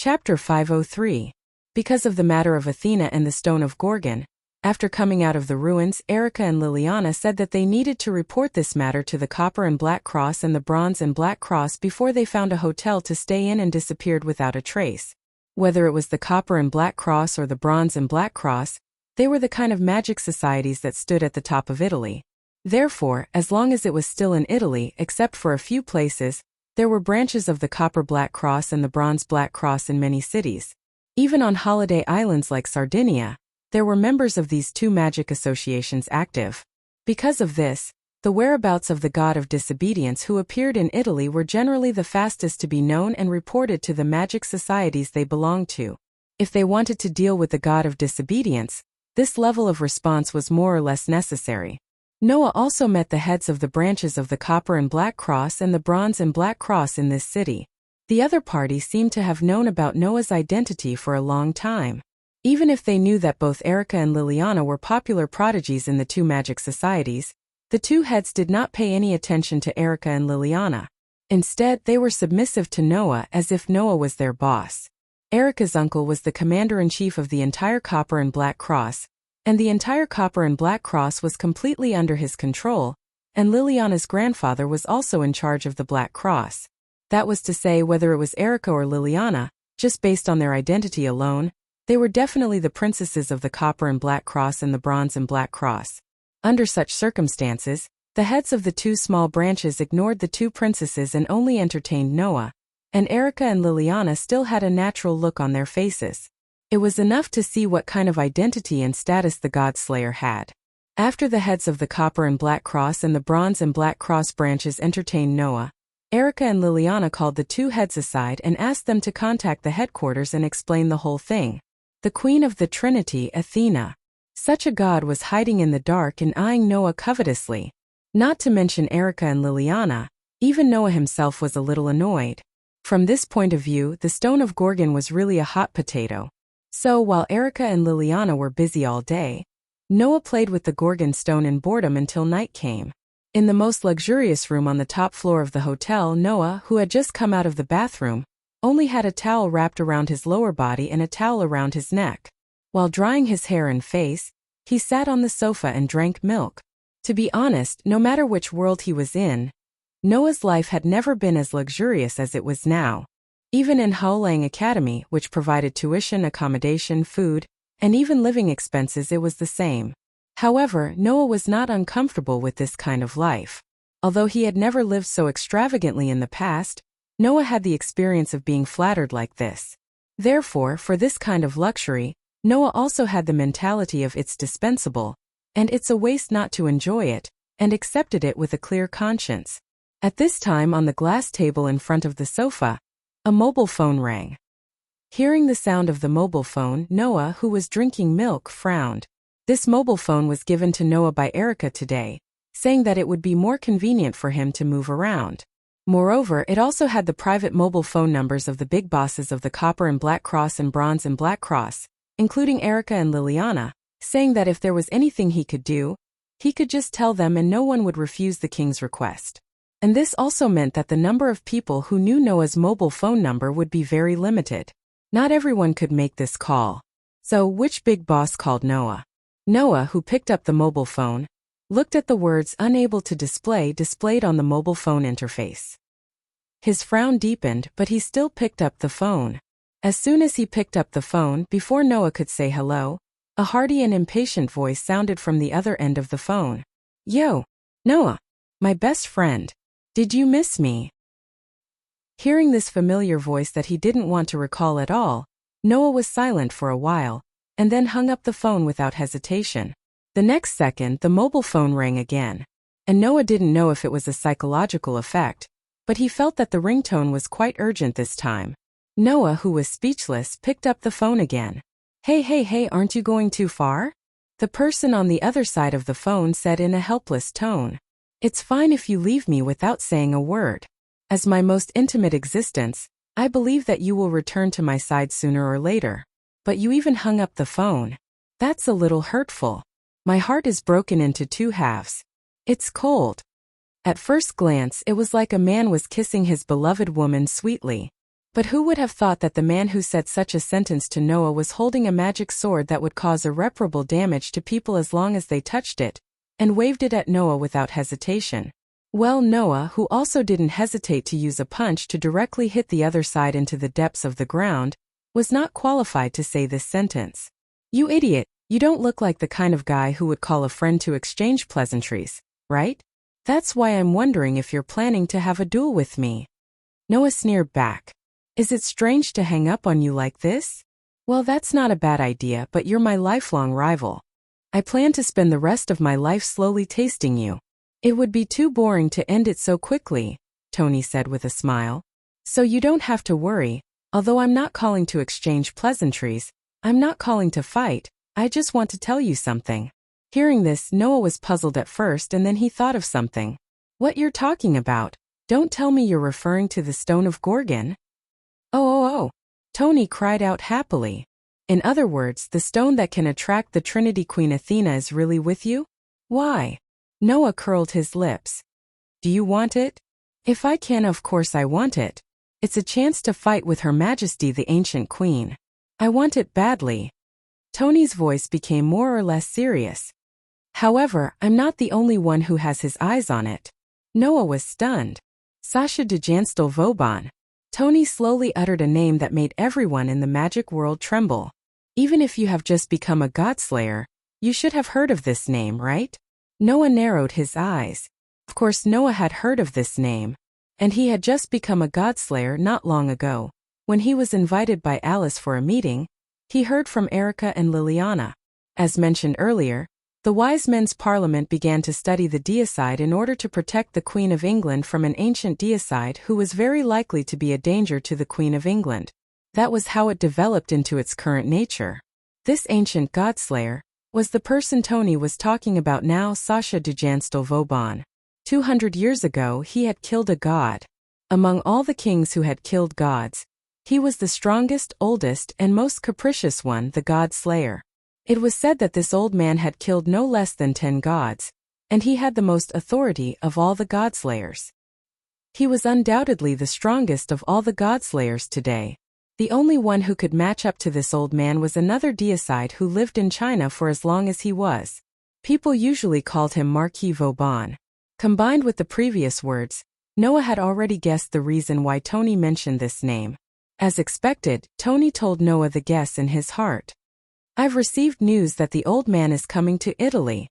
Chapter 503. Because of the matter of Athena and the stone of Gorgon, after coming out of the ruins, Erica and Liliana said that they needed to report this matter to the Copper and Black Cross and the Bronze and Black Cross before they found a hotel to stay in and disappeared without a trace. Whether it was the Copper and Black Cross or the Bronze and Black Cross, they were the kind of magic societies that stood at the top of Italy. Therefore, as long as it was still in Italy, except for a few places, there were branches of the Copper Black Cross and the Bronze Black Cross in many cities. Even on holiday islands like Sardinia, there were members of these two magic associations active. Because of this, the whereabouts of the god of disobedience who appeared in Italy were generally the fastest to be known and reported to the magic societies they belonged to. If they wanted to deal with the god of disobedience, this level of response was more or less necessary. Noah also met the heads of the branches of the Copper and Black Cross and the Bronze and Black Cross in this city. The other party seemed to have known about Noah's identity for a long time. Even if they knew that both Erica and Liliana were popular prodigies in the two magic societies, the two heads did not pay any attention to Erica and Liliana. Instead, they were submissive to Noah as if Noah was their boss. Erica's uncle was the commander-in-chief of the entire Copper and Black Cross, and the entire Copper and Black Cross was completely under his control, and Liliana's grandfather was also in charge of the Black Cross. That was to say, whether it was Erica or Liliana, just based on their identity alone, they were definitely the princesses of the Copper and Black Cross and the Bronze and Black Cross. Under such circumstances, the heads of the two small branches ignored the two princesses and only entertained Noah, and Erica and Liliana still had a natural look on their faces. It was enough to see what kind of identity and status the God-Slayer had. After the heads of the Copper and Black Cross and the Bronze and Black Cross branches entertained Noah, Erica and Liliana called the two heads aside and asked them to contact the headquarters and explain the whole thing. The Queen of the Trinity, Athena. Such a god was hiding in the dark and eyeing Noah covetously. Not to mention Erica and Liliana, even Noah himself was a little annoyed. From this point of view, the stone of Gorgon was really a hot potato. So, while Erica and Liliana were busy all day, Noah played with the Gorgon stone in boredom until night came. In the most luxurious room on the top floor of the hotel, Noah, who had just come out of the bathroom, only had a towel wrapped around his lower body and a towel around his neck. While drying his hair and face, he sat on the sofa and drank milk. To be honest, no matter which world he was in, Noah's life had never been as luxurious as it was now. Even in Haolang Academy, which provided tuition, accommodation, food, and even living expenses, it was the same. However, Noah was not uncomfortable with this kind of life. Although he had never lived so extravagantly in the past, Noah had the experience of being flattered like this. Therefore, for this kind of luxury, Noah also had the mentality of it's dispensable, and it's a waste not to enjoy it, and accepted it with a clear conscience. At this time, on the glass table in front of the sofa, a mobile phone rang. Hearing the sound of the mobile phone, Noah, who was drinking milk, frowned. This mobile phone was given to Noah by Erica today, saying that it would be more convenient for him to move around. Moreover, it also had the private mobile phone numbers of the big bosses of the Copper and Black Cross and Bronze and Black Cross, including Erica and Liliana, saying that if there was anything he could do, he could just tell them and no one would refuse the king's request. And this also meant that the number of people who knew Noah's mobile phone number would be very limited. Not everyone could make this call. So, which big boss called Noah? Noah, who picked up the mobile phone, looked at the words "unable to display" displayed on the mobile phone interface. His frown deepened, but he still picked up the phone. As soon as he picked up the phone, before Noah could say hello, a hearty and impatient voice sounded from the other end of the phone. "Yo, Noah, my best friend. Did you miss me?" Hearing this familiar voice that he didn't want to recall at all, Noah was silent for a while, and then hung up the phone without hesitation. The next second, the mobile phone rang again. And Noah didn't know if it was a psychological effect, but he felt that the ringtone was quite urgent this time. Noah, who was speechless, picked up the phone again. Hey, aren't you going too far?" The person on the other side of the phone said in a helpless tone. "It's fine if you leave me without saying a word. As my most intimate existence, I believe that you will return to my side sooner or later. But you even hung up the phone. That's a little hurtful. My heart is broken into two halves. It's cold." At first glance, it was like a man was kissing his beloved woman sweetly. But who would have thought that the man who said such a sentence to Noah was holding a magic sword that would cause irreparable damage to people as long as they touched it, and waved it at Noah without hesitation. Well, Noah, who also didn't hesitate to use a punch to directly hit the other side into the depths of the ground, was not qualified to say this sentence. You idiot, you don't look like the kind of guy who would call a friend to exchange pleasantries, right? That's why I'm wondering if you're planning to have a duel with me. Noah sneered back. Is it strange to hang up on you like this? Well, that's not a bad idea, but you're my lifelong rival. I plan to spend the rest of my life slowly tasting you. It would be too boring to end it so quickly, Tony said with a smile. So you don't have to worry, although I'm not calling to exchange pleasantries, I'm not calling to fight, I just want to tell you something. Hearing this, Noah was puzzled at first and then he thought of something. What you're talking about? Don't tell me you're referring to the stone of Gorgon? Oh, Tony cried out happily. In other words, the stone that can attract the Trinity Queen Athena is really with you? Why? Noah curled his lips. Do you want it? If I can, of course I want it. It's a chance to fight with Her Majesty the Ancient Queen. I want it badly. Tony's voice became more or less serious. However, I'm not the only one who has his eyes on it. Noah was stunned. Sasha de Janstel Vauban. Tony slowly uttered a name that made everyone in the magic world tremble. Even if you have just become a godslayer, you should have heard of this name, right? Noah narrowed his eyes. Of course Noah had heard of this name, and he had just become a godslayer not long ago. When he was invited by Alice for a meeting, he heard from Erica and Liliana. As mentioned earlier, the Wise Men's Parliament began to study the deicide in order to protect the Queen of England from an ancient deicide who was very likely to be a danger to the Queen of England. That was how it developed into its current nature. This ancient godslayer was the person Tony was talking about now, Sasha de Janstel Vauban. 200 years ago he had killed a god. Among all the kings who had killed gods, he was the strongest, oldest, and most capricious one, the god slayer. It was said that this old man had killed no less than 10 gods, and he had the most authority of all the godslayers. He was undoubtedly the strongest of all the godslayers today. The only one who could match up to this old man was another deicide who lived in China for as long as he was. People usually called him Marquis Vauban. Combined with the previous words, Noah had already guessed the reason why Tony mentioned this name. As expected, Tony told Noah the guess in his heart. I've received news that the old man is coming to Italy.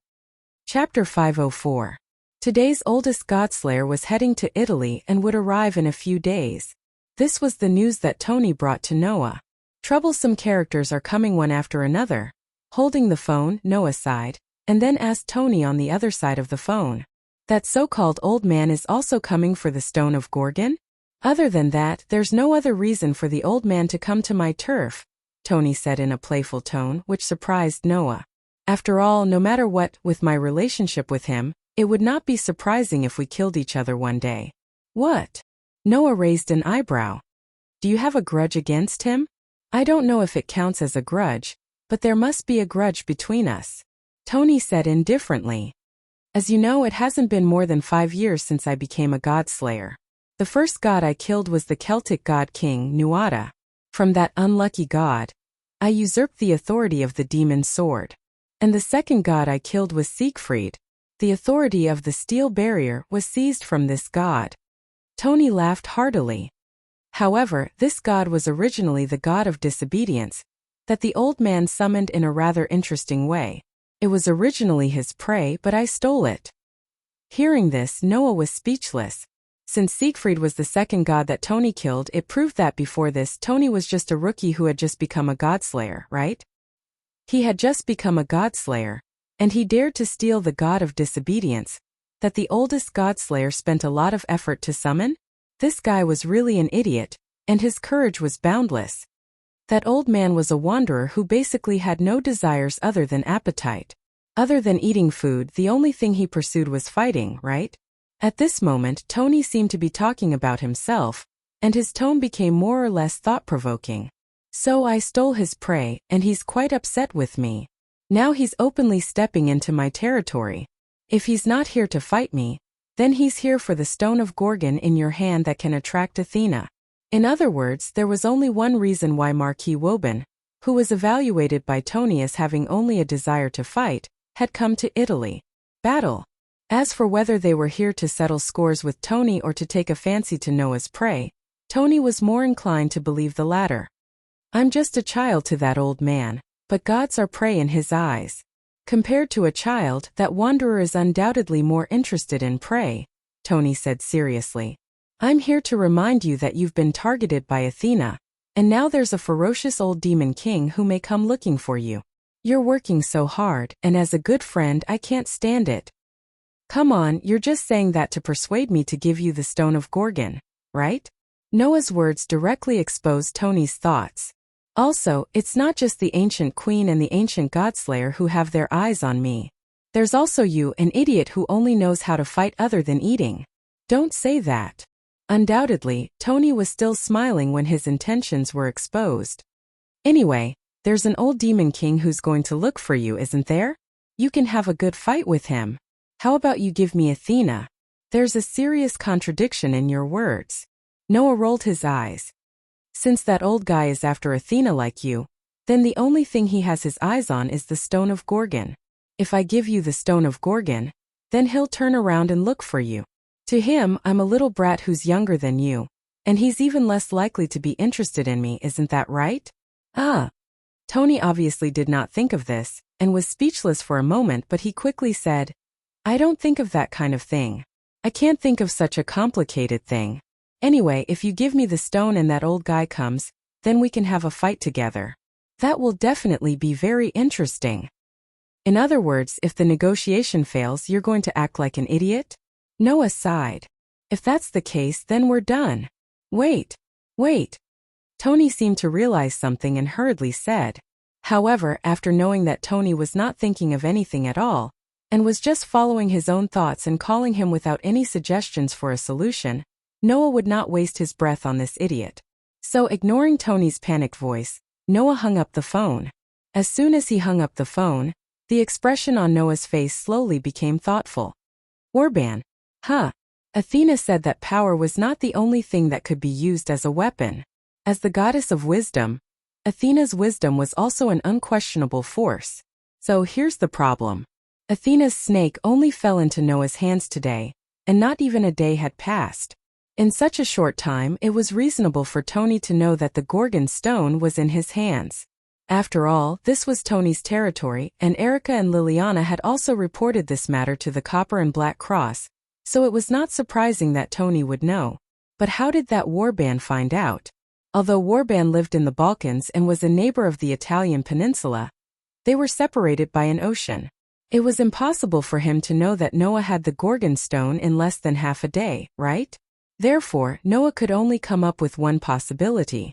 Chapter 504. Today's oldest godslayer was heading to Italy and would arrive in a few days. This was the news that Tony brought to Noah. Troublesome characters are coming one after another. Holding the phone, Noah sighed, and then asked Tony on the other side of the phone. That so-called old man is also coming for the stone of Gorgon? Other than that, there's no other reason for the old man to come to my turf, Tony said in a playful tone, which surprised Noah. After all, no matter what, with my relationship with him, it would not be surprising if we killed each other one day. What? Noah raised an eyebrow. Do you have a grudge against him? I don't know if it counts as a grudge, but there must be a grudge between us, Tony said indifferently. As you know, it hasn't been more than 5 years since I became a godslayer. The first god I killed was the Celtic god king, Nuada. From that unlucky god, I usurped the authority of the demon sword. And the second god I killed was Siegfried. The authority of the steel barrier was seized from this god. Tony laughed heartily. However, this god was originally the god of disobedience, that the old man summoned in a rather interesting way. It was originally his prey, but I stole it. Hearing this, Noah was speechless. Since Siegfried was the second god that Tony killed, it proved that before this, Tony was just a rookie who had just become a godslayer, right? He had just become a godslayer, and he dared to steal the god of disobedience, that the oldest godslayer spent a lot of effort to summon? This guy was really an idiot, and his courage was boundless. That old man was a wanderer who basically had no desires other than appetite. Other than eating food, the only thing he pursued was fighting, right? At this moment, Tony seemed to be talking about himself, and his tone became more or less thought-provoking. So I stole his prey, and he's quite upset with me. Now he's openly stepping into my territory. If he's not here to fight me, then he's here for the stone of Gorgon in your hand that can attract Athena. In other words, there was only one reason why Marquis Woburn, who was evaluated by Tony as having only a desire to fight, had come to Italy. Battle. As for whether they were here to settle scores with Tony or to take a fancy to Noah's prey, Tony was more inclined to believe the latter. I'm just a child to that old man, but gods are prey in his eyes. Compared to a child, that wanderer is undoubtedly more interested in prey, Tony said seriously. I'm here to remind you that you've been targeted by Athena, and now there's a ferocious old demon king who may come looking for you. You're working so hard, and as a good friend I can't stand it. Come on, you're just saying that to persuade me to give you the Stone of Gorgon, right? Noah's words directly exposed Tony's thoughts. Also, it's not just the ancient queen and the ancient godslayer who have their eyes on me. There's also you, an idiot who only knows how to fight other than eating. Don't say that. Undoubtedly, Tony was still smiling when his intentions were exposed. Anyway, there's an old demon king who's going to look for you, isn't there? You can have a good fight with him. How about you give me Athena? There's a serious contradiction in your words. Noah rolled his eyes. Since that old guy is after Athena like you, then the only thing he has his eyes on is the Stone of Gorgon. If I give you the Stone of Gorgon, then he'll turn around and look for you. To him, I'm a little brat who's younger than you, and he's even less likely to be interested in me, isn't that right? Ah. Tony obviously did not think of this, and was speechless for a moment, but he quickly said, I don't think of that kind of thing. I can't think of such a complicated thing. Anyway, if you give me the stone and that old guy comes, then we can have a fight together. That will definitely be very interesting. In other words, if the negotiation fails, you're going to act like an idiot? Noah sighed. If that's the case, then we're done. Wait. Tony seemed to realize something and hurriedly said. However, after knowing that Tony was not thinking of anything at all, and was just following his own thoughts and calling him without any suggestions for a solution, Noah would not waste his breath on this idiot. So, ignoring Tony's panicked voice, Noah hung up the phone. As soon as he hung up the phone, the expression on Noah's face slowly became thoughtful. Warban. Huh. Athena said that power was not the only thing that could be used as a weapon. As the goddess of wisdom, Athena's wisdom was also an unquestionable force. So here's the problem. Athena's snake only fell into Noah's hands today, and not even a day had passed. In such a short time, it was reasonable for Tony to know that the Gorgon stone was in his hands. After all, this was Tony's territory, and Erica and Liliana had also reported this matter to the Copper and Black Cross, so it was not surprising that Tony would know. But how did that Warban find out? Although Warban lived in the Balkans and was a neighbor of the Italian peninsula, they were separated by an ocean. It was impossible for him to know that Noah had the Gorgon stone in less than half a day, right? Therefore, Noah could only come up with one possibility.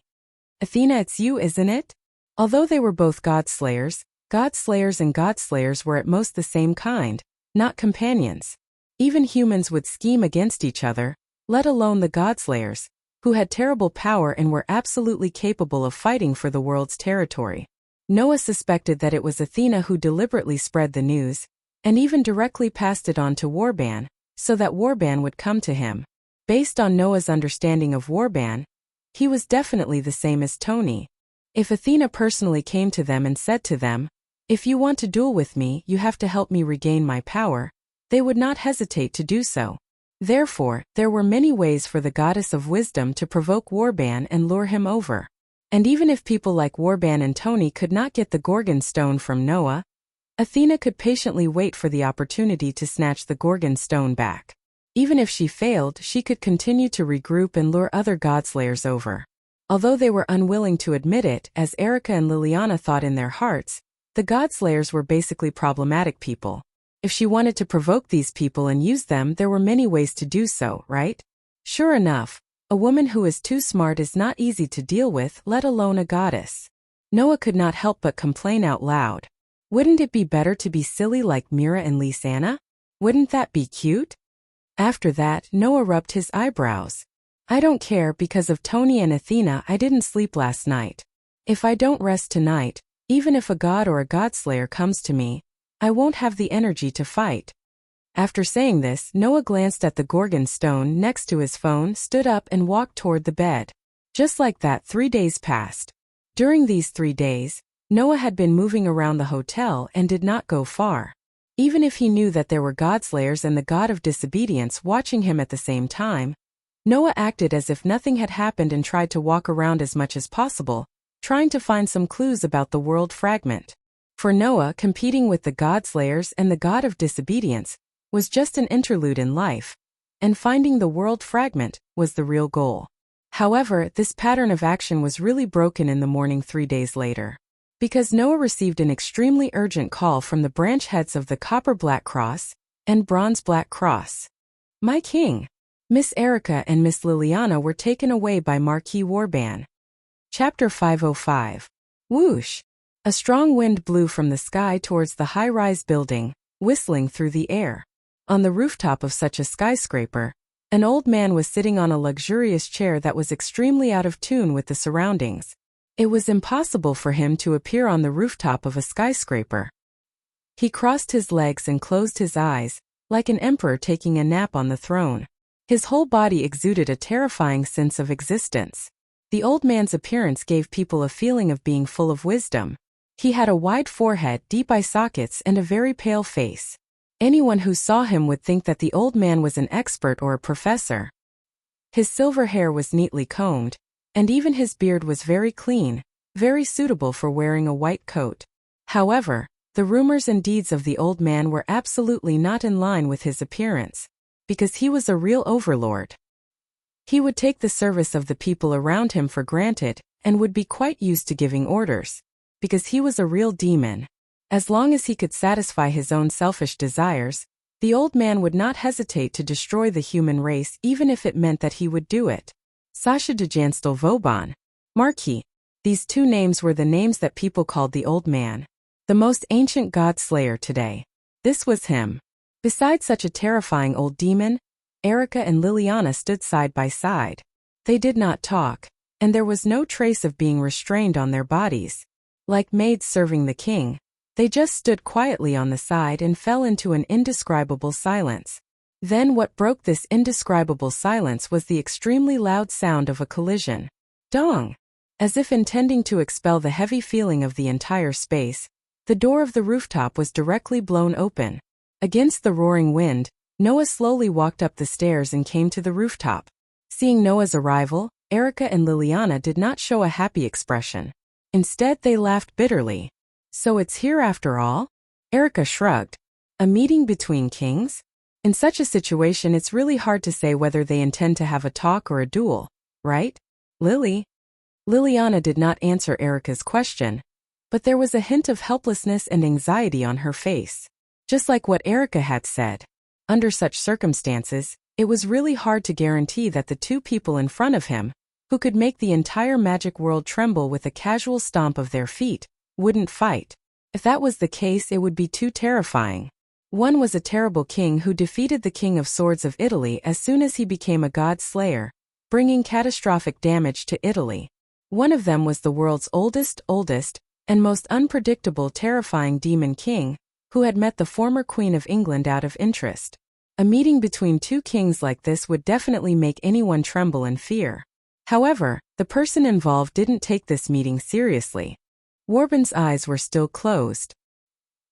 Athena, it's you, isn't it? Although they were both godslayers and godslayers were at most the same kind, not companions. Even humans would scheme against each other, let alone the godslayers, who had terrible power and were absolutely capable of fighting for the world's territory. Noah suspected that it was Athena who deliberately spread the news, and even directly passed it on to Warban, so that Warban would come to him. Based on Noah's understanding of Warban, he was definitely the same as Tony. If Athena personally came to them and said to them, if you want to duel with me, you have to help me regain my power, they would not hesitate to do so. Therefore, there were many ways for the goddess of wisdom to provoke Warban and lure him over. And even if people like Warban and Tony could not get the Gorgon stone from Noah, Athena could patiently wait for the opportunity to snatch the Gorgon stone back. Even if she failed, she could continue to regroup and lure other godslayers over. Although they were unwilling to admit it, as Erica and Liliana thought in their hearts, the godslayers were basically problematic people. If she wanted to provoke these people and use them, there were many ways to do so, right? Sure enough, a woman who is too smart is not easy to deal with, let alone a goddess. Noah could not help but complain out loud. Wouldn't it be better to be silly like Mira and Lisanna? Wouldn't that be cute? After that, Noah rubbed his eyebrows. I don't care, because of Tony and Athena I didn't sleep last night. If I don't rest tonight, even if a god or a godslayer comes to me, I won't have the energy to fight. After saying this, Noah glanced at the Gorgon stone next to his phone, stood up and walked toward the bed. Just like that, 3 days passed. During these 3 days, Noah had been moving around the hotel and did not go far. Even if he knew that there were godslayers and the god of disobedience watching him at the same time, Noah acted as if nothing had happened and tried to walk around as much as possible, trying to find some clues about the world fragment. For Noah, competing with the godslayers and the god of disobedience was just an interlude in life, and finding the world fragment was the real goal. However, this pattern of action was really broken in the morning 3 days later, because Noah received an extremely urgent call from the branch heads of the Copper Black Cross and Bronze Black Cross. "My king, Miss Erica and Miss Liliana were taken away by Marquis Warban." Chapter 505. Whoosh! A strong wind blew from the sky towards the high-rise building, whistling through the air. On the rooftop of such a skyscraper, an old man was sitting on a luxurious chair that was extremely out of tune with the surroundings. It was impossible for him to appear on the rooftop of a skyscraper. He crossed his legs and closed his eyes, like an emperor taking a nap on the throne. His whole body exuded a terrifying sense of existence. The old man's appearance gave people a feeling of being full of wisdom. He had a wide forehead, deep eye sockets, and a very pale face. Anyone who saw him would think that the old man was an expert or a professor. His silver hair was neatly combed, and even his beard was very clean, very suitable for wearing a white coat. However, the rumors and deeds of the old man were absolutely not in line with his appearance, because he was a real overlord. He would take the service of the people around him for granted, and would be quite used to giving orders, because he was a real demon. As long as he could satisfy his own selfish desires, the old man would not hesitate to destroy the human race even if it meant that he would do it. Sasha de Janstel Vauban, Marquis. These two names were the names that people called the old man, the most ancient god slayer today. This was him. Beside such a terrifying old demon, Erica and Liliana stood side by side. They did not talk, and there was no trace of being restrained on their bodies. Like maids serving the king, they just stood quietly on the side and fell into an indescribable silence. Then what broke this indescribable silence was the extremely loud sound of a collision. Dong! As if intending to expel the heavy feeling of the entire space, the door of the rooftop was directly blown open. Against the roaring wind, Noah slowly walked up the stairs and came to the rooftop. Seeing Noah's arrival, Erica and Liliana did not show a happy expression. Instead, they laughed bitterly. "So it's here after all?" Erica shrugged. "A meeting between kings? In such a situation, it's really hard to say whether they intend to have a talk or a duel, right, Lily?" Liliana did not answer Erica's question, but there was a hint of helplessness and anxiety on her face. Just like what Erica had said, under such circumstances, it was really hard to guarantee that the two people in front of him, who could make the entire magic world tremble with a casual stomp of their feet, wouldn't fight. If that was the case, it would be too terrifying. One was a terrible king who defeated the King of Swords of Italy as soon as he became a god slayer, bringing catastrophic damage to Italy. One of them was the world's oldest, and most unpredictable, terrifying demon king, who had met the former Queen of England out of interest. A meeting between two kings like this would definitely make anyone tremble in fear. However, the person involved didn't take this meeting seriously. Warban's eyes were still closed.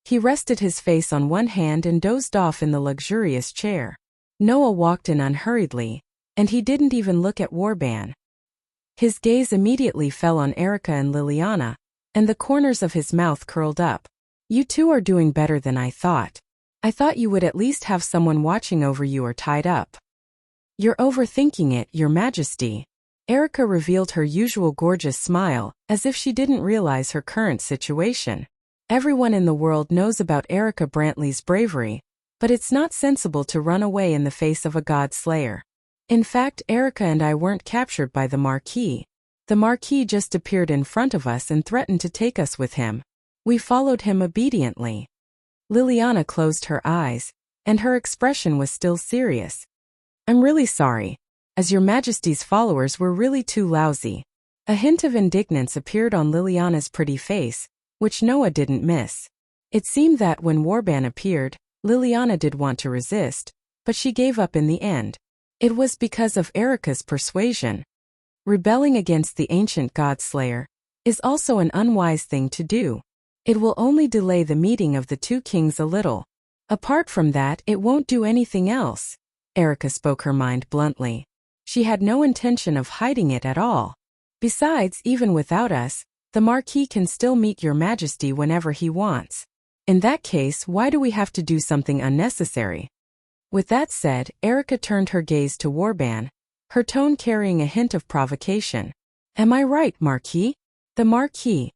He rested his face on one hand and dozed off in the luxurious chair. Noah walked in unhurriedly, and he didn't even look at Warban. His gaze immediately fell on Erica and Liliana, and the corners of his mouth curled up. "You two are doing better than I thought. I thought you would at least have someone watching over you or tied up." "You're overthinking it, Your Majesty." Erica revealed her usual gorgeous smile, as if she didn't realize her current situation. Everyone in the world knows about Erica Brantley's bravery, but it's not sensible to run away in the face of a god slayer. In fact, Erica and I weren't captured by the Marquis. The Marquis just appeared in front of us and threatened to take us with him. We followed him obediently. Liliana closed her eyes, and her expression was still serious. "I'm really sorry. As Your Majesty's followers were really too lousy." A hint of indignance appeared on Liliana's pretty face, which Noah didn't miss. It seemed that when Warban appeared, Liliana did want to resist, but she gave up in the end. It was because of Erica's persuasion. Rebelling against the ancient God-slayer is also an unwise thing to do. It will only delay the meeting of the two kings a little. Apart from that, it won't do anything else. Erica spoke her mind bluntly. She had no intention of hiding it at all. Besides, even without us, the Marquis can still meet your Majesty whenever he wants. In that case, why do we have to do something unnecessary? With that said, Erica turned her gaze to Warban, her tone carrying a hint of provocation. Am I right, Marquis? The Marquis.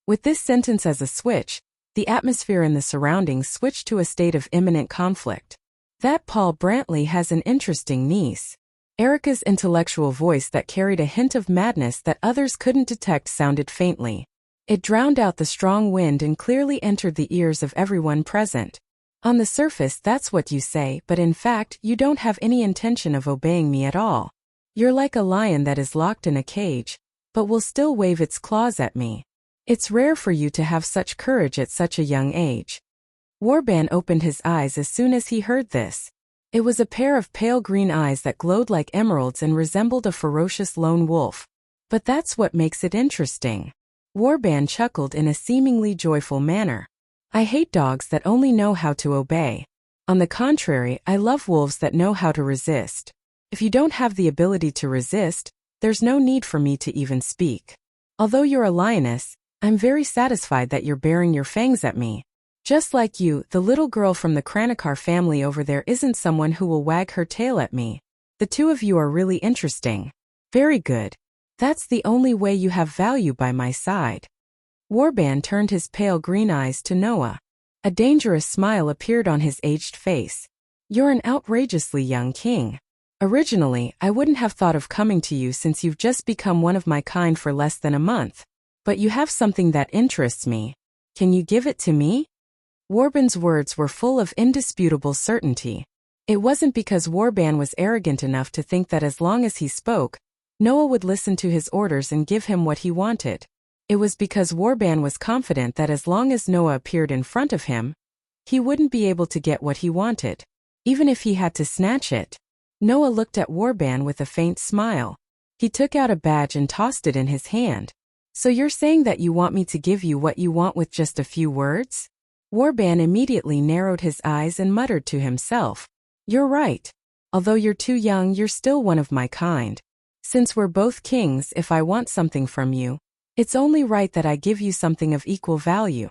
With this sentence as a switch, the atmosphere in the surroundings switched to a state of imminent conflict. That Paul Brantley has an interesting niece. Erica's intellectual voice that carried a hint of madness that others couldn't detect sounded faintly. It drowned out the strong wind and clearly entered the ears of everyone present. On the surface, that's what you say, but in fact, you don't have any intention of obeying me at all. You're like a lion that is locked in a cage, but will still wave its claws at me. It's rare for you to have such courage at such a young age. Warban opened his eyes as soon as he heard this. It was a pair of pale green eyes that glowed like emeralds and resembled a ferocious lone wolf. But that's what makes it interesting. Warban chuckled in a seemingly joyful manner. I hate dogs that only know how to obey. On the contrary, I love wolves that know how to resist. If you don't have the ability to resist, there's no need for me to even speak. Although you're a lioness, I'm very satisfied that you're baring your fangs at me. Just like you, the little girl from the Kranikar family over there isn't someone who will wag her tail at me. The two of you are really interesting. Very good. That's the only way you have value by my side. Warban turned his pale green eyes to Noah. A dangerous smile appeared on his aged face. You're an outrageously young king. Originally, I wouldn't have thought of coming to you since you've just become one of my kind for less than a month. But you have something that interests me. Can you give it to me? Warban's words were full of indisputable certainty. It wasn't because Warban was arrogant enough to think that as long as he spoke, Noah would listen to his orders and give him what he wanted. It was because Warban was confident that as long as Noah appeared in front of him, he wouldn't be able to get what he wanted, even if he had to snatch it. Noah looked at Warban with a faint smile. He took out a badge and tossed it in his hand. So you're saying that you want me to give you what you want with just a few words? Warban immediately narrowed his eyes and muttered to himself. You're right. Although you're too young, you're still one of my kind. Since we're both kings, if I want something from you, it's only right that I give you something of equal value.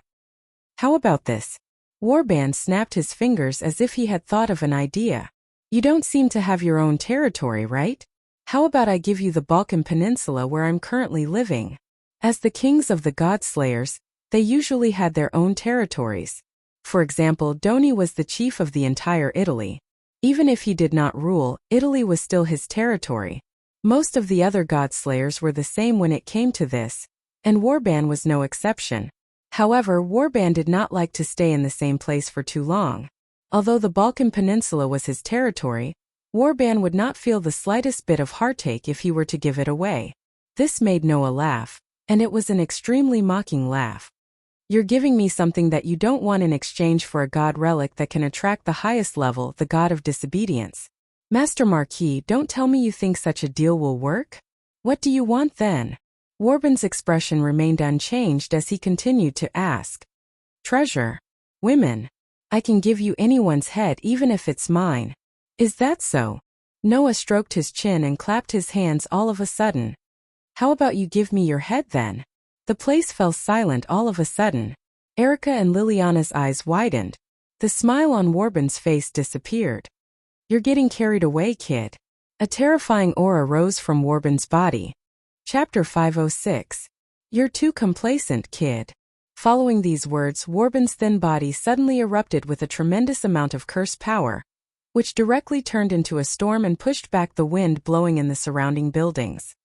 How about this? Warban snapped his fingers as if he had thought of an idea. You don't seem to have your own territory, right? How about I give you the Balkan Peninsula where I'm currently living? As the kings of the God-slayers, they usually had their own territories. For example, Doni was the chief of the entire Italy. Even if he did not rule, Italy was still his territory. Most of the other God-slayers were the same when it came to this, and Warban was no exception. However, Warban did not like to stay in the same place for too long. Although the Balkan Peninsula was his territory, Warban would not feel the slightest bit of heartache if he were to give it away. This made Noah laugh, and it was an extremely mocking laugh. You're giving me something that you don't want in exchange for a god relic that can attract the highest level, the god of disobedience. Master Marquis, don't tell me you think such a deal will work? What do you want then? Warban's expression remained unchanged as he continued to ask. Treasure. Women. I can give you anyone's head even if it's mine. Is that so? Noah stroked his chin and clapped his hands all of a sudden. How about you give me your head then? The place fell silent all of a sudden. Erica and Liliana's eyes widened. The smile on Warban's face disappeared. You're getting carried away, kid. A terrifying aura rose from Warban's body. Chapter 506. You're too complacent, kid. Following these words, Warban's thin body suddenly erupted with a tremendous amount of curse power, which directly turned into a storm and pushed back the wind blowing in the surrounding buildings.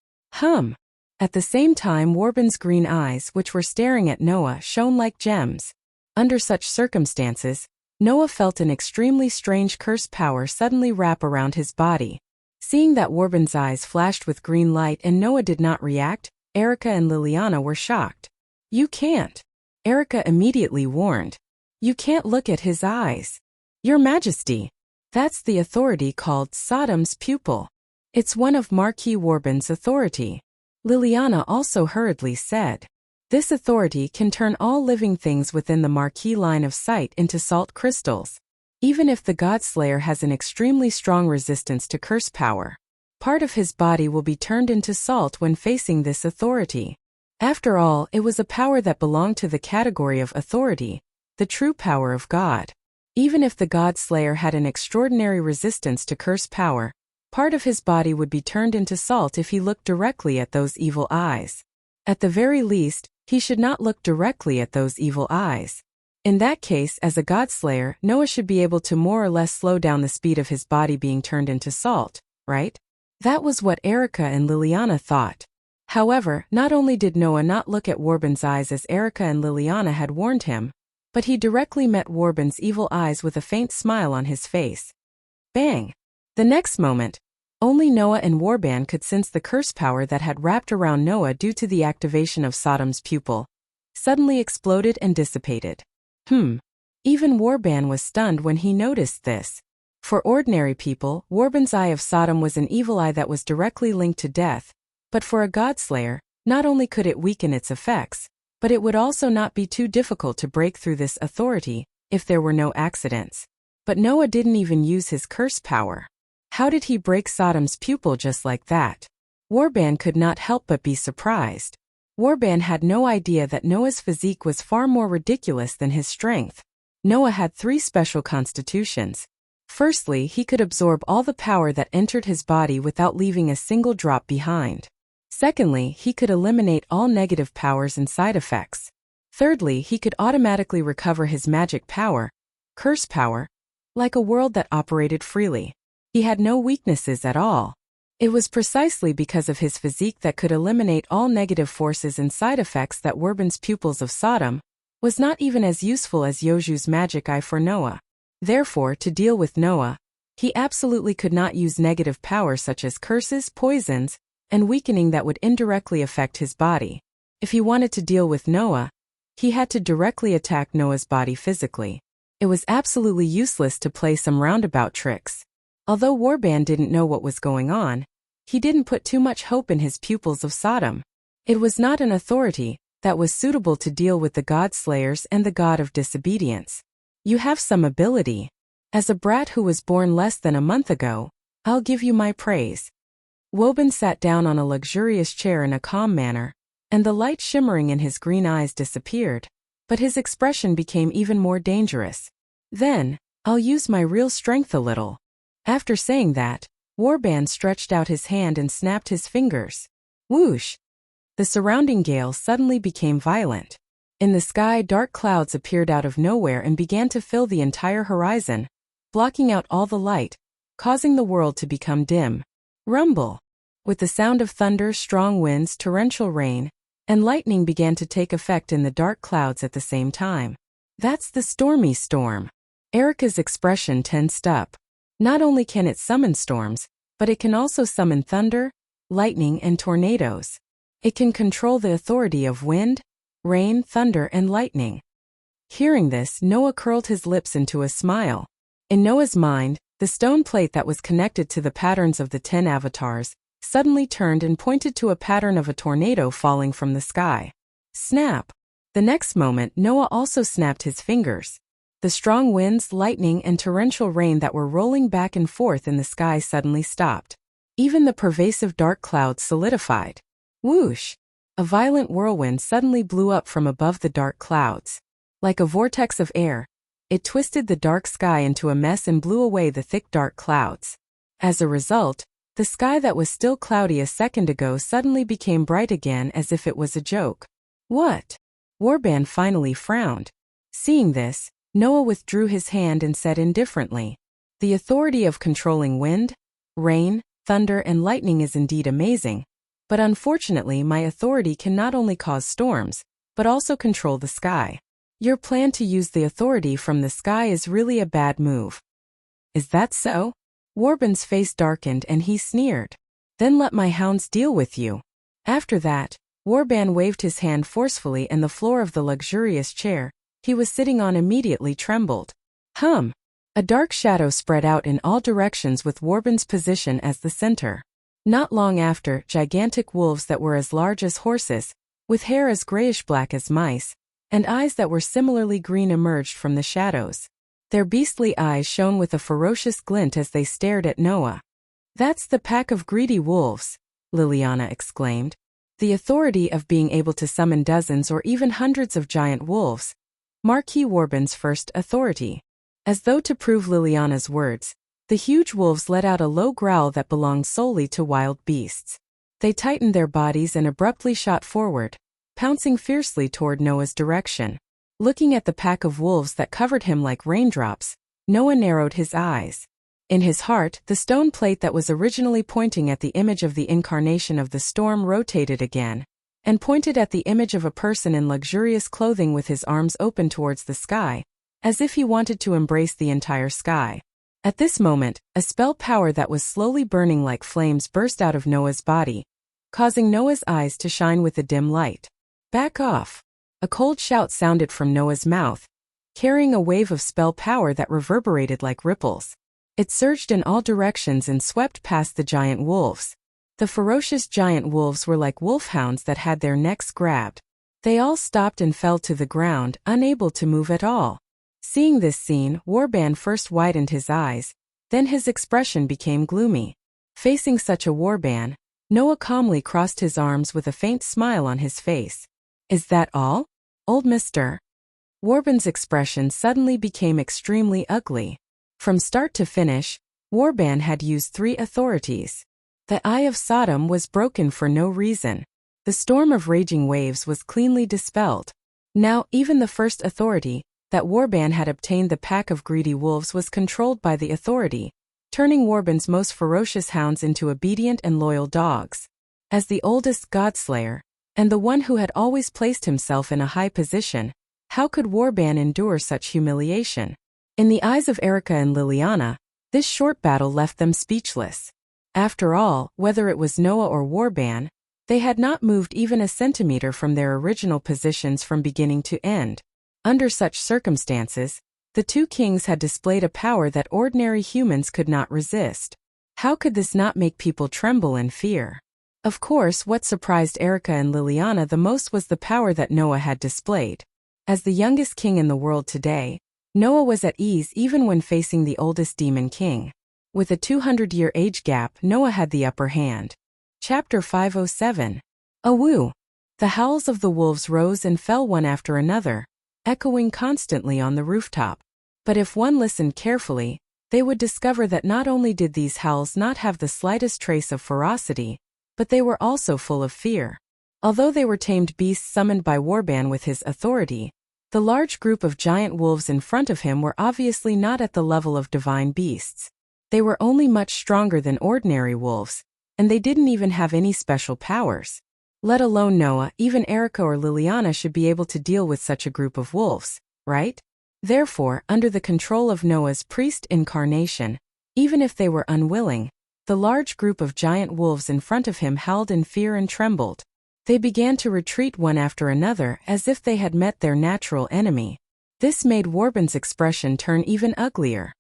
At the same time, Warban's green eyes, which were staring at Noah, shone like gems. Under such circumstances, Noah felt an extremely strange curse power suddenly wrap around his body. Seeing that Warban's eyes flashed with green light and Noah did not react, Erica and Liliana were shocked. You can't. Erica immediately warned. You can't look at his eyes. Your Majesty. That's the authority called Sodom's pupil. It's one of Marquis Warban's authority. Liliana also hurriedly said. This authority can turn all living things within the Marquis line of sight into salt crystals. Even if the Godslayer has an extremely strong resistance to curse power, part of his body will be turned into salt when facing this authority. After all, it was a power that belonged to the category of authority, the true power of God. Even if the Godslayer had an extraordinary resistance to curse power, part of his body would be turned into salt if he looked directly at those evil eyes. At the very least, he should not look directly at those evil eyes. In that case, as a Godslayer, Noah should be able to more or less slow down the speed of his body being turned into salt, right? That was what Erica and Liliana thought. However, not only did Noah not look at Warban's eyes as Erica and Liliana had warned him, but he directly met Warban's evil eyes with a faint smile on his face. Bang! The next moment, only Noah and Warban could sense the curse power that had wrapped around Noah due to the activation of Sodom's pupil. Suddenly exploded and dissipated. Even Warban was stunned when he noticed this. For ordinary people, Warban's eye of Sodom was an evil eye that was directly linked to death, but for a Godslayer, not only could it weaken its effects, but it would also not be too difficult to break through this authority, if there were no accidents. But Noah didn't even use his curse power. How did he break Sodom's pupil just like that? Warban could not help but be surprised. Warban had no idea that Noah's physique was far more ridiculous than his strength. Noah had 3 special constitutions. Firstly, he could absorb all the power that entered his body without leaving a single drop behind. Secondly, he could eliminate all negative powers and side effects. Thirdly, he could automatically recover his magic power, curse power, like a world that operated freely. He had no weaknesses at all. It was precisely because of his physique that could eliminate all negative forces and side effects that Warban's pupils of Sodom was not even as useful as Yoju's magic eye for Noah. Therefore, to deal with Noah, he absolutely could not use negative power such as curses, poisons, and weakening that would indirectly affect his body. If he wanted to deal with Noah, he had to directly attack Noah's body physically. It was absolutely useless to play some roundabout tricks. Although Warban didn't know what was going on, he didn't put too much hope in his pupils of Sodom. It was not an authority that was suitable to deal with the Godslayers and the god of disobedience. You have some ability. As a brat who was born less than a month ago, I'll give you my praise. Woban sat down on a luxurious chair in a calm manner, and the light shimmering in his green eyes disappeared, but his expression became even more dangerous. Then, I'll use my real strength a little. After saying that, Warban stretched out his hand and snapped his fingers. Whoosh! The surrounding gale suddenly became violent. In the sky, dark clouds appeared out of nowhere and began to fill the entire horizon, blocking out all the light, causing the world to become dim. Rumble! With the sound of thunder, strong winds, torrential rain, and lightning began to take effect in the dark clouds at the same time. That's the stormy storm. Erica's expression tensed up. Not only can it summon storms, but it can also summon thunder, lightning, and tornadoes. It can control the authority of wind, rain, thunder, and lightning. Hearing this, Noah curled his lips into a smile. In Noah's mind, the stone plate that was connected to the patterns of the 10 avatars suddenly turned and pointed to a pattern of a tornado falling from the sky. Snap! The next moment, Noah also snapped his fingers. The strong winds, lightning, and torrential rain that were rolling back and forth in the sky suddenly stopped. Even the pervasive dark clouds solidified. Whoosh! A violent whirlwind suddenly blew up from above the dark clouds. Like a vortex of air, it twisted the dark sky into a mess and blew away the thick dark clouds. As a result, the sky that was still cloudy a second ago suddenly became bright again as if it was a joke. What? Warban finally frowned. Seeing this, Noah withdrew his hand and said indifferently, "The authority of controlling wind, rain, thunder, and lightning is indeed amazing, but unfortunately my authority can not only cause storms, but also control the sky. Your plan to use the authority from the sky is really a bad move." "Is that so?" Warban's face darkened and he sneered. "Then let my hounds deal with you." After that, Warban waved his hand forcefully and the floor of the luxurious chair he was sitting on immediately trembled. A dark shadow spread out in all directions with Warban's position as the center. Not long after, gigantic wolves that were as large as horses, with hair as grayish-black as mice, and eyes that were similarly green emerged from the shadows. Their beastly eyes shone with a ferocious glint as they stared at Noah. "That's the pack of greedy wolves," Liliana exclaimed. "The authority of being able to summon dozens or even hundreds of giant wolves. Marquis Warben's first authority." As though to prove Liliana's words, the huge wolves let out a low growl that belonged solely to wild beasts. They tightened their bodies and abruptly shot forward, pouncing fiercely toward Noah's direction. Looking at the pack of wolves that covered him like raindrops, Noah narrowed his eyes. In his heart, the stone plate that was originally pointing at the image of the incarnation of the storm rotated again, and pointed at the image of a person in luxurious clothing with his arms open towards the sky, as if he wanted to embrace the entire sky. At this moment, a spell power that was slowly burning like flames burst out of Noah's body, causing Noah's eyes to shine with a dim light. "Back off!" A cold shout sounded from Noah's mouth, carrying a wave of spell power that reverberated like ripples. It surged in all directions and swept past the giant wolves. The ferocious giant wolves were like wolfhounds that had their necks grabbed. They all stopped and fell to the ground, unable to move at all. Seeing this scene, Warban first widened his eyes, then his expression became gloomy. Facing such a Warban, Noah calmly crossed his arms with a faint smile on his face. "Is that all, old mister?" Warban's expression suddenly became extremely ugly. From start to finish, Warban had used 3 authorities. The Eye of Sodom was broken for no reason. The storm of raging waves was cleanly dispelled. Now, even the first authority, that Warban had obtained, the pack of greedy wolves, was controlled by the authority, turning Warban's most ferocious hounds into obedient and loyal dogs. As the oldest Godslayer, and the one who had always placed himself in a high position, how could Warban endure such humiliation? In the eyes of Erica and Liliana, this short battle left them speechless. After all, whether it was Noah or Warban, they had not moved even a centimeter from their original positions from beginning to end. Under such circumstances, the 2 kings had displayed a power that ordinary humans could not resist. How could this not make people tremble in fear? Of course, what surprised Erica and Liliana the most was the power that Noah had displayed. As the youngest king in the world today, Noah was at ease even when facing the oldest demon king. With a 200-year age gap, Noah had the upper hand. Chapter 507. Awoo! The howls of the wolves rose and fell one after another, echoing constantly on the rooftop. But if one listened carefully, they would discover that not only did these howls not have the slightest trace of ferocity, but they were also full of fear. Although they were tamed beasts summoned by Warban with his authority, the large group of giant wolves in front of him were obviously not at the level of divine beasts. They were only much stronger than ordinary wolves, and they didn't even have any special powers. Let alone Noah, even Erica or Liliana should be able to deal with such a group of wolves, right? Therefore, under the control of Noah's priest incarnation, even if they were unwilling, the large group of giant wolves in front of him howled in fear and trembled. They began to retreat one after another as if they had met their natural enemy. This made Warban's expression turn even uglier.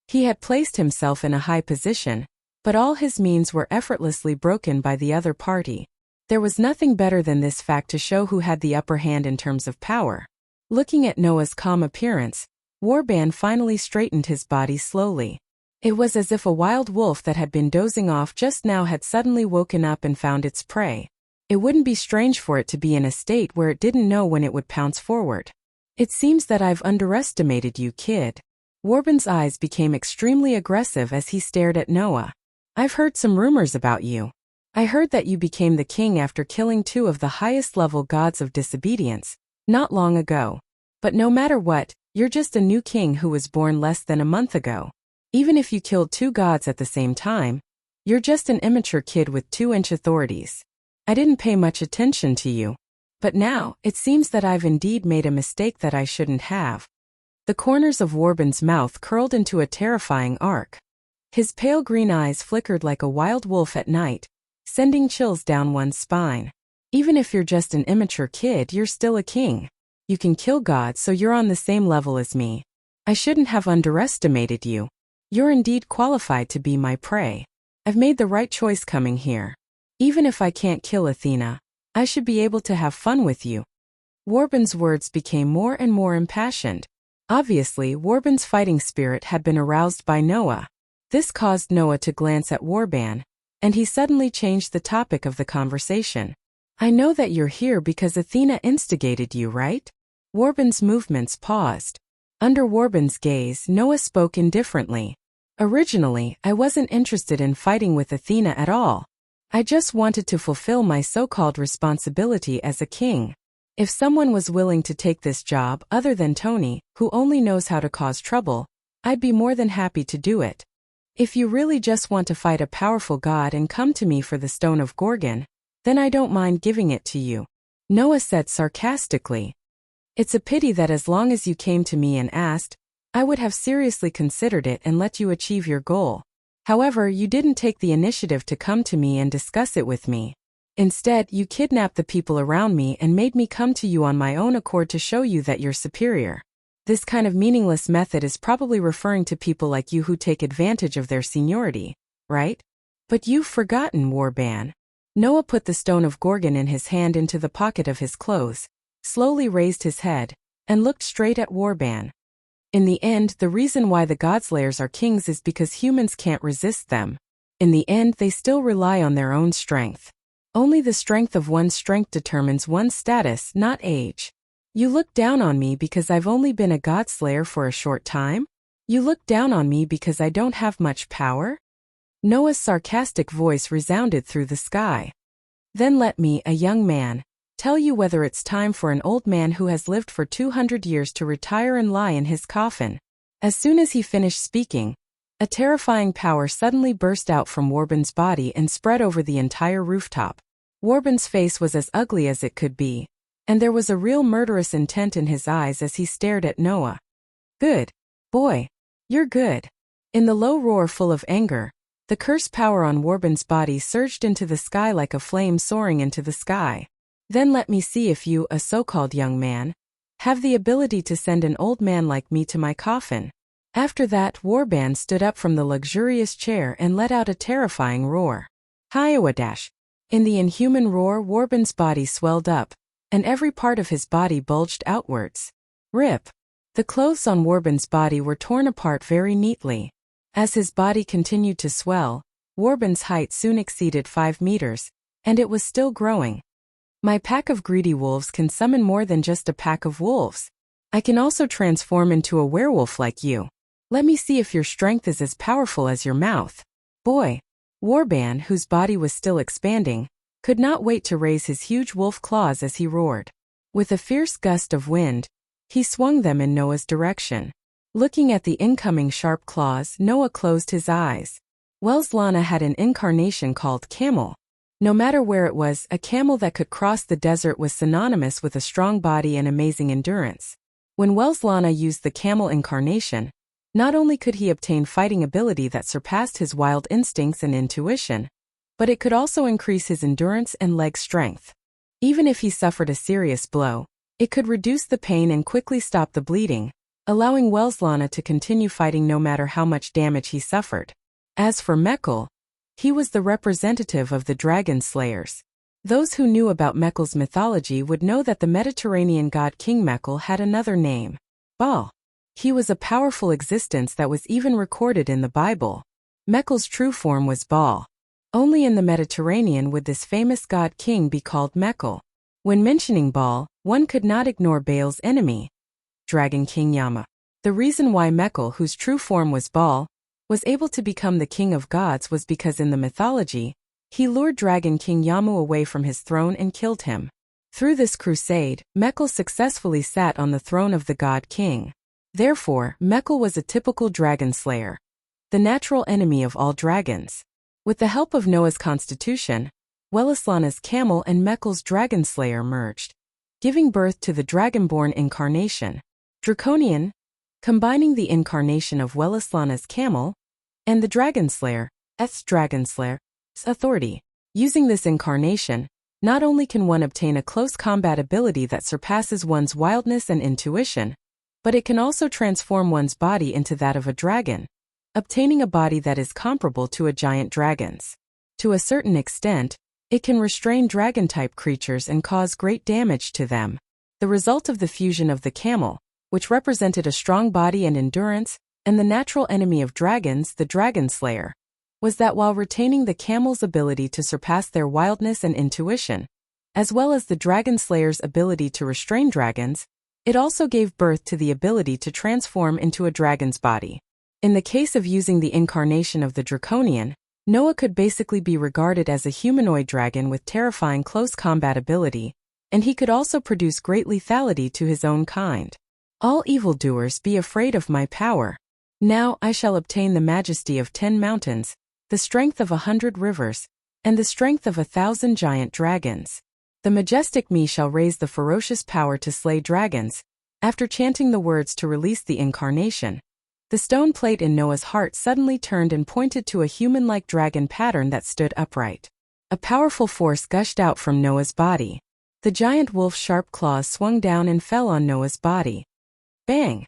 He had placed himself in a high position, but all his means were effortlessly broken by the other party. There was nothing better than this fact to show who had the upper hand in terms of power. Looking at Noah's calm appearance, Warban finally straightened his body slowly. It was as if a wild wolf that had been dozing off just now had suddenly woken up and found its prey. It wouldn't be strange for it to be in a state where it didn't know when it would pounce forward. "It seems that I've underestimated you, kid." Warban's eyes became extremely aggressive as he stared at Noah. "I've heard some rumors about you. I heard that you became the king after killing 2 of the highest-level gods of disobedience, not long ago. But no matter what, you're just a new king who was born less than a month ago. Even if you killed 2 gods at the same time, you're just an immature kid with 2-inch authorities. I didn't pay much attention to you. But now, it seems that I've indeed made a mistake that I shouldn't have." The corners of Warban's mouth curled into a terrifying arc. His pale green eyes flickered like a wild wolf at night, sending chills down one's spine. "Even if you're just an immature kid, you're still a king. You can kill gods, so you're on the same level as me. I shouldn't have underestimated you. You're indeed qualified to be my prey." I've made the right choice coming here. Even if I can't kill Athena, I should be able to have fun with you." Warband's words became more and more impassioned. Obviously, Warband's fighting spirit had been aroused by Noah. This caused Noah to glance at Warband, and he suddenly changed the topic of the conversation. "I know that you're here because Athena instigated you, right?" Warband's movements paused. Under Warband's gaze, Noah spoke indifferently. "Originally, I wasn't interested in fighting with Athena at all. I just wanted to fulfill my so-called responsibility as a king. If someone was willing to take this job other than Tony, who only knows how to cause trouble, I'd be more than happy to do it. If you really just want to fight a powerful god and come to me for the Stone of Gorgon, then I don't mind giving it to you," Noah said sarcastically. "It's a pity that as long as you came to me and asked, I would have seriously considered it and let you achieve your goal. However, you didn't take the initiative to come to me and discuss it with me. Instead, you kidnapped the people around me and made me come to you on my own accord to show you that you're superior. This kind of meaningless method is probably referring to people like you who take advantage of their seniority, right? But you've forgotten, Warband." Noah put the Stone of Gorgon in his hand into the pocket of his clothes, slowly raised his head, and looked straight at Warband. "In the end, the reason why the Godslayers are kings is because humans can't resist them. In the end, they still rely on their own strength. Only the strength of one's strength determines one's status, not age. You look down on me because I've only been a Godslayer for a short time? You look down on me because I don't have much power?" Noah's sarcastic voice resounded through the sky. "Then let me, a young man, tell you whether it's time for an old man who has lived for 200 years to retire and lie in his coffin." As soon as he finished speaking, a terrifying power suddenly burst out from Warband's body and spread over the entire rooftop. Warband's face was as ugly as it could be, and there was a real murderous intent in his eyes as he stared at Noah. "Good. Boy. You're good." In the low roar full of anger, the curse power on Warband's body surged into the sky like a flame soaring into the sky. "Then let me see if you, a so-called young man, have the ability to send an old man like me to my coffin." After that, Warband stood up from the luxurious chair and let out a terrifying roar. Hiawadash. In the inhuman roar, Warband's body swelled up, and every part of his body bulged outwards. Rip. The clothes on Warband's body were torn apart very neatly. As his body continued to swell, Warband's height soon exceeded 5 meters, and it was still growing. "My pack of greedy wolves can summon more than just a pack of wolves. I can also transform into a werewolf like you. Let me see if your strength is as powerful as your mouth." Boy. Warband, whose body was still expanding, could not wait to raise his huge wolf claws as he roared. With a fierce gust of wind, he swung them in Noah's direction. Looking at the incoming sharp claws, Noah closed his eyes. Welslana had an incarnation called Camel. No matter where it was, a camel that could cross the desert was synonymous with a strong body and amazing endurance. When Welslana used the camel incarnation, not only could he obtain fighting ability that surpassed his wild instincts and intuition, but it could also increase his endurance and leg strength. Even if he suffered a serious blow, it could reduce the pain and quickly stop the bleeding, allowing Welslana to continue fighting no matter how much damage he suffered. As for Mekl, he was the representative of the dragon slayers. Those who knew about Mekl's mythology would know that the Mediterranean god King Mekl had another name, Baal. He was a powerful existence that was even recorded in the Bible. Mekl's true form was Baal. Only in the Mediterranean would this famous god king be called Mekl. When mentioning Baal, one could not ignore Baal's enemy, Dragon King Yama. The reason why Mekl, whose true form was Baal, was able to become the king of gods was because in the mythology, he lured Dragon King Yamu away from his throne and killed him. Through this crusade, Mekl successfully sat on the throne of the god king. Therefore, Mekl was a typical dragon slayer, the natural enemy of all dragons. With the help of Noah's constitution, Welslana's camel and Mekl's dragon slayer merged, giving birth to the dragonborn incarnation, Draconian, combining the incarnation of Welslana's camel and the dragon slayer's authority. Using this incarnation, not only can one obtain a close combat ability that surpasses one's wildness and intuition, but it can also transform one's body into that of a dragon. obtaining a body that is comparable to a giant dragon's. To a certain extent, it can restrain dragon-type creatures and cause great damage to them. The result of the fusion of the camel, which represented a strong body and endurance, and the natural enemy of dragons, the dragon slayer, was that while retaining the camel's ability to surpass their wildness and intuition, as well as the dragon slayer's ability to restrain dragons, it also gave birth to the ability to transform into a dragon's body. In the case of using the incarnation of the draconian, Noah could basically be regarded as a humanoid dragon with terrifying close combat ability, and he could also produce great lethality to his own kind. All evildoers, be afraid of my power. Now I shall obtain the majesty of 10 mountains, the strength of 100 rivers, and the strength of 1,000 giant dragons. The majestic me shall raise the ferocious power to slay dragons. After chanting the words to release the incarnation, the stone plate in Noah's heart suddenly turned and pointed to a human-like dragon pattern that stood upright. A powerful force gushed out from Noah's body. The giant wolf's sharp claws swung down and fell on Noah's body. Bang!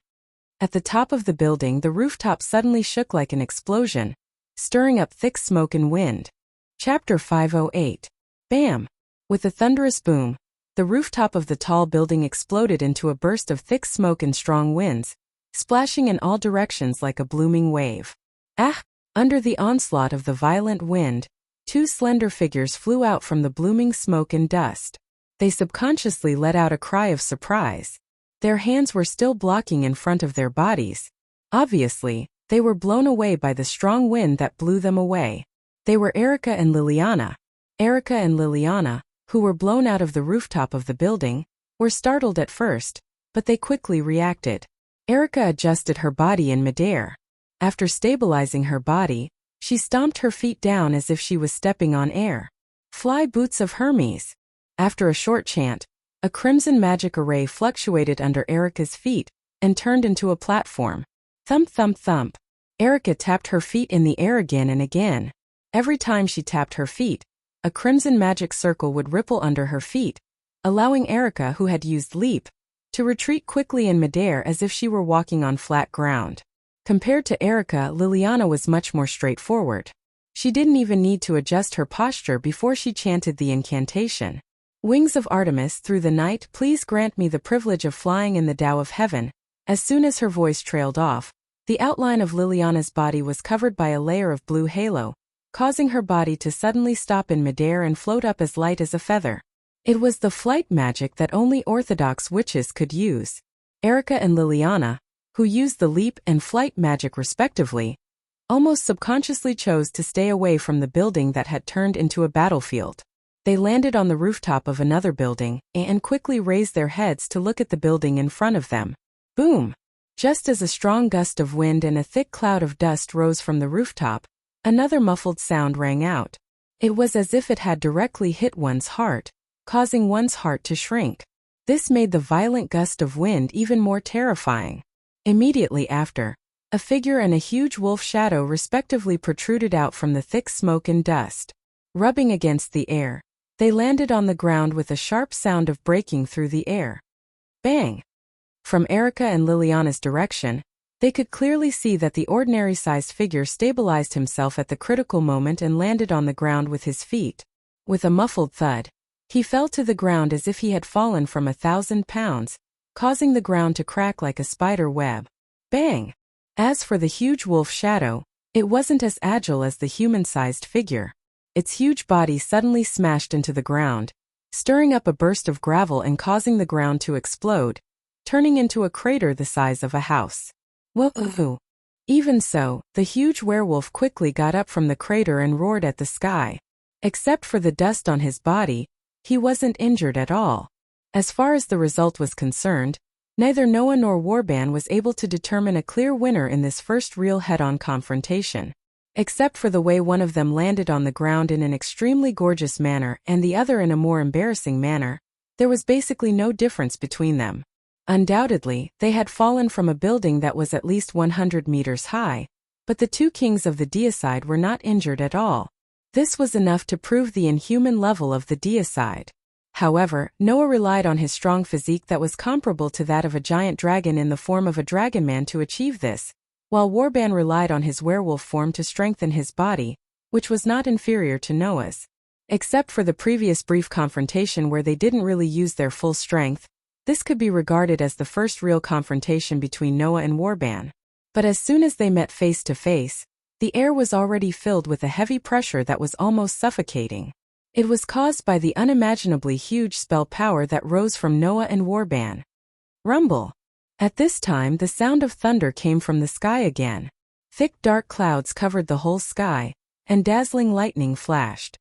At the top of the building, the rooftop suddenly shook like an explosion, stirring up thick smoke and wind. Chapter 508. Bam! With a thunderous boom, the rooftop of the tall building exploded into a burst of thick smoke and strong winds, splashing in all directions like a blooming wave. Ah! Under the onslaught of the violent wind, 2 slender figures flew out from the blooming smoke and dust. They subconsciously let out a cry of surprise. Their hands were still blocking in front of their bodies. Obviously, they were blown away by the strong wind that blew them away. They were Erica and Liliana. Erica and Liliana, who were blown out of the rooftop of the building, were startled at first, but they quickly reacted. Erica adjusted her body in midair. After stabilizing her body, she stomped her feet down as if she was stepping on air. Fly boots of Hermes. After a short chant, a crimson magic array fluctuated under Erica's feet and turned into a platform. Thump thump thump. Erica tapped her feet in the air again and again. Every time she tapped her feet, a crimson magic circle would ripple under her feet, allowing Erica, who had used leap, to retreat quickly in midair as if she were walking on flat ground. Compared to Erica, Liliana was much more straightforward. She didn't even need to adjust her posture before she chanted the incantation. Wings of Artemis, through the night, please grant me the privilege of flying in the Tao of heaven. As soon as her voice trailed off, the outline of Liliana's body was covered by a layer of blue halo, causing her body to suddenly stop in midair and float up as light as a feather. It was the flight magic that only orthodox witches could use. Erica and Liliana, who used the leap and flight magic respectively, almost subconsciously chose to stay away from the building that had turned into a battlefield. They landed on the rooftop of another building and quickly raised their heads to look at the building in front of them. Boom! Just as a strong gust of wind and a thick cloud of dust rose from the rooftop, another muffled sound rang out. It was as if it had directly hit one's heart, causing one's heart to shrink. This made the violent gust of wind even more terrifying. Immediately after, a figure and a huge wolf shadow respectively protruded out from the thick smoke and dust. Rubbing against the air, they landed on the ground with a sharp sound of breaking through the air. Bang! From Erica and Liliana's direction, they could clearly see that the ordinary-sized figure stabilized himself at the critical moment and landed on the ground with his feet. With a muffled thud, he fell to the ground as if he had fallen from 1,000 pounds, causing the ground to crack like a spider web. Bang! As for the huge wolf shadow, it wasn't as agile as the human-sized figure. Its huge body suddenly smashed into the ground, stirring up a burst of gravel and causing the ground to explode, turning into a crater the size of a house. Whoa! Even so, the huge werewolf quickly got up from the crater and roared at the sky. Except for the dust on his body, he wasn't injured at all. As far as the result was concerned, neither Noah nor Warban was able to determine a clear winner in this first real head-on confrontation. Except for the way one of them landed on the ground in an extremely gorgeous manner and the other in a more embarrassing manner, there was basically no difference between them. Undoubtedly, they had fallen from a building that was at least 100 meters high, but the 2 kings of the deicide were not injured at all. This was enough to prove the inhuman level of the deicide. However, Noah relied on his strong physique that was comparable to that of a giant dragon in the form of a dragonman to achieve this, while Warban relied on his werewolf form to strengthen his body, which was not inferior to Noah's. Except for the previous brief confrontation where they didn't really use their full strength, this could be regarded as the first real confrontation between Noah and Warban. But as soon as they met face to face, the air was already filled with a heavy pressure that was almost suffocating. It was caused by the unimaginably huge spell power that rose from Noah and Warban. Rumble. At this time the sound of thunder came from the sky again. Thick dark clouds covered the whole sky, and dazzling lightning flashed.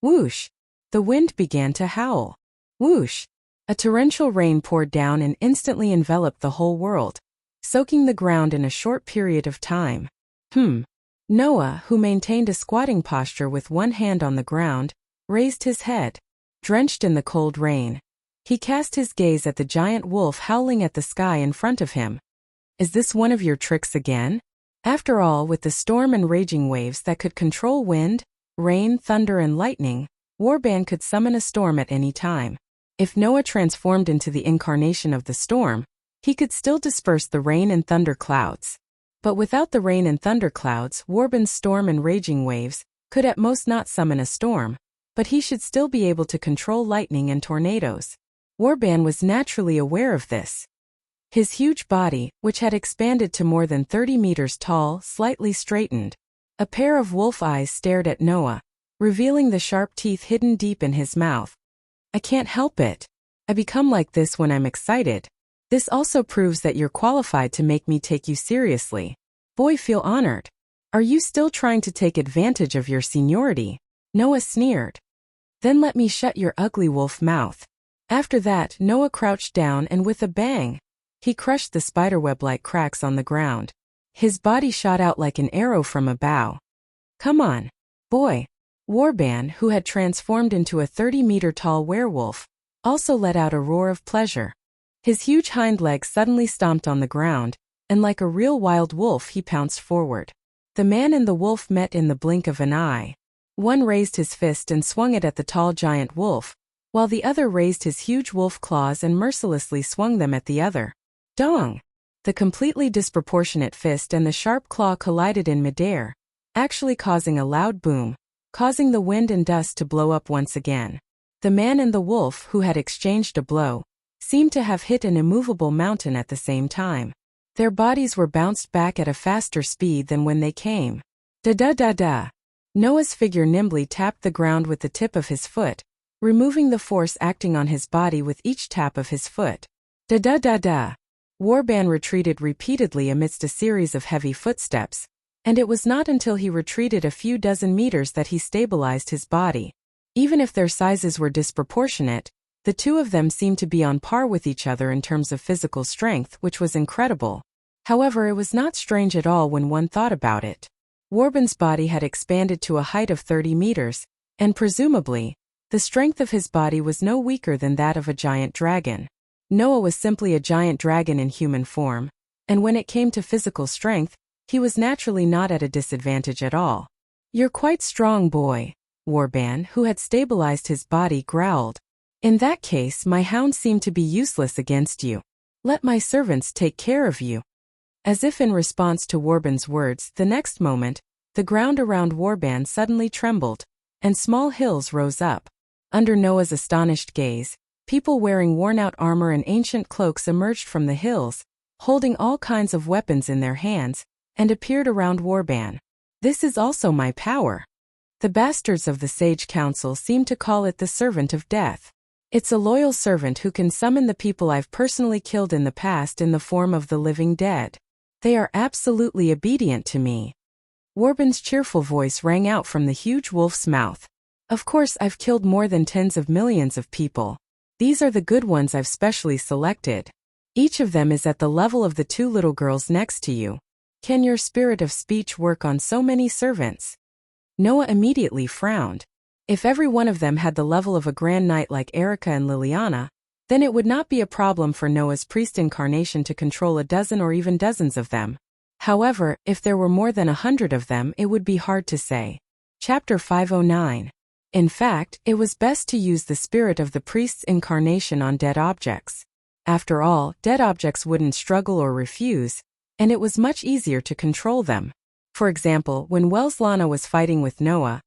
Whoosh! The wind began to howl. Whoosh! A torrential rain poured down and instantly enveloped the whole world, soaking the ground in a short period of time. Noah, who maintained a squatting posture with one hand on the ground, raised his head. Drenched in the cold rain, he cast his gaze at the giant wolf howling at the sky in front of him. Is this one of your tricks again? After all, with the storm and raging waves that could control wind, rain, thunder and lightning, Warban could summon a storm at any time. If Noah transformed into the incarnation of the storm, he could still disperse the rain and thunder clouds. But without the rain and thunder clouds, Warban's storm and raging waves could at most not summon a storm, but he should still be able to control lightning and tornadoes. Warban was naturally aware of this. His huge body, which had expanded to more than 30 meters tall, slightly straightened. A pair of wolf eyes stared at Noah, revealing the sharp teeth hidden deep in his mouth. I can't help it. I become like this when I'm excited. This also proves that you're qualified to make me take you seriously. Boy, feel honored. Are you still trying to take advantage of your seniority? Noah sneered. Then let me shut your ugly wolf mouth. After that, Noah crouched down and with a bang, he crushed the spiderweb-like cracks on the ground. His body shot out like an arrow from a bow. Come on, boy. Warban, who had transformed into a 30-meter-tall werewolf, also let out a roar of pleasure. His huge hind legs suddenly stomped on the ground, and like a real wild wolf he pounced forward. The man and the wolf met in the blink of an eye. One raised his fist and swung it at the tall giant wolf, while the other raised his huge wolf claws and mercilessly swung them at the other. Dong! The completely disproportionate fist and the sharp claw collided in midair, actually causing a loud boom, causing the wind and dust to blow up once again. The man and the wolf, who had exchanged a blow, seemed to have hit an immovable mountain at the same time. Their bodies were bounced back at a faster speed than when they came. Da-da-da-da! Noah's figure nimbly tapped the ground with the tip of his foot, removing the force acting on his body with each tap of his foot. Da-da-da-da! Warban retreated repeatedly amidst a series of heavy footsteps, and it was not until he retreated a few dozen meters that he stabilized his body. Even if their sizes were disproportionate, the two of them seemed to be on par with each other in terms of physical strength, which was incredible. However, it was not strange at all when one thought about it. Warban's body had expanded to a height of 30 meters, and presumably, the strength of his body was no weaker than that of a giant dragon. Noah was simply a giant dragon in human form, and when it came to physical strength, he was naturally not at a disadvantage at all. You're quite strong, boy, Warban, who had stabilized his body, growled. In that case, my hounds seem to be useless against you. Let my servants take care of you. As if in response to Warban's words, the next moment, the ground around Warban suddenly trembled, and small hills rose up. Under Noah's astonished gaze, people wearing worn-out armor and ancient cloaks emerged from the hills, holding all kinds of weapons in their hands, and appeared around Warban. This is also my power. The bastards of the Sage Council seem to call it the Servant of Death. It's a loyal servant who can summon the people I've personally killed in the past in the form of the living dead. They are absolutely obedient to me. Warban's cheerful voice rang out from the huge wolf's mouth. Of course, I've killed more than tens of millions of people. These are the good ones I've specially selected. Each of them is at the level of the two little girls next to you. Can your spirit of speech work on so many servants? Noah immediately frowned. If every one of them had the level of a grand knight like Erica and Liliana, then it would not be a problem for Noah's priest incarnation to control a dozen or even dozens of them. However, if there were more than 100 of them, it would be hard to say. Chapter 509. In fact, it was best to use the spirit of the priest's incarnation on dead objects. After all, dead objects wouldn't struggle or refuse, and it was much easier to control them. For example, when Lana was fighting with Noah,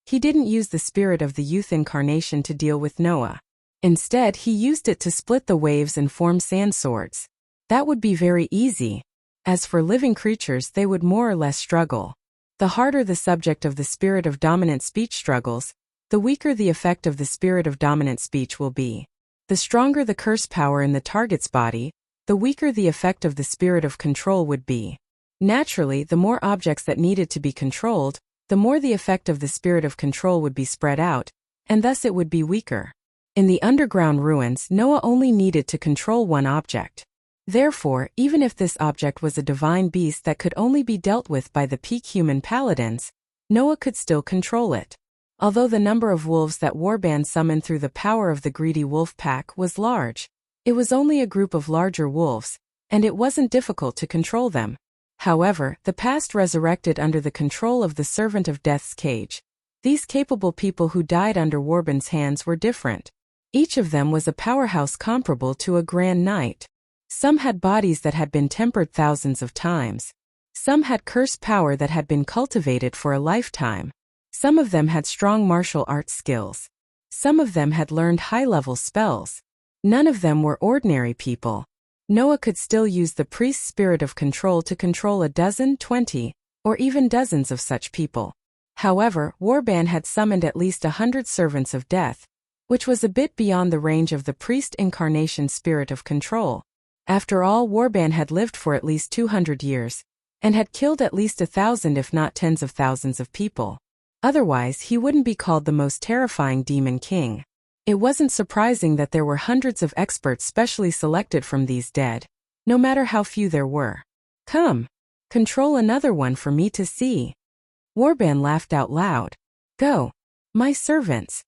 he didn't use the spirit of the youth incarnation to deal with Noah. Instead, he used it to split the waves and form sand swords. That would be very easy. As for living creatures, they would more or less struggle. The harder the subject of the spirit of dominant speech struggles, the weaker the effect of the spirit of dominant speech will be. The stronger the curse power in the target's body, the weaker the effect of the spirit of control would be. Naturally, the more objects that needed to be controlled, the more the effect of the spirit of control would be spread out, and thus it would be weaker. In the underground ruins, Noah only needed to control one object. Therefore, even if this object was a divine beast that could only be dealt with by the peak human paladins, Noah could still control it. Although the number of wolves that Warband summoned through the power of the greedy wolf pack was large, it was only a group of larger wolves, and it wasn't difficult to control them. However, the past resurrected under the control of the Servant of Death's cage. These capable people who died under Warband's hands were different. Each of them was a powerhouse comparable to a Grand Knight. Some had bodies that had been tempered thousands of times. Some had curse power that had been cultivated for a lifetime. Some of them had strong martial arts skills. Some of them had learned high-level spells. None of them were ordinary people. Noah could still use the priest's spirit of control to control a dozen, 20, or even dozens of such people. However, Warband had summoned at least 100 servants of death, which was a bit beyond the range of the priest incarnation spirit of control. After all, Warband had lived for at least 200 years, and had killed at least 1,000 if not tens of thousands of people. Otherwise, he wouldn't be called the most terrifying demon king. It wasn't surprising that there were hundreds of experts specially selected from these dead, no matter how few there were. Come, control another one for me to see. Warband laughed out loud. Go, my servants.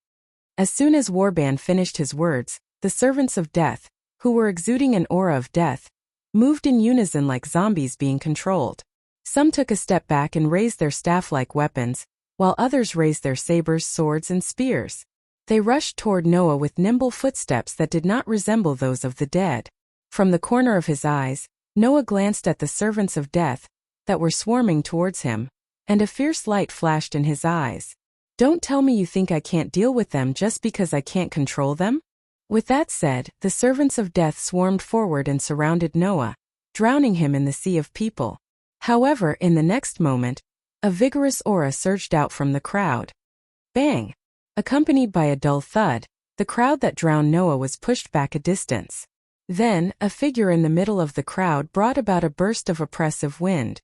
As soon as Warband finished his words, the servants of death, who were exuding an aura of death, moved in unison like zombies being controlled. Some took a step back and raised their staff-like weapons, while others raised their sabers, swords, and spears. They rushed toward Noah with nimble footsteps that did not resemble those of the dead. From the corner of his eyes, Noah glanced at the servants of death that were swarming towards him, and a fierce light flashed in his eyes. Don't tell me you think I can't deal with them just because I can't control them? With that said, the servants of death swarmed forward and surrounded Noah, drowning him in the sea of people. However, in the next moment, a vigorous aura surged out from the crowd. Bang! Accompanied by a dull thud, the crowd that drowned Noah was pushed back a distance. Then, a figure in the middle of the crowd brought about a burst of oppressive wind.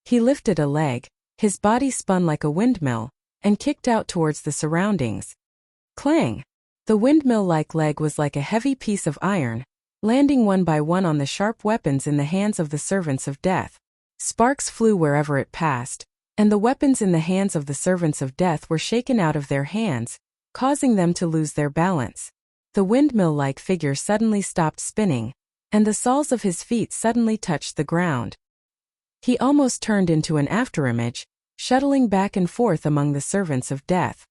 He lifted a leg, his body spun like a windmill, and kicked out towards the surroundings. Clang! The windmill-like leg was like a heavy piece of iron, landing one by one on the sharp weapons in the hands of the servants of death. Sparks flew wherever it passed, and the weapons in the hands of the servants of death were shaken out of their hands, causing them to lose their balance. The windmill-like figure suddenly stopped spinning, and the soles of his feet suddenly touched the ground. He almost turned into an afterimage, shuttling back and forth among the servants of death.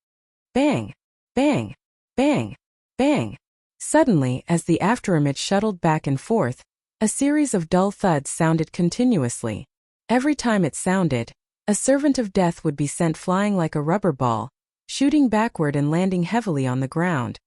Bang! Bang! Bang! Bang! Suddenly, as the afterimage shuttled back and forth, a series of dull thuds sounded continuously. Every time it sounded, a servant of death would be sent flying like a rubber ball, shooting backward and landing heavily on the ground.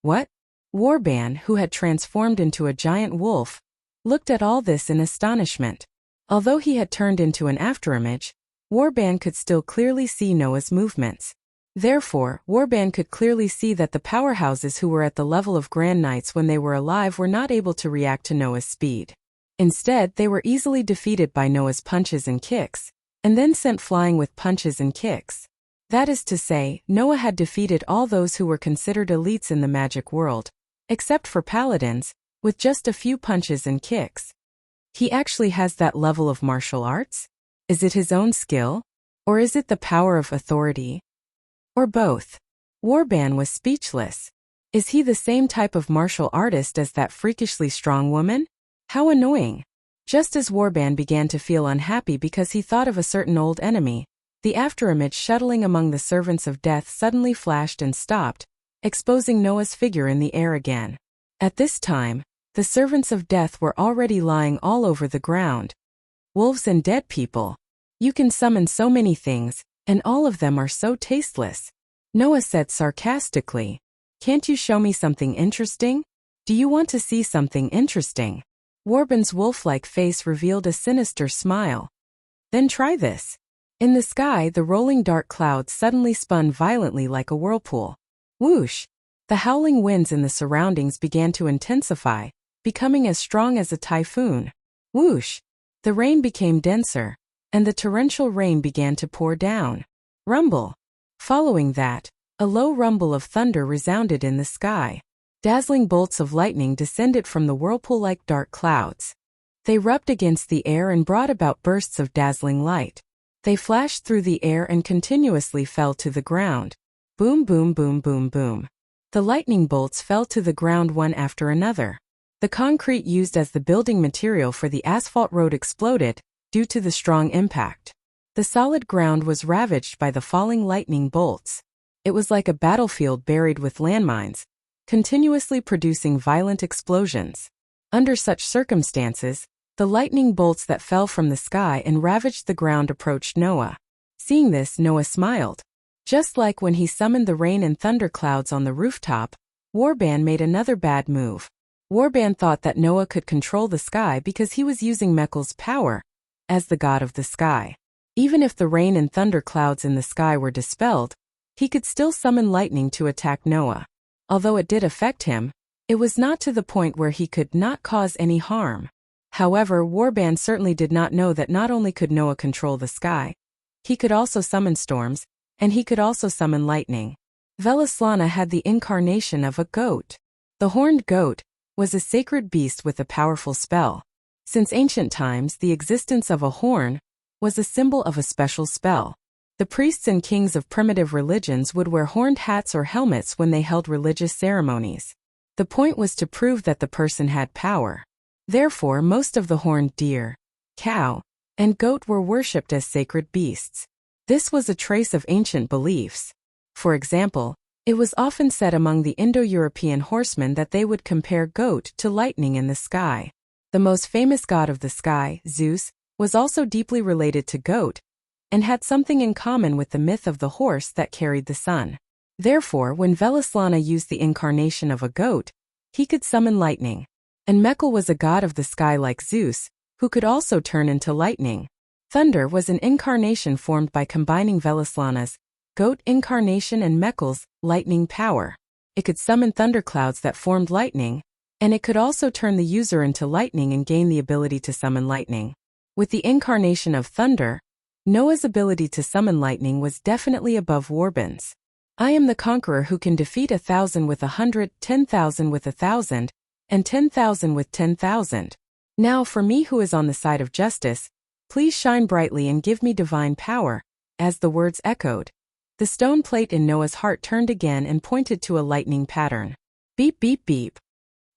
What? Warband, who had transformed into a giant wolf, looked at all this in astonishment. Although he had turned into an afterimage, Warband could still clearly see Noah's movements. Therefore, Warband could clearly see that the powerhouses who were at the level of Grand Knights when they were alive were not able to react to Noah's speed. Instead, they were easily defeated by Noah's punches and kicks, and then sent flying with punches and kicks. That is to say, Noah had defeated all those who were considered elites in the magic world, except for paladins, with just a few punches and kicks. He actually has that level of martial arts? Is it his own skill? Or is it the power of authority? Or both? Warband was speechless. Is he the same type of martial artist as that freakishly strong woman? How annoying. Just as Warband began to feel unhappy because he thought of a certain old enemy, the afterimage shuttling among the servants of death suddenly flashed and stopped, exposing Noah's figure in the air again. At this time, the servants of death were already lying all over the ground, wolves and dead people. You can summon so many things, and all of them are so tasteless. Noah said sarcastically. Can't you show me something interesting? Do you want to see something interesting? Warben's wolf-like face revealed a sinister smile. Then try this. In the sky, the rolling dark clouds suddenly spun violently like a whirlpool. Whoosh! The howling winds in the surroundings began to intensify, becoming as strong as a typhoon. Whoosh! The rain became denser, and the torrential rain began to pour down. Rumble! Following that, a low rumble of thunder resounded in the sky. Dazzling bolts of lightning descended from the whirlpool-like dark clouds. They rubbed against the air and brought about bursts of dazzling light. They flashed through the air and continuously fell to the ground. Boom, boom, boom, boom, boom. The lightning bolts fell to the ground one after another. The concrete used as the building material for the asphalt road exploded, due to the strong impact. The solid ground was ravaged by the falling lightning bolts. It was like a battlefield buried with landmines, continuously producing violent explosions. Under such circumstances, the lightning bolts that fell from the sky and ravaged the ground approached Noah. Seeing this, Noah smiled. Just like when he summoned the rain and thunder clouds on the rooftop, Warban made another bad move. Warban thought that Noah could control the sky because he was using Mechal's power as the god of the sky. Even if the rain and thunder clouds in the sky were dispelled, he could still summon lightning to attack Noah. Although it did affect him, it was not to the point where he could not cause any harm. However, Warban certainly did not know that not only could Noah control the sky, he could also summon storms, and he could also summon lightning. Velislana had the incarnation of a goat. The horned goat was a sacred beast with a powerful spell. Since ancient times, the existence of a horn was a symbol of a special spell. The priests and kings of primitive religions would wear horned hats or helmets when they held religious ceremonies. The point was to prove that the person had power. Therefore, most of the horned deer, cow, and goat were worshipped as sacred beasts. This was a trace of ancient beliefs. For example, it was often said among the Indo-European horsemen that they would compare goat to lightning in the sky. The most famous god of the sky, Zeus, was also deeply related to goat, and had something in common with the myth of the horse that carried the sun. Therefore, when Velislana used the incarnation of a goat, he could summon lightning. And Mechel was a god of the sky like Zeus, who could also turn into lightning. Thunder was an incarnation formed by combining Velislana's goat incarnation and Mechel's lightning power. It could summon thunderclouds that formed lightning, and it could also turn the user into lightning and gain the ability to summon lightning. With the incarnation of thunder, Noah's ability to summon lightning was definitely above Warban's. I am the conqueror who can defeat 1,000 with 100, 10,000 with 1,000, and 10,000 with 10,000. Now for me who is on the side of justice, please shine brightly and give me divine power. As the words echoed, the stone plate in Noah's heart turned again and pointed to a lightning pattern. Beep beep beep.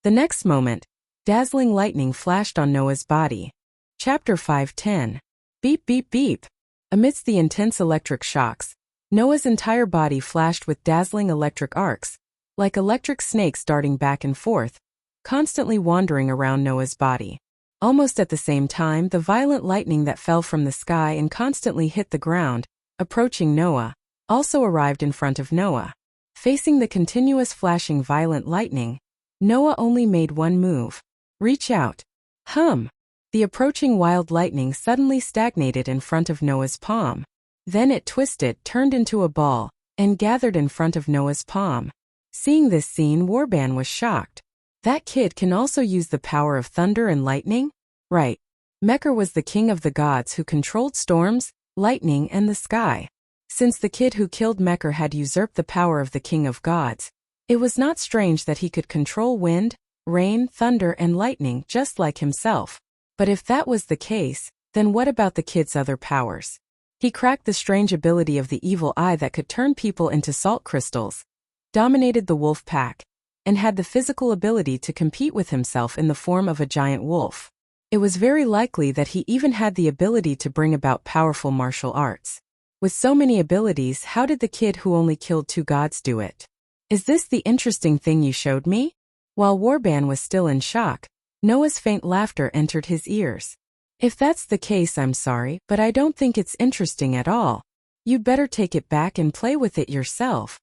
The next moment, dazzling lightning flashed on Noah's body. Chapter 5:10. Beep beep beep. Amidst the intense electric shocks, Noah's entire body flashed with dazzling electric arcs, like electric snakes darting back and forth, constantly wandering around Noah's body. Almost at the same time, the violent lightning that fell from the sky and constantly hit the ground, approaching Noah, also arrived in front of Noah. Facing the continuous flashing violent lightning, Noah only made one move. Reach out. Hum. The approaching wild lightning suddenly stagnated in front of Noah's palm. Then it twisted, turned into a ball, and gathered in front of Noah's palm. Seeing this scene, Warban was shocked. That kid can also use the power of thunder and lightning? Right. Mechel was the king of the gods who controlled storms, lightning, and the sky. Since the kid who killed Mechel had usurped the power of the king of gods, it was not strange that he could control wind, rain, thunder, and lightning just like himself. But if that was the case, then what about the kid's other powers? He cracked the strange ability of the evil eye that could turn people into salt crystals, dominated the wolf pack, and had the physical ability to compete with himself in the form of a giant wolf. It was very likely that he even had the ability to bring about powerful martial arts. With so many abilities, how did the kid who only killed 2 gods do it? Is this the interesting thing you showed me? While Warban was still in shock, Noah's faint laughter entered his ears. If that's the case, I'm sorry, but I don't think it's interesting at all. You'd better take it back and play with it yourself.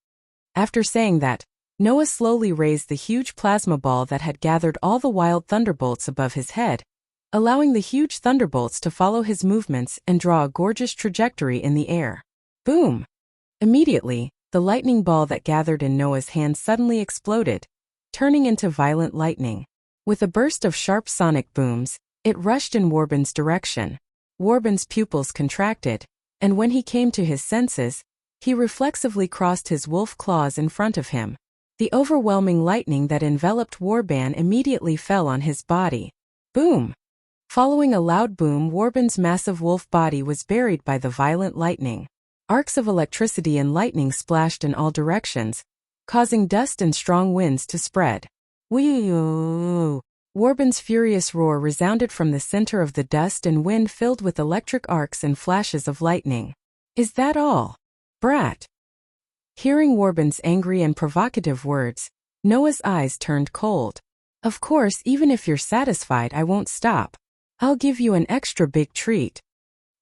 After saying that, Noah slowly raised the huge plasma ball that had gathered all the wild thunderbolts above his head, allowing the huge thunderbolts to follow his movements and draw a gorgeous trajectory in the air. Boom! Immediately, the lightning ball that gathered in Noah's hand suddenly exploded, turning into violent lightning. With a burst of sharp sonic booms, it rushed in Warbin's direction. Warbin's pupils contracted, and when he came to his senses, he reflexively crossed his wolf claws in front of him. The overwhelming lightning that enveloped Warban immediately fell on his body. Boom! Following a loud boom, Warbin's massive wolf body was buried by the violent lightning. Arcs of electricity and lightning splashed in all directions, causing dust and strong winds to spread. Whee! Warbin's furious roar resounded from the center of the dust and wind filled with electric arcs and flashes of lightning. Is that all? Brat! Hearing Warbin's angry and provocative words, Noah's eyes turned cold. Of course, even if you're satisfied, I won't stop. I'll give you an extra big treat.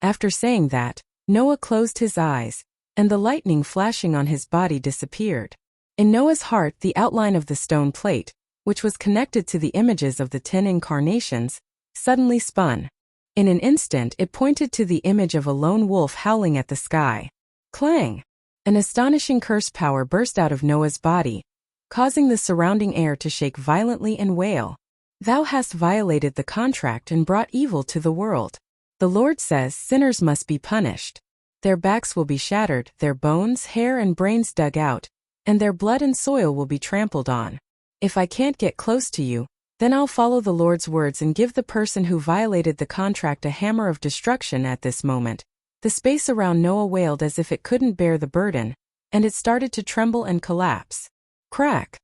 After saying that, Noah closed his eyes, and the lightning flashing on his body disappeared. In Noah's heart, the outline of the stone plate, which was connected to the images of the 10 incarnations, suddenly spun. In an instant, it pointed to the image of a lone wolf howling at the sky. Clang! An astonishing curse power burst out of Noah's body, causing the surrounding air to shake violently and wail. Thou hast violated the contract and brought evil to the world. The Lord says sinners must be punished. Their backs will be shattered, their bones, hair, and brains dug out, and their blood and soil will be trampled on. If I can't get close to you, then I'll follow the Lord's words and give the person who violated the contract a hammer of destruction. At this moment, the space around Noah wailed as if it couldn't bear the burden, and it started to tremble and collapse. Crack!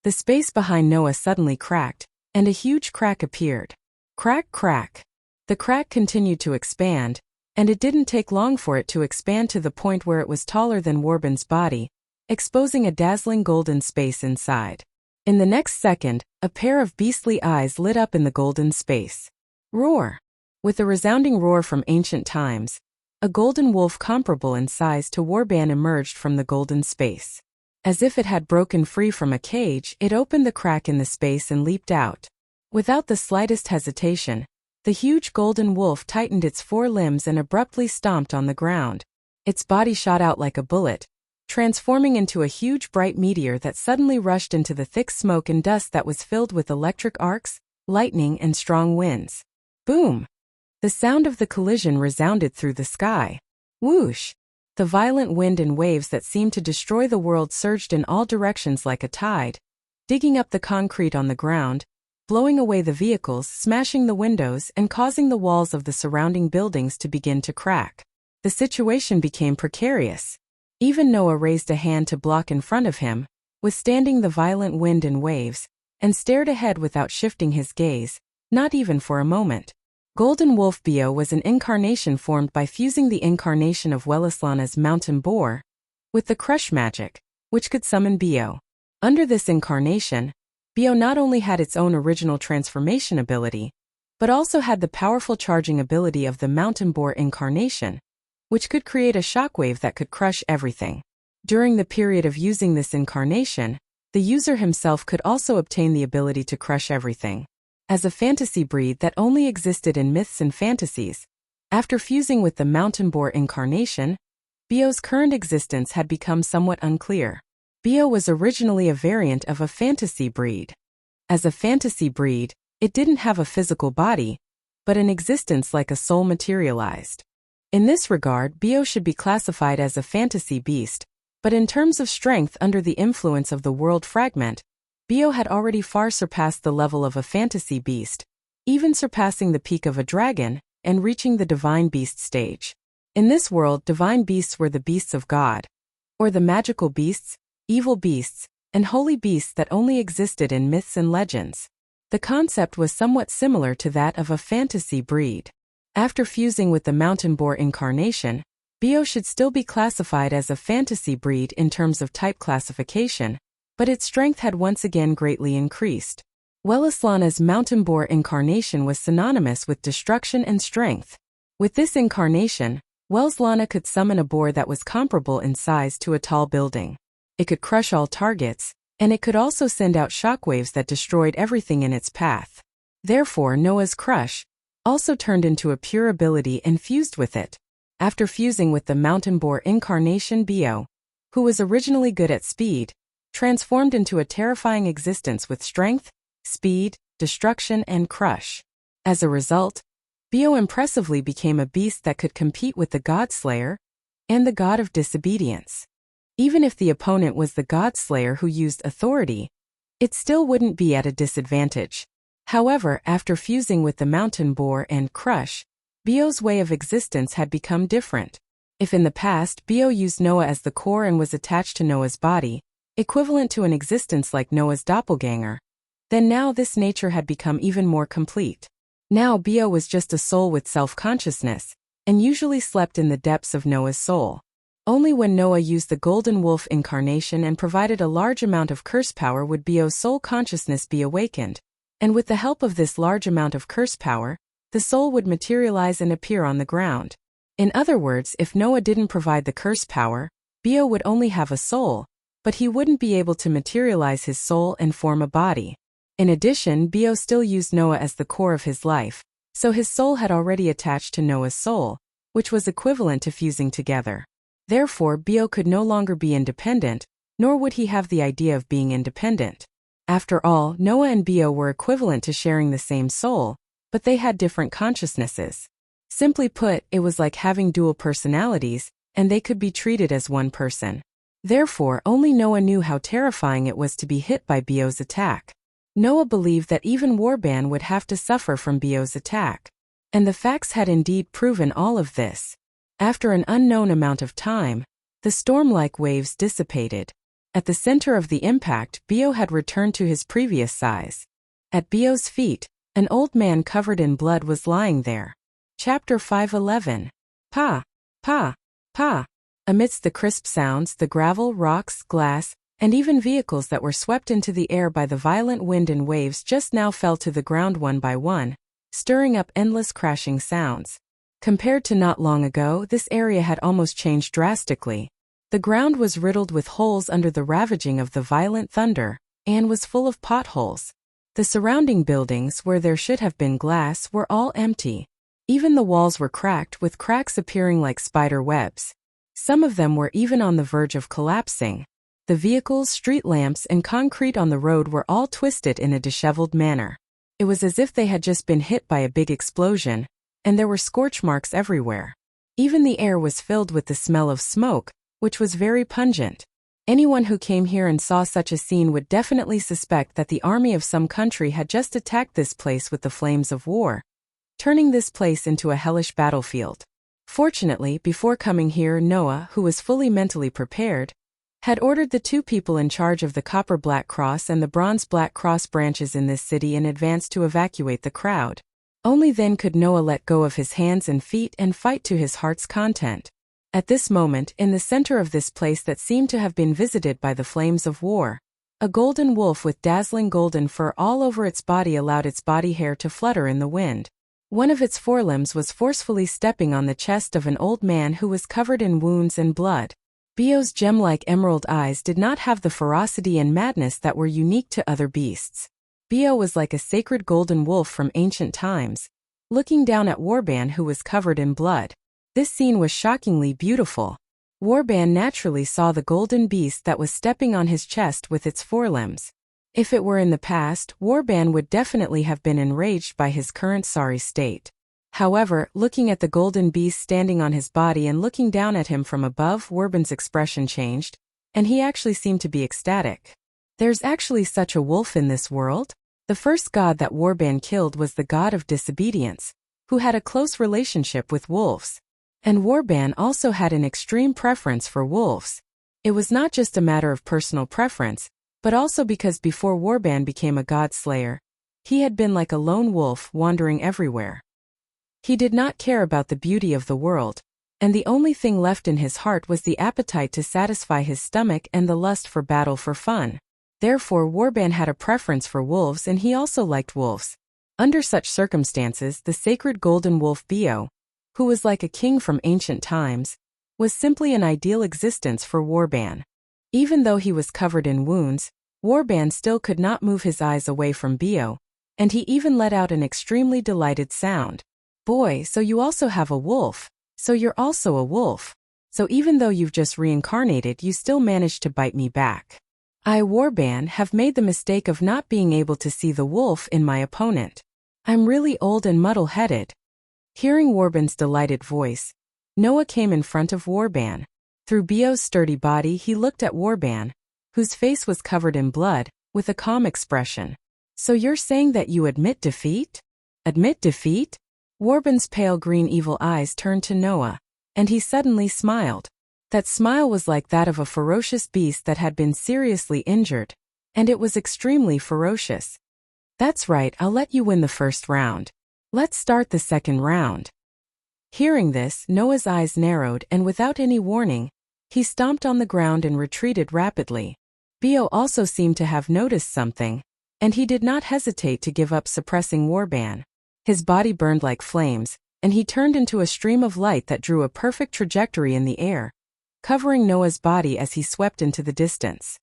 The space behind Noah suddenly cracked, and a huge crack appeared. Crack, crack! The crack continued to expand, and it didn't take long for it to expand to the point where it was taller than Warbin's body, exposing a dazzling golden space inside. In the next second, a pair of beastly eyes lit up in the golden space. Roar! With a resounding roar from ancient times, a golden wolf comparable in size to Warban emerged from the golden space. As if it had broken free from a cage, it opened the crack in the space and leaped out. Without the slightest hesitation, the huge golden wolf tightened its 4 limbs and abruptly stomped on the ground. Its body shot out like a bullet, transforming into a huge bright meteor that suddenly rushed into the thick smoke and dust that was filled with electric arcs, lightning, and strong winds. Boom! The sound of the collision resounded through the sky. Whoosh! The violent wind and waves that seemed to destroy the world surged in all directions like a tide, digging up the concrete on the ground, blowing away the vehicles, smashing the windows, and causing the walls of the surrounding buildings to begin to crack. The situation became precarious. Even Noah raised a hand to block in front of him, withstanding the violent wind and waves, and stared ahead without shifting his gaze, not even for a moment. Golden Wolf Bio was an incarnation formed by fusing the incarnation of Welislana's mountain boar with the crush magic, which could summon Bio. Under this incarnation, Bio not only had its own original transformation ability, but also had the powerful charging ability of the mountain boar incarnation, which could create a shockwave that could crush everything. During the period of using this incarnation, the user himself could also obtain the ability to crush everything. As a fantasy breed that only existed in myths and fantasies, after fusing with the mountain boar incarnation, Bio's current existence had become somewhat unclear. Bio was originally a variant of a fantasy breed. As a fantasy breed, it didn't have a physical body, but an existence like a soul materialized. In this regard, Bio should be classified as a fantasy beast, but in terms of strength under the influence of the world fragment, Bio had already far surpassed the level of a fantasy beast, even surpassing the peak of a dragon, and reaching the divine beast stage. In this world, divine beasts were the beasts of God, or the magical beasts, evil beasts, and holy beasts that only existed in myths and legends. The concept was somewhat similar to that of a fantasy breed. After fusing with the mountain boar incarnation, Bio should still be classified as a fantasy breed in terms of type classification, but its strength had once again greatly increased. Wellislana's mountain boar incarnation was synonymous with destruction and strength. With this incarnation, Wellislana could summon a boar that was comparable in size to a tall building. It could crush all targets, and it could also send out shockwaves that destroyed everything in its path. Therefore, Noah's crush also turned into a pure ability and fused with it. After fusing with the mountain boar incarnation, Bio, who was originally good at speed, transformed into a terrifying existence with strength, speed, destruction, and crush. As a result, Bio impressively became a beast that could compete with the God-Slayer and the God of Disobedience. Even if the opponent was the God-Slayer who used authority, it still wouldn't be at a disadvantage. However, after fusing with the mountain boar and crush, Bio's way of existence had become different. If in the past Bio used Noah as the core and was attached to Noah's body, equivalent to an existence like Noah's doppelganger, then now this nature had become even more complete. Now Bio was just a soul with self-consciousness, and usually slept in the depths of Noah's soul. Only when Noah used the golden wolf incarnation and provided a large amount of curse power would Bio's soul consciousness be awakened, and with the help of this large amount of curse power, the soul would materialize and appear on the ground. In other words, if Noah didn't provide the curse power, Bio would only have a soul, but he wouldn't be able to materialize his soul and form a body. In addition, Bio still used Noah as the core of his life, so his soul had already attached to Noah's soul, which was equivalent to fusing together. Therefore, Bio could no longer be independent, nor would he have the idea of being independent. After all, Noah and Bio were equivalent to sharing the same soul, but they had different consciousnesses. Simply put, it was like having dual personalities, and they could be treated as one person. Therefore, only Noah knew how terrifying it was to be hit by Bio's attack. Noah believed that even Warban would have to suffer from Bio's attack. And the facts had indeed proven all of this. After an unknown amount of time, the storm-like waves dissipated. At the center of the impact, Bio had returned to his previous size. At Bio's feet, an old man covered in blood was lying there. Chapter 5:11. Pa, pa, pa. Amidst the crisp sounds, the gravel, rocks, glass, and even vehicles that were swept into the air by the violent wind and waves just now fell to the ground one by one, stirring up endless crashing sounds. Compared to not long ago, this area had almost changed drastically. The ground was riddled with holes under the ravaging of the violent thunder, and was full of potholes. The surrounding buildings, where there should have been glass, were all empty. Even the walls were cracked, with cracks appearing like spider webs. Some of them were even on the verge of collapsing. The vehicles, street lamps, and concrete on the road were all twisted in a disheveled manner. It was as if they had just been hit by a big explosion, and there were scorch marks everywhere. Even the air was filled with the smell of smoke, which was very pungent. Anyone who came here and saw such a scene would definitely suspect that the army of some country had just attacked this place with the flames of war, turning this place into a hellish battlefield. Fortunately, before coming here, Noah, who was fully mentally prepared, had ordered the two people in charge of the copper Black Cross and the bronze Black Cross branches in this city in advance to evacuate the crowd. Only then could Noah let go of his hands and feet and fight to his heart's content. At this moment, in the center of this place that seemed to have been visited by the flames of war, a golden wolf with dazzling golden fur all over its body allowed its body hair to flutter in the wind. One of its forelimbs was forcefully stepping on the chest of an old man who was covered in wounds and blood. Bio's gem-like emerald eyes did not have the ferocity and madness that were unique to other beasts. Bio was like a sacred golden wolf from ancient times, looking down at Warban, who was covered in blood. This scene was shockingly beautiful. Warban naturally saw the golden beast that was stepping on his chest with its forelimbs. If it were in the past, Warban would definitely have been enraged by his current sorry state. However, looking at the golden beast standing on his body and looking down at him from above, Warban's expression changed, and he actually seemed to be ecstatic. There's actually such a wolf in this world? The first god that Warban killed was the god of disobedience, who had a close relationship with wolves. And Warban also had an extreme preference for wolves. It was not just a matter of personal preference, but also because before Warban became a god slayer, he had been like a lone wolf wandering everywhere. He did not care about the beauty of the world, and the only thing left in his heart was the appetite to satisfy his stomach and the lust for battle for fun. Therefore, Warban had a preference for wolves and he also liked wolves. Under such circumstances, the sacred golden wolf Bio, who was like a king from ancient times, was simply an ideal existence for Warban. Even though he was covered in wounds, Warban still could not move his eyes away from Bio, and he even let out an extremely delighted sound. Boy, so you also have a wolf. So you're also a wolf. So even though you've just reincarnated, you still managed to bite me back. I, Warban, have made the mistake of not being able to see the wolf in my opponent. I'm really old and muddle-headed. Hearing Warban's delighted voice, Noah came in front of Warban. Through Bio's sturdy body he looked at Warban, whose face was covered in blood, with a calm expression. So you're saying that you admit defeat? Admit defeat? Warban's pale green evil eyes turned to Noah, and he suddenly smiled. That smile was like that of a ferocious beast that had been seriously injured, and it was extremely ferocious. That's right, I'll let you win the first round. Let's start the second round. Hearing this, Noah's eyes narrowed and without any warning, he stomped on the ground and retreated rapidly. Bio also seemed to have noticed something, and he did not hesitate to give up suppressing Warban. His body burned like flames, and he turned into a stream of light that drew a perfect trajectory in the air, covering Noah's body as he swept into the distance.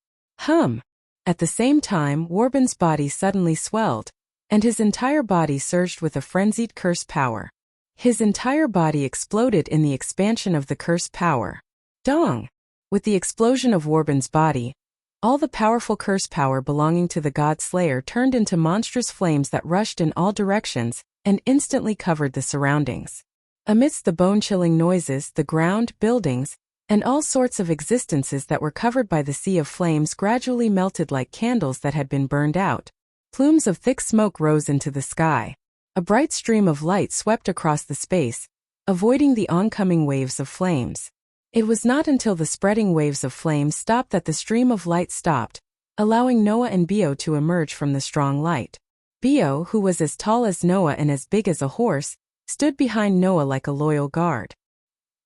At the same time, Warban's body suddenly swelled, and his entire body surged with a frenzied curse power. His entire body exploded in the expansion of the curse power. Dong! With the explosion of Warban's body, all the powerful curse power belonging to the God Slayer turned into monstrous flames that rushed in all directions and instantly covered the surroundings. Amidst the bone-chilling noises, the ground, buildings, and all sorts of existences that were covered by the sea of flames gradually melted like candles that had been burned out. Plumes of thick smoke rose into the sky. A bright stream of light swept across the space, avoiding the oncoming waves of flames. It was not until the spreading waves of flames stopped that the stream of light stopped, allowing Noah and Bio to emerge from the strong light. Bio, who was as tall as Noah and as big as a horse, stood behind Noah like a loyal guard.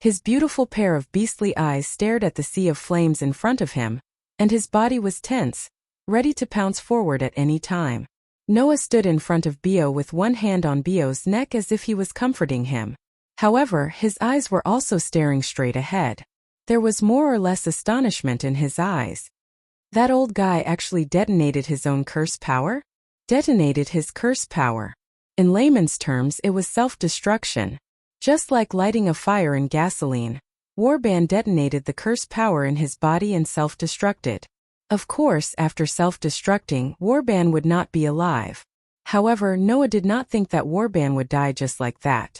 His beautiful pair of beastly eyes stared at the sea of flames in front of him, and his body was tense, ready to pounce forward at any time. Noah stood in front of Bio with one hand on Bio's neck as if he was comforting him. However, his eyes were also staring straight ahead. There was more or less astonishment in his eyes. That old guy actually detonated his own curse power? Detonated his curse power. In layman's terms, it was self-destruction. Just like lighting a fire in gasoline, Warban detonated the curse power in his body and self-destructed. Of course, after self-destructing, Warban would not be alive. However, Noah did not think that Warban would die just like that.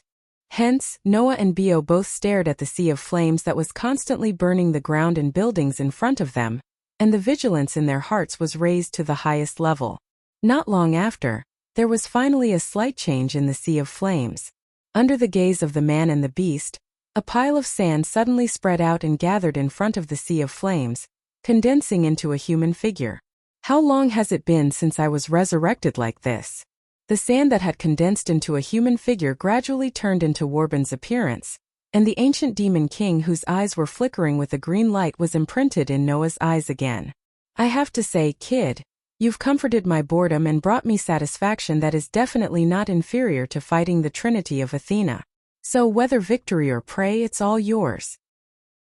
Hence, Noah and Bio both stared at the sea of flames that was constantly burning the ground and buildings in front of them, and the vigilance in their hearts was raised to the highest level. Not long after, there was finally a slight change in the sea of flames. Under the gaze of the man and the beast, a pile of sand suddenly spread out and gathered in front of the sea of flames, condensing into a human figure. How long has it been since I was resurrected like this? The sand that had condensed into a human figure gradually turned into Warban's appearance, and the ancient demon king whose eyes were flickering with a green light was imprinted in Noah's eyes again. I have to say, kid, you've comforted my boredom and brought me satisfaction that is definitely not inferior to fighting the Trinity of Athena. So whether victory or prey, it's all yours.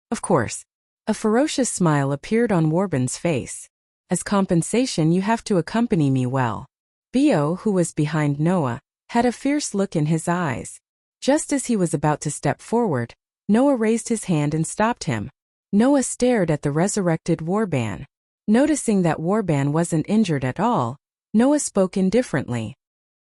Of course. A ferocious smile appeared on Warban's face. As compensation, you have to accompany me well. Bio, who was behind Noah, had a fierce look in his eyes. Just as he was about to step forward, Noah raised his hand and stopped him. Noah stared at the resurrected Warban. Noticing that Warban wasn't injured at all, Noah spoke indifferently.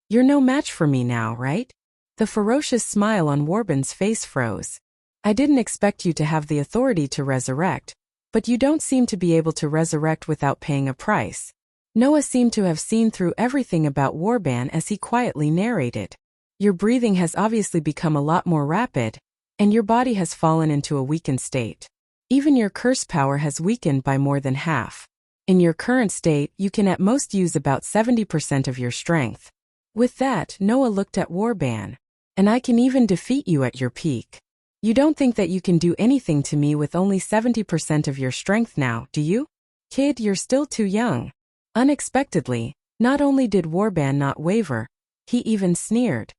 You're no match for me now, right? The ferocious smile on Warban's face froze. I didn't expect you to have the authority to resurrect, but you don't seem to be able to resurrect without paying a price. Noah seemed to have seen through everything about Warban as he quietly narrated. Your breathing has obviously become a lot more rapid, and your body has fallen into a weakened state. Even your curse power has weakened by more than half. In your current state, you can at most use about 70% of your strength. With that, Noah looked at Warban. And I can even defeat you at your peak. You don't think that you can do anything to me with only 70% of your strength now, do you? Kid, you're still too young. Unexpectedly, not only did Warband not waver, he even sneered.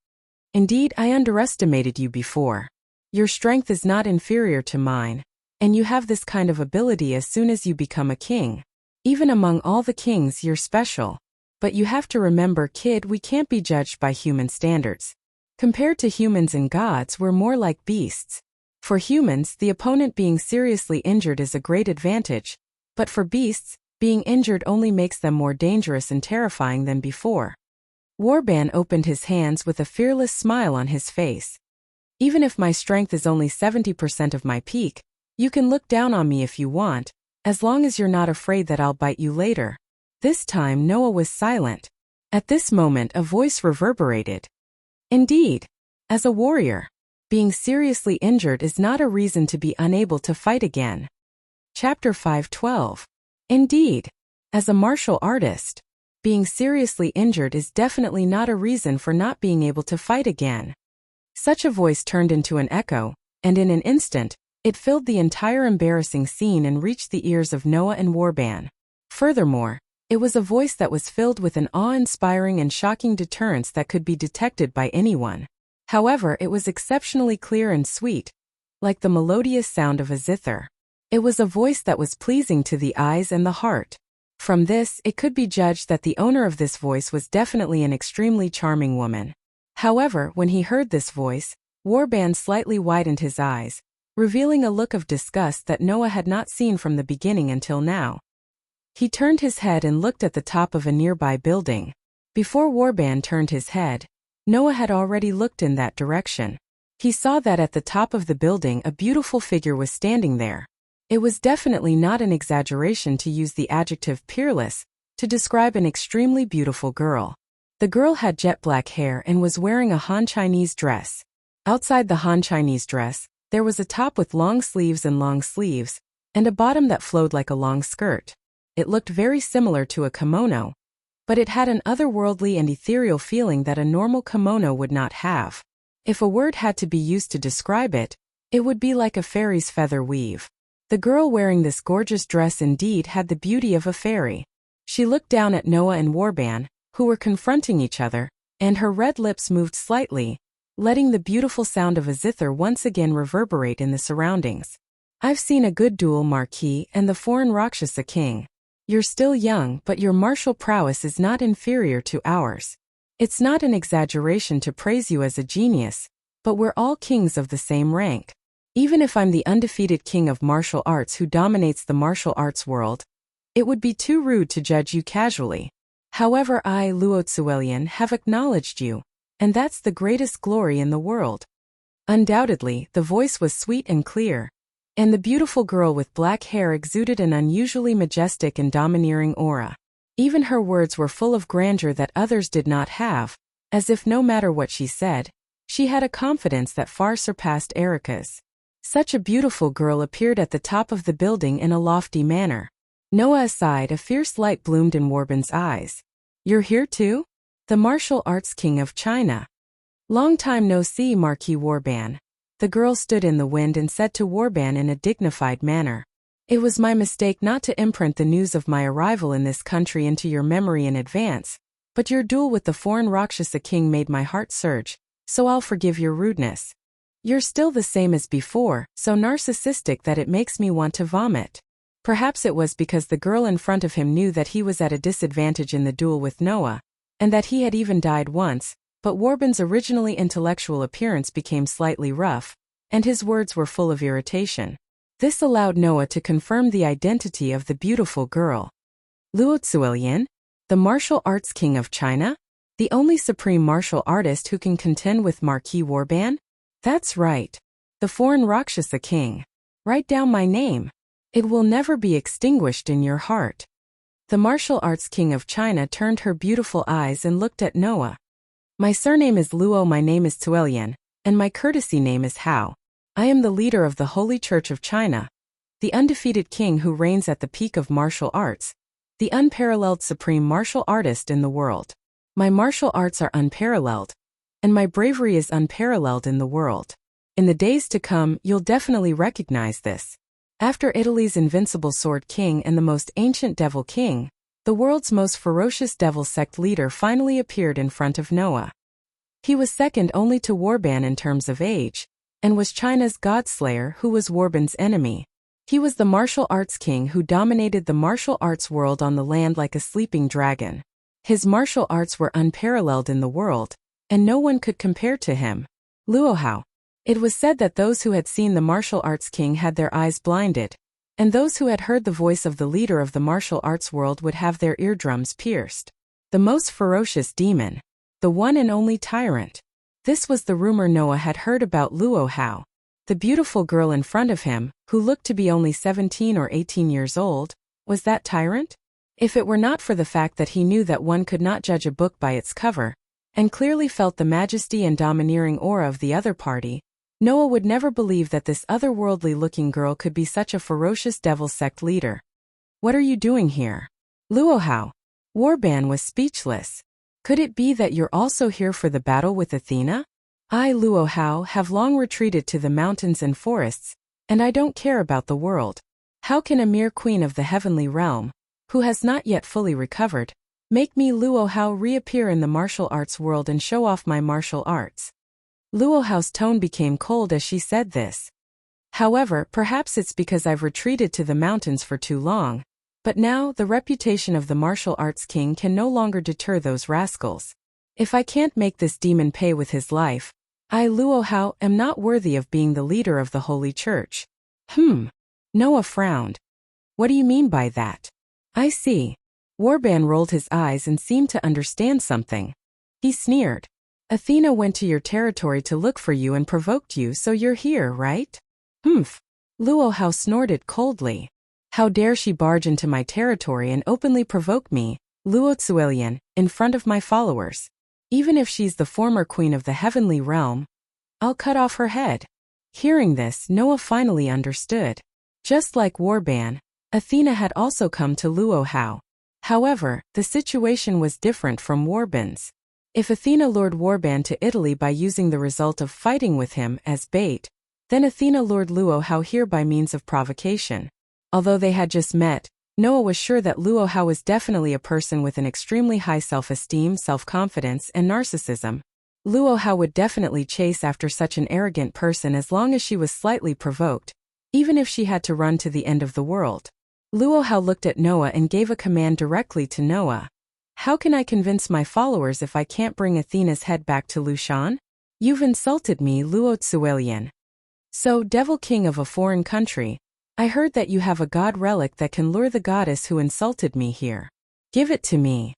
Indeed, I underestimated you before. Your strength is not inferior to mine, and you have this kind of ability as soon as you become a king. Even among all the kings, you're special. But you have to remember, kid, we can't be judged by human standards. Compared to humans and gods, we're more like beasts. For humans, the opponent being seriously injured is a great advantage, but for beasts, being injured only makes them more dangerous and terrifying than before. Warband opened his hands with a fearless smile on his face. Even if my strength is only 70% of my peak, you can look down on me if you want, as long as you're not afraid that I'll bite you later. This time Noah was silent. At this moment a voice reverberated. Indeed, as a warrior, being seriously injured is not a reason to be unable to fight again. Chapter 5:12. Indeed, as a martial artist, being seriously injured is definitely not a reason for not being able to fight again. Such a voice turned into an echo, and in an instant, it filled the entire embarrassing scene and reached the ears of Noah and Warband. Furthermore, it was a voice that was filled with an awe-inspiring and shocking deterrence that could be detected by anyone. However, it was exceptionally clear and sweet, like the melodious sound of a zither. It was a voice that was pleasing to the eyes and the heart. From this, it could be judged that the owner of this voice was definitely an extremely charming woman. However, when he heard this voice, Warband slightly widened his eyes, revealing a look of disgust that Noah had not seen from the beginning until now. He turned his head and looked at the top of a nearby building. Before Warband turned his head, Noah had already looked in that direction. He saw that at the top of the building a beautiful figure was standing there. It was definitely not an exaggeration to use the adjective peerless to describe an extremely beautiful girl. The girl had jet black hair and was wearing a Han Chinese dress. Outside the Han Chinese dress, there was a top with long sleeves, and a bottom that flowed like a long skirt. It looked very similar to a kimono, but it had an otherworldly and ethereal feeling that a normal kimono would not have. If a word had to be used to describe it, it would be like a fairy's feather weave. The girl wearing this gorgeous dress indeed had the beauty of a fairy. She looked down at Noah and Warband, who were confronting each other, and her red lips moved slightly, letting the beautiful sound of a zither once again reverberate in the surroundings. I've seen a good duel, Marquis and the foreign Rakshasa king. You're still young, but your martial prowess is not inferior to ours. It's not an exaggeration to praise you as a genius, but we're all kings of the same rank. Even if I'm the undefeated king of martial arts who dominates the martial arts world, it would be too rude to judge you casually. However, I, Luo Tsuelian, have acknowledged you, and that's the greatest glory in the world. Undoubtedly, the voice was sweet and clear, and the beautiful girl with black hair exuded an unusually majestic and domineering aura. Even her words were full of grandeur that others did not have, as if no matter what she said, she had a confidence that far surpassed Erica's. Such a beautiful girl appeared at the top of the building in a lofty manner. Noah aside, a fierce light bloomed in Warband's eyes. You're here too? The martial arts king of China. Long time no see, Marquis Warband. The girl stood in the wind and said to Warband in a dignified manner. It was my mistake not to imprint the news of my arrival in this country into your memory in advance, but your duel with the foreign Rakshasa king made my heart surge, so I'll forgive your rudeness. You're still the same as before, so narcissistic that it makes me want to vomit. Perhaps it was because the girl in front of him knew that he was at a disadvantage in the duel with Noah, and that he had even died once, but Warband's originally intellectual appearance became slightly rough, and his words were full of irritation. This allowed Noah to confirm the identity of the beautiful girl. Luo Tsuelian, the martial arts king of China? The only supreme martial artist who can contend with Marquis Warband? That's right. The foreign Rakshasa king. Write down my name. It will never be extinguished in your heart. The martial arts king of China turned her beautiful eyes and looked at Noah. My surname is Luo, my name is Tsuelian, and my courtesy name is Hao. I am the leader of the Holy Church of China, the undefeated king who reigns at the peak of martial arts, the unparalleled supreme martial artist in the world. My martial arts are unparalleled, and my bravery is unparalleled in the world. In the days to come, you'll definitely recognize this. After Italy's invincible sword king and the most ancient devil king, The world's most ferocious devil sect leader finally appeared in front of Noah. He was second only to Warban in terms of age, and was China's godslayer who was Warban's enemy. He was the martial arts king who dominated the martial arts world on the land like a sleeping dragon. His martial arts were unparalleled in the world, and no one could compare to him. Luohao. It was said that those who had seen the martial arts king had their eyes blinded, and those who had heard the voice of the leader of the martial arts world would have their eardrums pierced. The most ferocious demon. The one and only tyrant. This was the rumor Noah had heard about Luohao. The beautiful girl in front of him, who looked to be only 17 or 18 years old, was that tyrant? If it were not for the fact that he knew that one could not judge a book by its cover, and clearly felt the majesty and domineering aura of the other party, Noah would never believe that this otherworldly-looking girl could be such a ferocious devil sect leader. What are you doing here? Luohao. Warban was speechless. Could it be that you're also here for the battle with Athena? I, Luohao, have long retreated to the mountains and forests, and I don't care about the world. How can a mere queen of the heavenly realm, who has not yet fully recovered, make me Luohao reappear in the martial arts world and show off my martial arts? Luohao's tone became cold as she said this. However, perhaps it's because I've retreated to the mountains for too long, but now the reputation of the martial arts king can no longer deter those rascals. If I can't make this demon pay with his life, I, Luohao, am not worthy of being the leader of the Holy Church. Noah frowned. What do you mean by that? I see. Warban rolled his eyes and seemed to understand something. He sneered. Athena went to your territory to look for you and provoked you, so you're here, right? Luohao snorted coldly. How dare she barge into my territory and openly provoke me, Luozuelian, in front of my followers? Even if she's the former queen of the heavenly realm, I'll cut off her head. Hearing this, Noah finally understood. Just like Warban, Athena had also come to Luohao. However, the situation was different from Warban's. If Athena lured Warban to Italy by using the result of fighting with him as bait, then Athena lured Luohao here by means of provocation. Although they had just met, Noah was sure that Luohao was definitely a person with an extremely high self-esteem, self-confidence, and narcissism. Luohao would definitely chase after such an arrogant person as long as she was slightly provoked, even if she had to run to the end of the world. Luohao looked at Noah and gave a command directly to Noah. How can I convince my followers if I can't bring Athena's head back to Lushan? You've insulted me, Luozuelian. So, devil king of a foreign country, I heard that you have a god relic that can lure the goddess who insulted me here. Give it to me.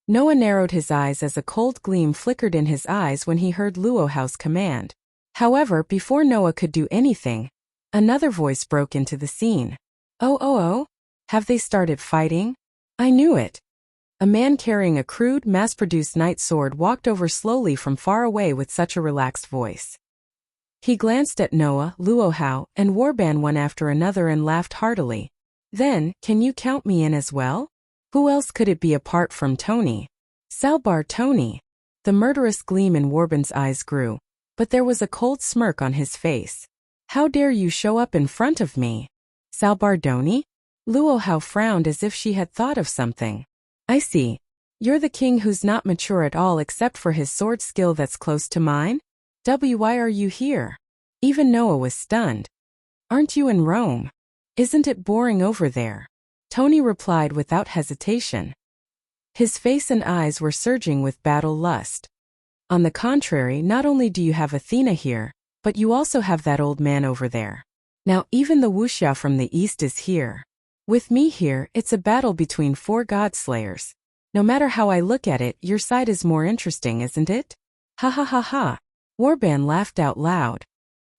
Noah narrowed his eyes as a cold gleam flickered in his eyes when he heard Luohao's command. However, before Noah could do anything, another voice broke into the scene. Oh, have they started fighting? I knew it. A man carrying a crude, mass-produced knight sword walked over slowly from far away with such a relaxed voice. He glanced at Noah, Luohao, and Warban one after another and laughed heartily. Then, can you count me in as well? Who else could it be apart from Tony? Salbar Tony. The murderous gleam in Warban's eyes grew, but there was a cold smirk on his face. How dare you show up in front of me? Salbar Doni? Luohao frowned as if she had thought of something. I see. You're the king who's not mature at all except for his sword skill that's close to mine? Why are you here? Even Noah was stunned. Aren't you in Rome? Isn't it boring over there? Tony replied without hesitation. His face and eyes were surging with battle lust. On the contrary, not only do you have Athena here, but you also have that old man over there. Now even the Wuxia from the east is here. With me here, it's a battle between 4 god-slayers. No matter how I look at it, your side is more interesting, isn't it? Ha ha ha ha. Warban laughed out loud.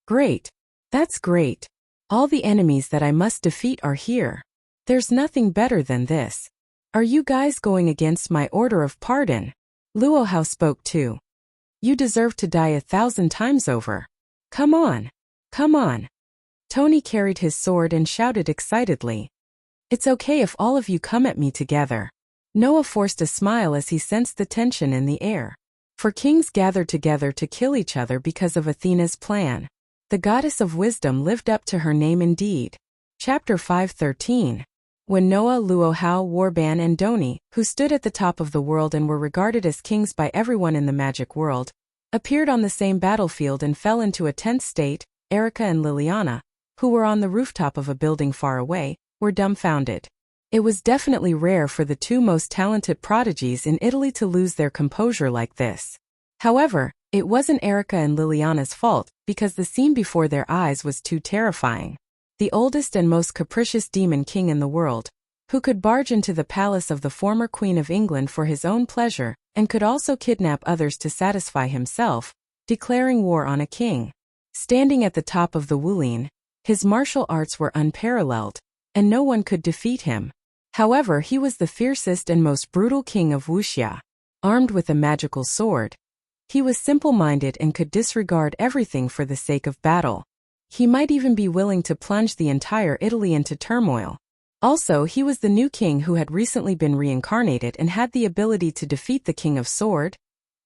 Great. That's great. All the enemies that I must defeat are here. There's nothing better than this. Are you guys going against my order of pardon? Luohao spoke too. You deserve to die 1,000 times over. Come on. Come on. Tony carried his sword and shouted excitedly. It's okay if all of you come at me together. Noah forced a smile as he sensed the tension in the air. For kings gathered together to kill each other because of Athena's plan. The goddess of wisdom lived up to her name indeed. Chapter 5:13. When Noah, Luohao, Warban and Doni, who stood at the top of the world and were regarded as kings by everyone in the magic world, appeared on the same battlefield and fell into a tense state, Erica and Liliana, who were on the rooftop of a building far away, were dumbfounded. It was definitely rare for the two most talented prodigies in Italy to lose their composure like this. However, it wasn't Erica and Liliana's fault, because the scene before their eyes was too terrifying. The oldest and most capricious demon king in the world, who could barge into the palace of the former Queen of England for his own pleasure, and could also kidnap others to satisfy himself, declaring war on a king. Standing at the top of the Wulian, his martial arts were unparalleled, and no one could defeat him. However, he was the fiercest and most brutal king of Wuxia, armed with a magical sword. He was simple-minded and could disregard everything for the sake of battle. He might even be willing to plunge the entire Italy into turmoil. Also, he was the new king who had recently been reincarnated and had the ability to defeat the King of Sword,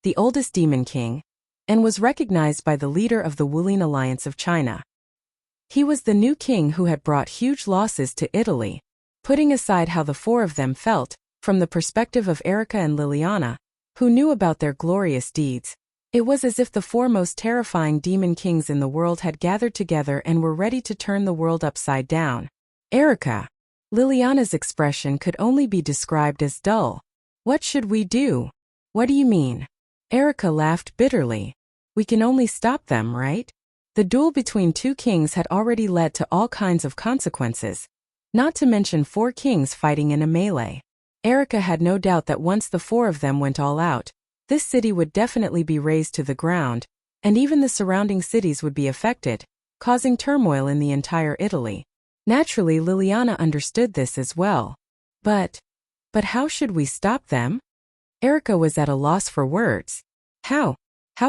the oldest demon king, and was recognized by the leader of the Wulian Alliance of China. He was the new king who had brought huge losses to Italy. Putting aside how the four of them felt, from the perspective of Erica and Liliana, who knew about their glorious deeds, it was as if the four most terrifying demon kings in the world had gathered together and were ready to turn the world upside down. Erica. Liliana's expression could only be described as dull. What should we do? What do you mean? Erica laughed bitterly. We can only stop them, right? The duel between two kings had already led to all kinds of consequences, not to mention four kings fighting in a melee. Erica had no doubt that once the four of them went all out, this city would definitely be razed to the ground, and even the surrounding cities would be affected, causing turmoil in the entire Italy. Naturally, Liliana understood this as well. But how should we stop them? Erica was at a loss for words. How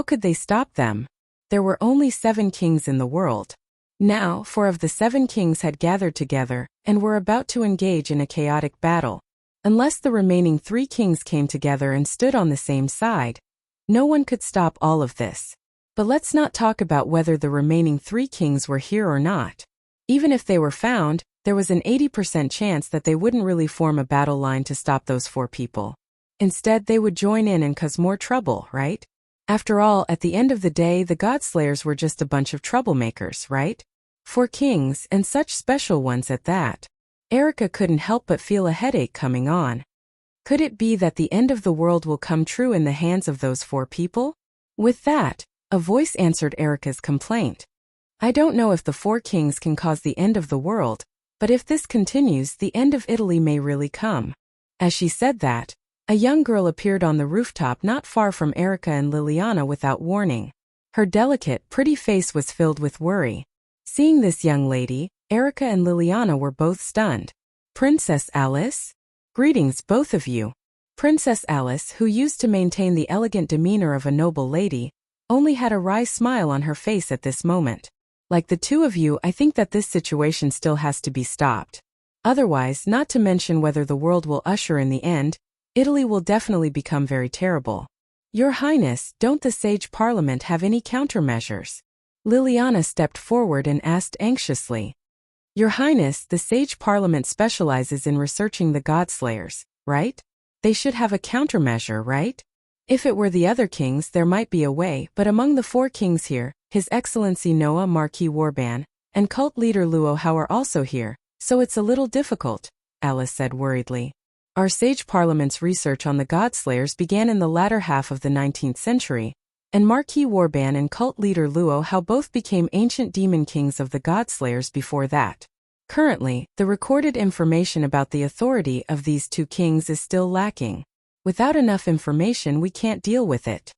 could they stop them? There were only 7 kings in the world. Now, 4 of the 7 kings had gathered together and were about to engage in a chaotic battle. Unless the remaining 3 kings came together and stood on the same side, no one could stop all of this. But let's not talk about whether the remaining 3 kings were here or not. Even if they were found, there was an 80% chance that they wouldn't really form a battle line to stop those 4 people. Instead, they would join in and cause more trouble, right? After all, at the end of the day, the Godslayers were just a bunch of troublemakers, right? 4 kings, and such special ones at that. Erica couldn't help but feel a headache coming on. Could it be that the end of the world will come true in the hands of those 4 people? With that, a voice answered Erica's complaint. I don't know if the 4 kings can cause the end of the world, but if this continues, the end of Italy may really come. As she said that, a young girl appeared on the rooftop not far from Erica and Liliana without warning. Her delicate, pretty face was filled with worry. Seeing this young lady, Erica and Liliana were both stunned. Princess Alice? Greetings, both of you. Princess Alice, who used to maintain the elegant demeanor of a noble lady, only had a wry smile on her face at this moment. Like the two of you, I think that this situation still has to be stopped. Otherwise, not to mention whether the world will usher in the end, Italy will definitely become very terrible. Your Highness, don't the Sage Parliament have any countermeasures? Liliana stepped forward and asked anxiously. Your Highness, the Sage Parliament specializes in researching the Godslayers, right? They should have a countermeasure, right? If it were the other kings, there might be a way, but among the 4 kings here, His Excellency Noah Marquis Warban and cult leader Luo Hao are also here, so it's a little difficult, Alice said worriedly. Our Sage Parliament's research on the Godslayers began in the latter half of the 19th century, and Marquis Warban and cult leader Luo Hao both became ancient demon kings of the Godslayers before that. Currently, the recorded information about the authority of these 2 kings is still lacking. Without enough information, we can't deal with it.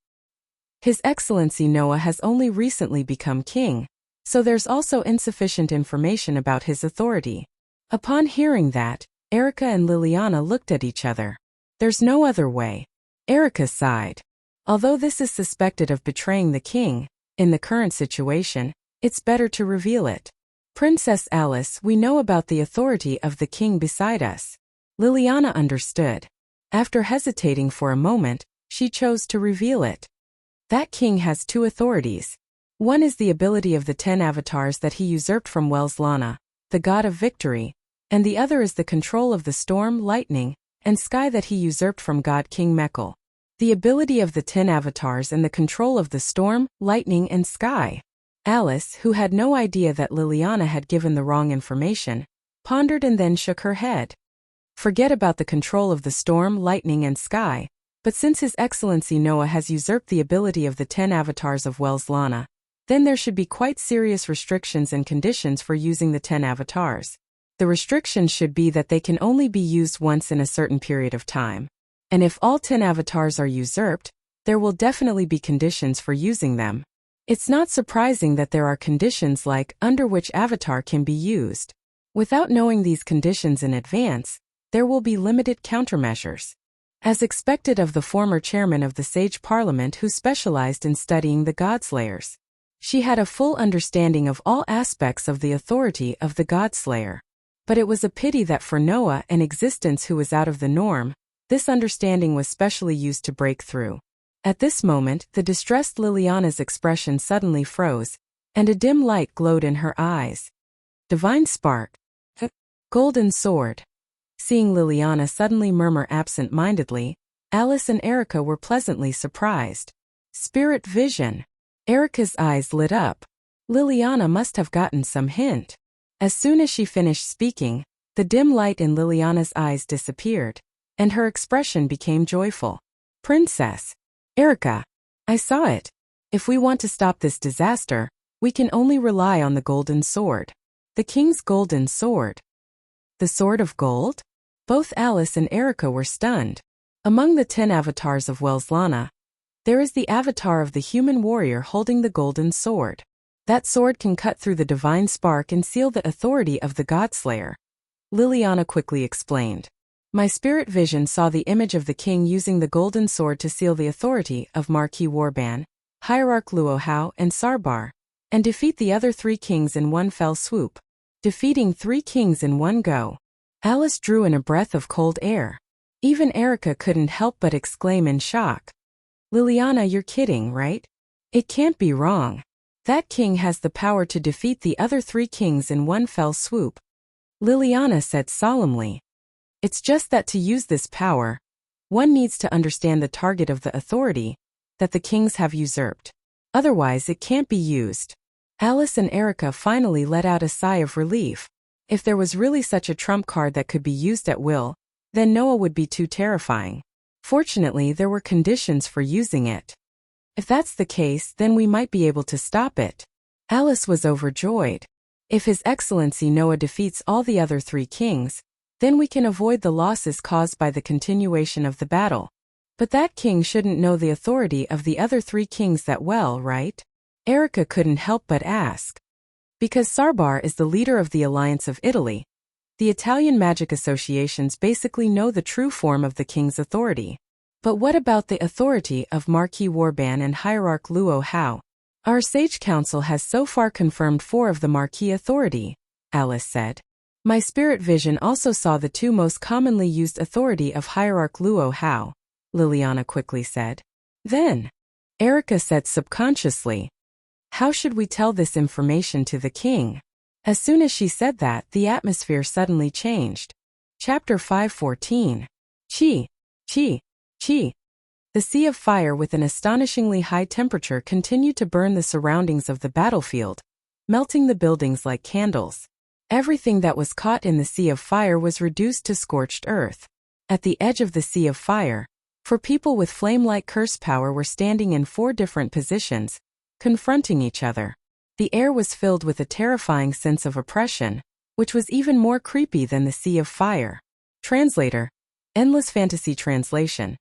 His Excellency Noah has only recently become king, so there's also insufficient information about his authority. Upon hearing that, Erica and Liliana looked at each other. There's no other way. Erica sighed. Although this is suspected of betraying the king, in the current situation, it's better to reveal it. Princess Alice, we know about the authority of the king beside us. Liliana understood. After hesitating for a moment, she chose to reveal it. That king has 2 authorities. One is the ability of the 10 avatars that he usurped from Wells Lana, the god of victory, and the other is the control of the storm, lightning, and sky that he usurped from God King Mekhl. The ability of the 10 avatars and the control of the storm, lightning, and sky. Alice, who had no idea that Liliana had given the wrong information, pondered and then shook her head. Forget about the control of the storm, lightning, and sky, but since His Excellency Noah has usurped the ability of the 10 avatars of Wuxia, then there should be quite serious restrictions and conditions for using the 10 avatars. The restrictions should be that they can only be used once in a certain period of time. And if all 10 avatars are usurped, there will definitely be conditions for using them. It's not surprising that there are conditions like under which avatar can be used. Without knowing these conditions in advance, there will be limited countermeasures. As expected of the former chairman of the Sage Parliament who specialized in studying the Godslayers. She had a full understanding of all aspects of the authority of the Godslayer. But it was a pity that for Noah, an existence who was out of the norm, this understanding was specially used to break through. At this moment, the distressed Liliana's expression suddenly froze, and a dim light glowed in her eyes. Divine spark. Golden sword. Seeing Liliana suddenly murmur absent-mindedly, Alice and Erica were pleasantly surprised. Spirit vision. Erica's eyes lit up. Liliana must have gotten some hint. As soon as she finished speaking, the dim light in Liliana's eyes disappeared, and her expression became joyful. Princess. Erica. I saw it. If we want to stop this disaster, we can only rely on the golden sword. The king's golden sword. The sword of gold? Both Alice and Erica were stunned. Among the 10 avatars of Wuxia, there is the avatar of the human warrior holding the golden sword. That sword can cut through the divine spark and seal the authority of the Godslayer. Liliana quickly explained. My spirit vision saw the image of the king using the golden sword to seal the authority of Marquis Warban, Hierarch Luo Hao, and Sarbar, and defeat the other 3 kings in one fell swoop. Defeating 3 kings in one go. Alice drew in a breath of cold air. Even Erica couldn't help but exclaim in shock. Liliana, you're kidding, right? It can't be wrong. That king has the power to defeat the other 3 kings in one fell swoop. Liliana said solemnly. It's just that to use this power, one needs to understand the target of the authority that the kings have usurped. Otherwise it can't be used. Alice and Erica finally let out a sigh of relief. If there was really such a trump card that could be used at will, then Noah would be too terrifying. Fortunately, there were conditions for using it. If that's the case, then we might be able to stop it. Alice was overjoyed. If His Excellency Noah defeats all the other 3 kings, then we can avoid the losses caused by the continuation of the battle. But that king shouldn't know the authority of the other 3 kings that well, right? Erica couldn't help but ask. Because Sarbar is the leader of the Alliance of Italy, the Italian magic associations basically know the true form of the king's authority. But what about the authority of Marquis Warban and Hierarch Luo Hao? Our Sage Council has so far confirmed 4 of the Marquis authority, Alice said. My spirit vision also saw the 2 most commonly used authority of Hierarch Luo Hao, Liliana quickly said. Then, Erica said subconsciously, how should we tell this information to the king? As soon as she said that, the atmosphere suddenly changed. Chapter 5:14. Chi. The sea of fire with an astonishingly high temperature continued to burn the surroundings of the battlefield, melting the buildings like candles. Everything that was caught in the sea of fire was reduced to scorched earth. At the edge of the sea of fire, 4 people with flame-like curse power were standing in 4 different positions, confronting each other. The air was filled with a terrifying sense of oppression, which was even more creepy than the sea of fire. Translator. Endless Fantasy Translation.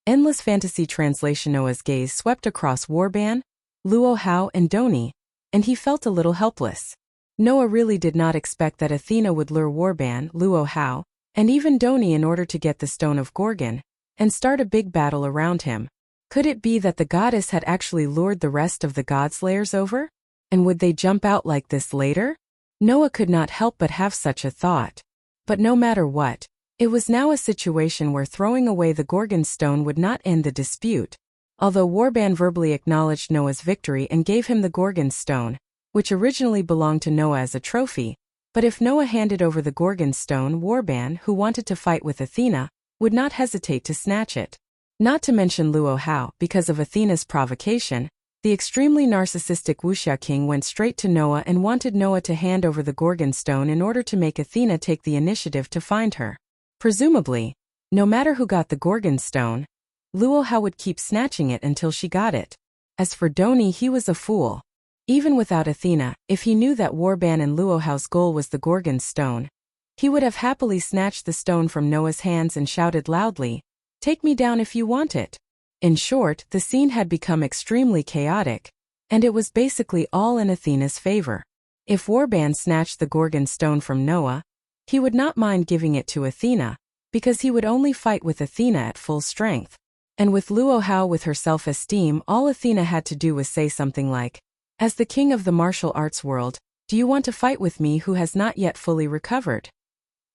Endless Fantasy Translation. Noah's gaze swept across Warban, Luo Hao, and Doni, and he felt a little helpless. Noah really did not expect that Athena would lure Warban, Luo Hao, and even Doni in order to get the Stone of Gorgon, and start a big battle around him. Could it be that the goddess had actually lured the rest of the Godslayers over? And would they jump out like this later? Noah could not help but have such a thought. But no matter what, it was now a situation where throwing away the Gorgon stone would not end the dispute. Although Warban verbally acknowledged Noah's victory and gave him the Gorgon stone, which originally belonged to Noah as a trophy, But if Noah handed over the Gorgon stone, Warban, who wanted to fight with Athena, would not hesitate to snatch it. Not to mention Luo Hao, because of Athena's provocation, the extremely narcissistic Wuxia king went straight to Noah and wanted Noah to hand over the Gorgon stone in order to make Athena take the initiative to find her. Presumably, no matter who got the Gorgon stone, Luo Hao would keep snatching it until she got it. As for Doni, he was a fool. Even without Athena, if he knew that Warban and Luo Hao's goal was the Gorgon stone, he would have happily snatched the stone from Noah's hands and shouted loudly, "Take me down if you want it." In short, the scene had become extremely chaotic, and it was basically all in Athena's favor. If Warban snatched the Gorgon stone from Noah, he would not mind giving it to Athena, because he would only fight with Athena at full strength. And with Luo Hao with her self-esteem, all Athena had to do was say something like, "As the king of the martial arts world, do you want to fight with me who has not yet fully recovered?"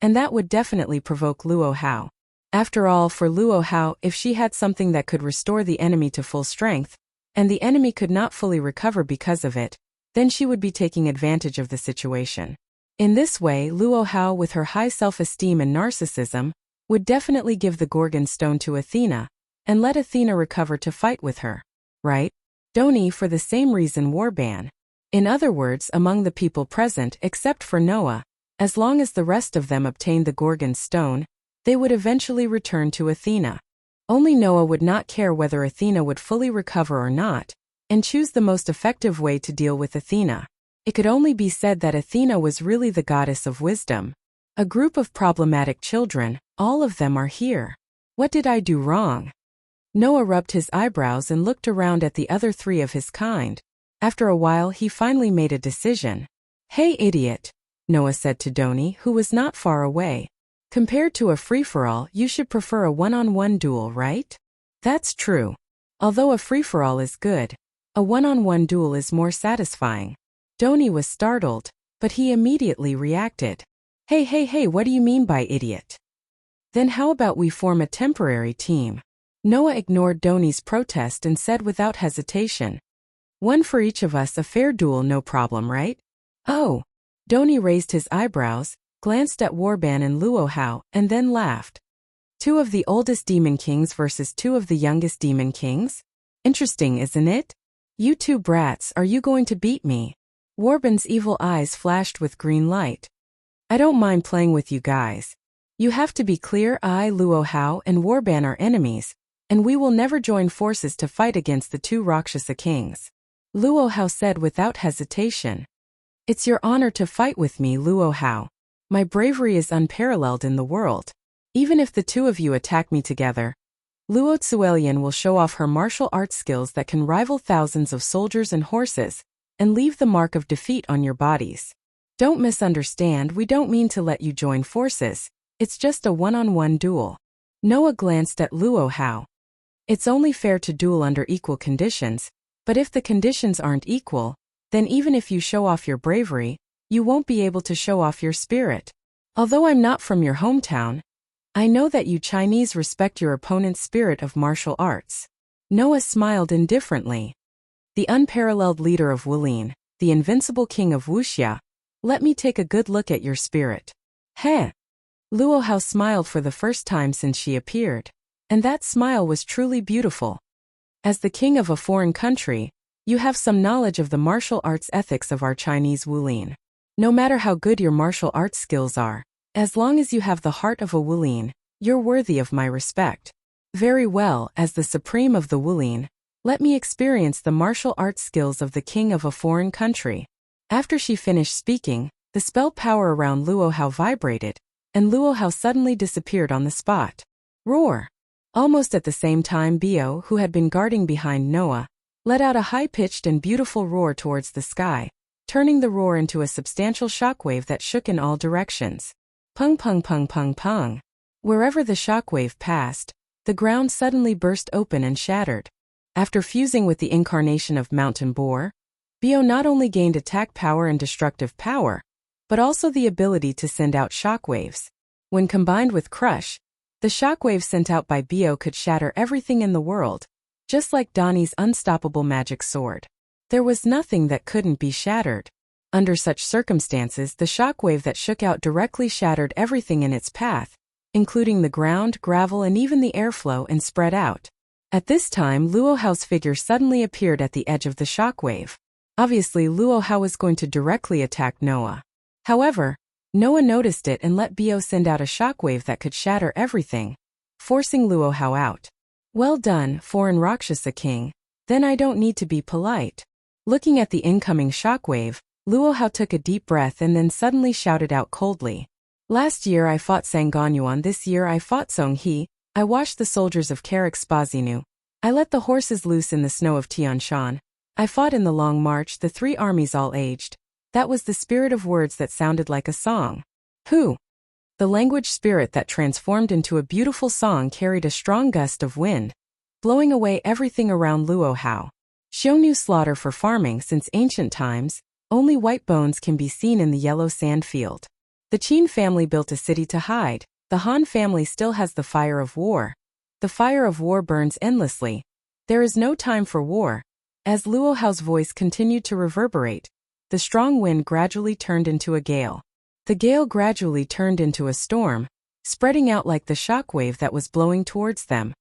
And that would definitely provoke Luo Hao. After all, for Luo Hao, if she had something that could restore the enemy to full strength, and the enemy could not fully recover because of it, then she would be taking advantage of the situation. In this way, Luo Hao, with her high self-esteem and narcissism, would definitely give the Gorgon stone to Athena, and let Athena recover to fight with her. Right? Doni, for the same reason, Warban. In other words, among the people present, except for Noah, as long as the rest of them obtained the Gorgon stone, they would eventually return to Athena. Only Noah would not care whether Athena would fully recover or not, and choose the most effective way to deal with Athena. It could only be said that Athena was really the goddess of wisdom. A group of problematic children, all of them are here. What did I do wrong? Noah rubbed his eyebrows and looked around at the other three of his kind. After a while, he finally made a decision. "Hey, idiot," Noah said to Doni, who was not far away. "Compared to a free-for-all, you should prefer a one-on-one duel, right?" "That's true. Although a free-for-all is good, a one-on-one duel is more satisfying." Doni was startled, but he immediately reacted. Hey, what do you mean by idiot?" "Then how about we form a temporary team?" Noah ignored Doni's protest and said without hesitation, "One for each of us, a fair duel, no problem, right?" "Oh." Doni raised his eyebrows, glanced at Warban and Luo Hao, and then laughed. "Two of the oldest demon kings versus two of the youngest demon kings? Interesting, isn't it? You two brats, are you going to beat me?" Warban's evil eyes flashed with green light. "I don't mind playing with you guys. You have to be clear, I, Luo Hao, and Warban are enemies, and we will never join forces to fight against the two Rakshasa kings." Luo Hao said without hesitation. "It's your honor to fight with me, Luo Hao. My bravery is unparalleled in the world. Even if the two of you attack me together, Luo Tsuelian will show off her martial arts skills that can rival thousands of soldiers and horses, and leave the mark of defeat on your bodies. Don't misunderstand, we don't mean to let you join forces, it's just a one-on-one duel." Noah glanced at Luo Hao. "It's only fair to duel under equal conditions, but if the conditions aren't equal, then even if you show off your bravery, you won't be able to show off your spirit. Although I'm not from your hometown, I know that you Chinese respect your opponent's spirit of martial arts." Noah smiled indifferently. "The unparalleled leader of Wulin, the invincible king of Wuxia, let me take a good look at your spirit." "Heh." Luo Hao smiled for the first time since she appeared, and that smile was truly beautiful. "As the king of a foreign country, you have some knowledge of the martial arts ethics of our Chinese Wulin. No matter how good your martial arts skills are, as long as you have the heart of a Wulin, you're worthy of my respect. Very well, as the supreme of the Wulin, let me experience the martial arts skills of the king of a foreign country." After she finished speaking, the spell power around Luo Hao vibrated, and Luo Hao suddenly disappeared on the spot. Roar! Almost at the same time, Bio, who had been guarding behind Noah, let out a high-pitched and beautiful roar towards the sky, turning the roar into a substantial shockwave that shook in all directions. Pung pung pung pung pung. Wherever the shockwave passed, the ground suddenly burst open and shattered. After fusing with the incarnation of Mountain Boar, Bio not only gained attack power and destructive power, but also the ability to send out shockwaves. When combined with Crush, the shockwave sent out by Bio could shatter everything in the world, just like Donnie's unstoppable magic sword. There was nothing that couldn't be shattered. Under such circumstances, the shockwave that shook out directly shattered everything in its path, including the ground, gravel, and even the airflow, and spread out. At this time, Luo Hao's figure suddenly appeared at the edge of the shockwave. Obviously, Luo Hao was going to directly attack Noah. However, Noah noticed it and let Bio send out a shockwave that could shatter everything, forcing Luo Hao out. Well done, foreign Rakshasa king. Then I don't need to be polite. Looking at the incoming shockwave, Luo Hao took a deep breath and then suddenly shouted out coldly. Last year I fought Sanganyuan, this year I fought Song He. I washed the soldiers of Karak Spazinu. I let the horses loose in the snow of Tian Shan. I fought in the long march, the three armies all aged. That was the spirit of words that sounded like a song. Who? The language spirit that transformed into a beautiful song carried a strong gust of wind, blowing away everything around Luo Hao. Xiongnu slaughter for farming since ancient times, only white bones can be seen in the yellow sand field. The Qin family built a city to hide. The Han family still has the fire of war. The fire of war burns endlessly. There is no time for war. As Luo Hao's voice continued to reverberate, the strong wind gradually turned into a gale. The gale gradually turned into a storm, spreading out like the shockwave that was blowing towards them.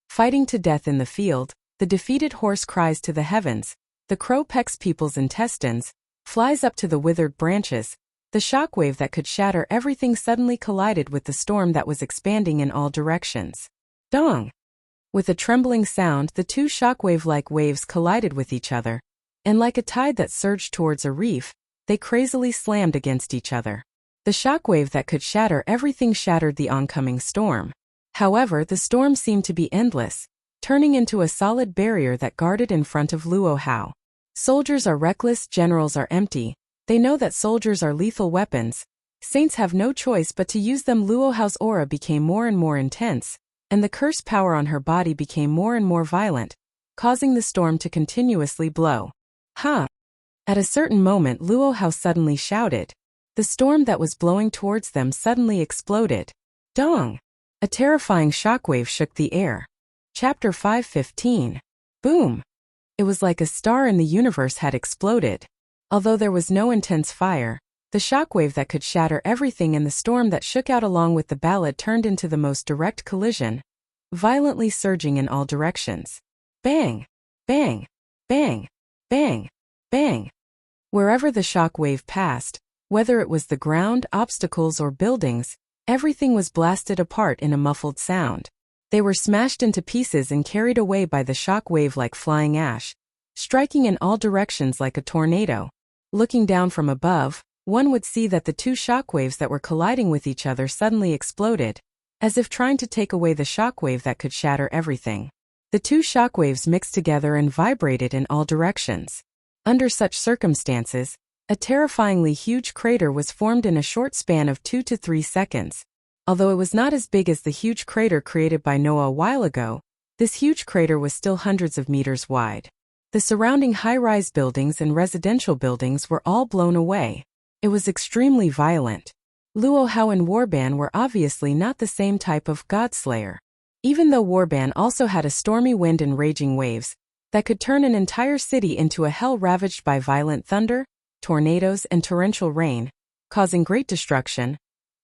Fighting to death in the field, the defeated horse cries to the heavens, the crow pecks people's intestines, flies up to the withered branches. The shockwave that could shatter everything suddenly collided with the storm that was expanding in all directions. Dong! With a trembling sound, the two shockwave-like waves collided with each other, and like a tide that surged towards a reef, they crazily slammed against each other. The shockwave that could shatter everything shattered the oncoming storm. However, the storm seemed to be endless, turning into a solid barrier that guarded in front of Luo Hao. Soldiers are reckless, generals are empty. They know that soldiers are lethal weapons. Saints have no choice but to use them. Luo Hao's aura became more and more intense, and the curse power on her body became more and more violent, causing the storm to continuously blow. Ha! At a certain moment, Luo Hao suddenly shouted. The storm that was blowing towards them suddenly exploded. Dong! A terrifying shockwave shook the air. Chapter 5:15. Boom! It was like a star in the universe had exploded. Although there was no intense fire, the shockwave that could shatter everything and the storm that shook out along with the ballad turned into the most direct collision, violently surging in all directions. Bang! Bang! Bang! Bang! Bang! Wherever the shockwave passed, whether it was the ground, obstacles, or buildings, everything was blasted apart in a muffled sound. They were smashed into pieces and carried away by the shockwave like flying ash, striking in all directions like a tornado. Looking down from above, one would see that the two shockwaves that were colliding with each other suddenly exploded, as if trying to take away the shockwave that could shatter everything. The two shockwaves mixed together and vibrated in all directions. Under such circumstances, a terrifyingly huge crater was formed in a short span of 2 to 3 seconds. Although it was not as big as the huge crater created by Noah a while ago, this huge crater was still hundreds of meters wide. The surrounding high-rise buildings and residential buildings were all blown away. It was extremely violent. Luo Hao and Warban were obviously not the same type of godslayer. Even though Warban also had a stormy wind and raging waves that could turn an entire city into a hell ravaged by violent thunder, tornadoes, and torrential rain, causing great destruction,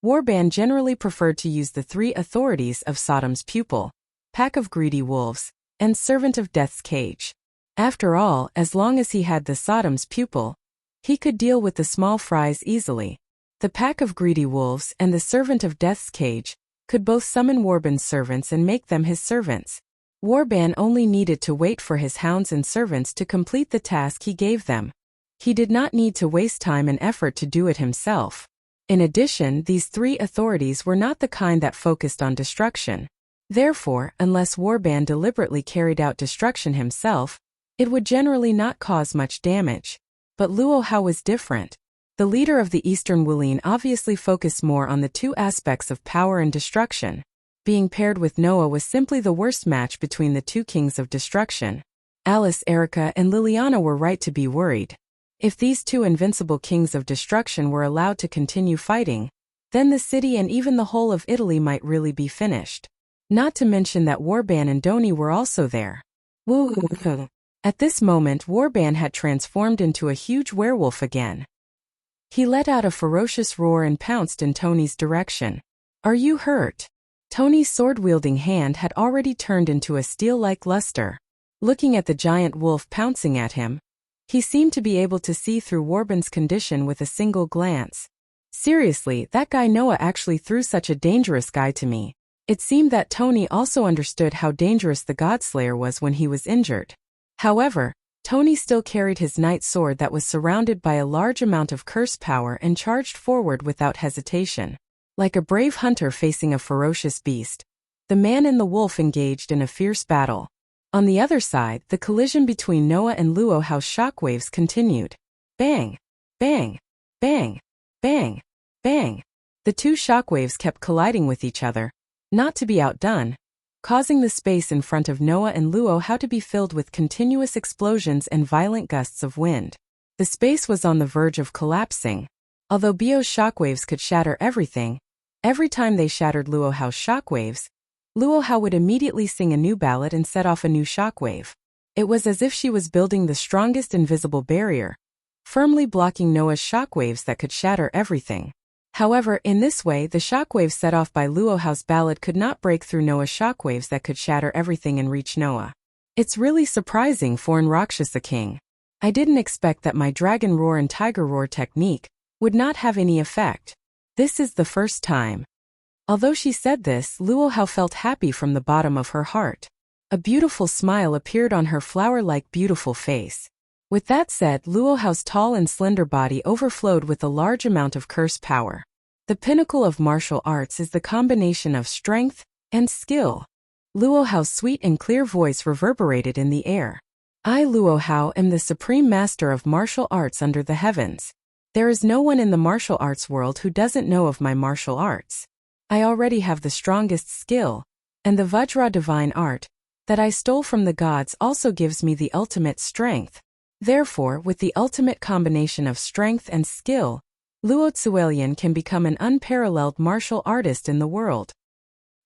Warban generally preferred to use the three authorities of Sodom's pupil, pack of greedy wolves, and servant of death's cage. After all, as long as he had the Sodom's pupil, he could deal with the small fries easily. The pack of greedy wolves and the servant of death's cage could both summon Warban's servants and make them his servants. Warban only needed to wait for his hounds and servants to complete the task he gave them. He did not need to waste time and effort to do it himself. In addition, these three authorities were not the kind that focused on destruction. Therefore, unless Warban deliberately carried out destruction himself, it would generally not cause much damage. But Luo Hao was different. The leader of the Eastern Wulin obviously focused more on the two aspects of power and destruction. Being paired with Noah was simply the worst match between the two kings of destruction. Alice, Erica, and Liliana were right to be worried. If these two invincible kings of destruction were allowed to continue fighting, then the city and even the whole of Italy might really be finished. Not to mention that Warban and Doni were also there. Woo! At this moment, Warban had transformed into a huge werewolf again. He let out a ferocious roar and pounced in Tony's direction. "Are you hurt?" Tony's sword-wielding hand had already turned into a steel-like luster. Looking at the giant wolf pouncing at him, he seemed to be able to see through Warbin's condition with a single glance. Seriously, that guy Noah actually threw such a dangerous guy to me. It seemed that Tony also understood how dangerous the Godslayer was when he was injured. However, Tony still carried his knight sword that was surrounded by a large amount of curse power and charged forward without hesitation. Like a brave hunter facing a ferocious beast, the man and the wolf engaged in a fierce battle. On the other side, the collision between Noah and Luo Hao's shockwaves continued. Bang! Bang! Bang! Bang! Bang! The two shockwaves kept colliding with each other, not to be outdone, causing the space in front of Noah and Luo Hao to be filled with continuous explosions and violent gusts of wind. The space was on the verge of collapsing. Although Bio's shockwaves could shatter everything, every time they shattered Luo Hao's shockwaves, Luo Hao would immediately sing a new ballad and set off a new shockwave. It was as if she was building the strongest invisible barrier, firmly blocking Noah's shockwaves that could shatter everything. However, in this way, the shockwaves set off by Luo Hao's ballad could not break through Noah's shockwaves that could shatter everything and reach Noah. It's really surprising for an Rakshasa king. I didn't expect that my dragon roar and tiger roar technique would not have any effect. This is the first time. Although she said this, Luo Hao felt happy from the bottom of her heart. A beautiful smile appeared on her flower-like beautiful face. With that said, Luo Hao's tall and slender body overflowed with a large amount of curse power. The pinnacle of martial arts is the combination of strength and skill. Luo Hao's sweet and clear voice reverberated in the air. I, Luo Hao, am the supreme master of martial arts under the heavens. There is no one in the martial arts world who doesn't know of my martial arts. I already have the strongest skill, and the Vajra divine art that I stole from the gods also gives me the ultimate strength. Therefore, with the ultimate combination of strength and skill, Luo Tsuelian can become an unparalleled martial artist in the world.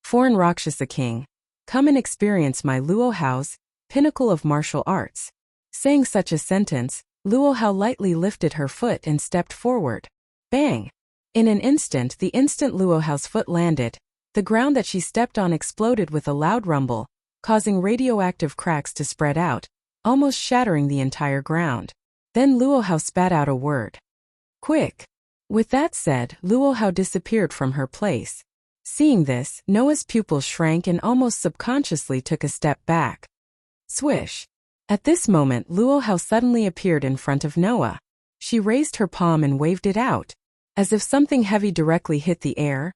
Foreign Rakshasa King, come and experience my Luo Hao's pinnacle of martial arts. Saying such a sentence, Luo Hao lightly lifted her foot and stepped forward. Bang! In an instant, the instant Luo Hao's foot landed, the ground that she stepped on exploded with a loud rumble, causing radioactive cracks to spread out, almost shattering the entire ground. Then Luo Hao spat out a word. Quick! With that said, Luo Hao disappeared from her place. Seeing this, Noah's pupils shrank and almost subconsciously took a step back. Swish! At this moment, Luo Hao suddenly appeared in front of Noah. She raised her palm and waved it out, as if something heavy directly hit the air.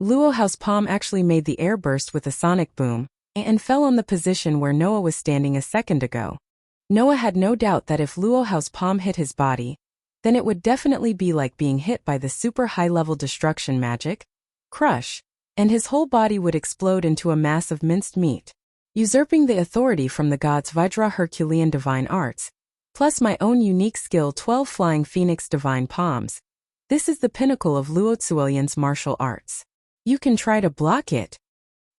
Luo Hao's palm actually made the air burst with a sonic boom, and fell on the position where Noah was standing a second ago. Noah had no doubt that if Luo Hao's palm hit his body, then it would definitely be like being hit by the super high-level destruction magic, crush, and his whole body would explode into a mass of minced meat. Usurping the authority from the gods Vajra Herculean divine arts, plus my own unique skill 12 flying phoenix divine palms. This is the pinnacle of Luo Tsuelian's martial arts. You can try to block it.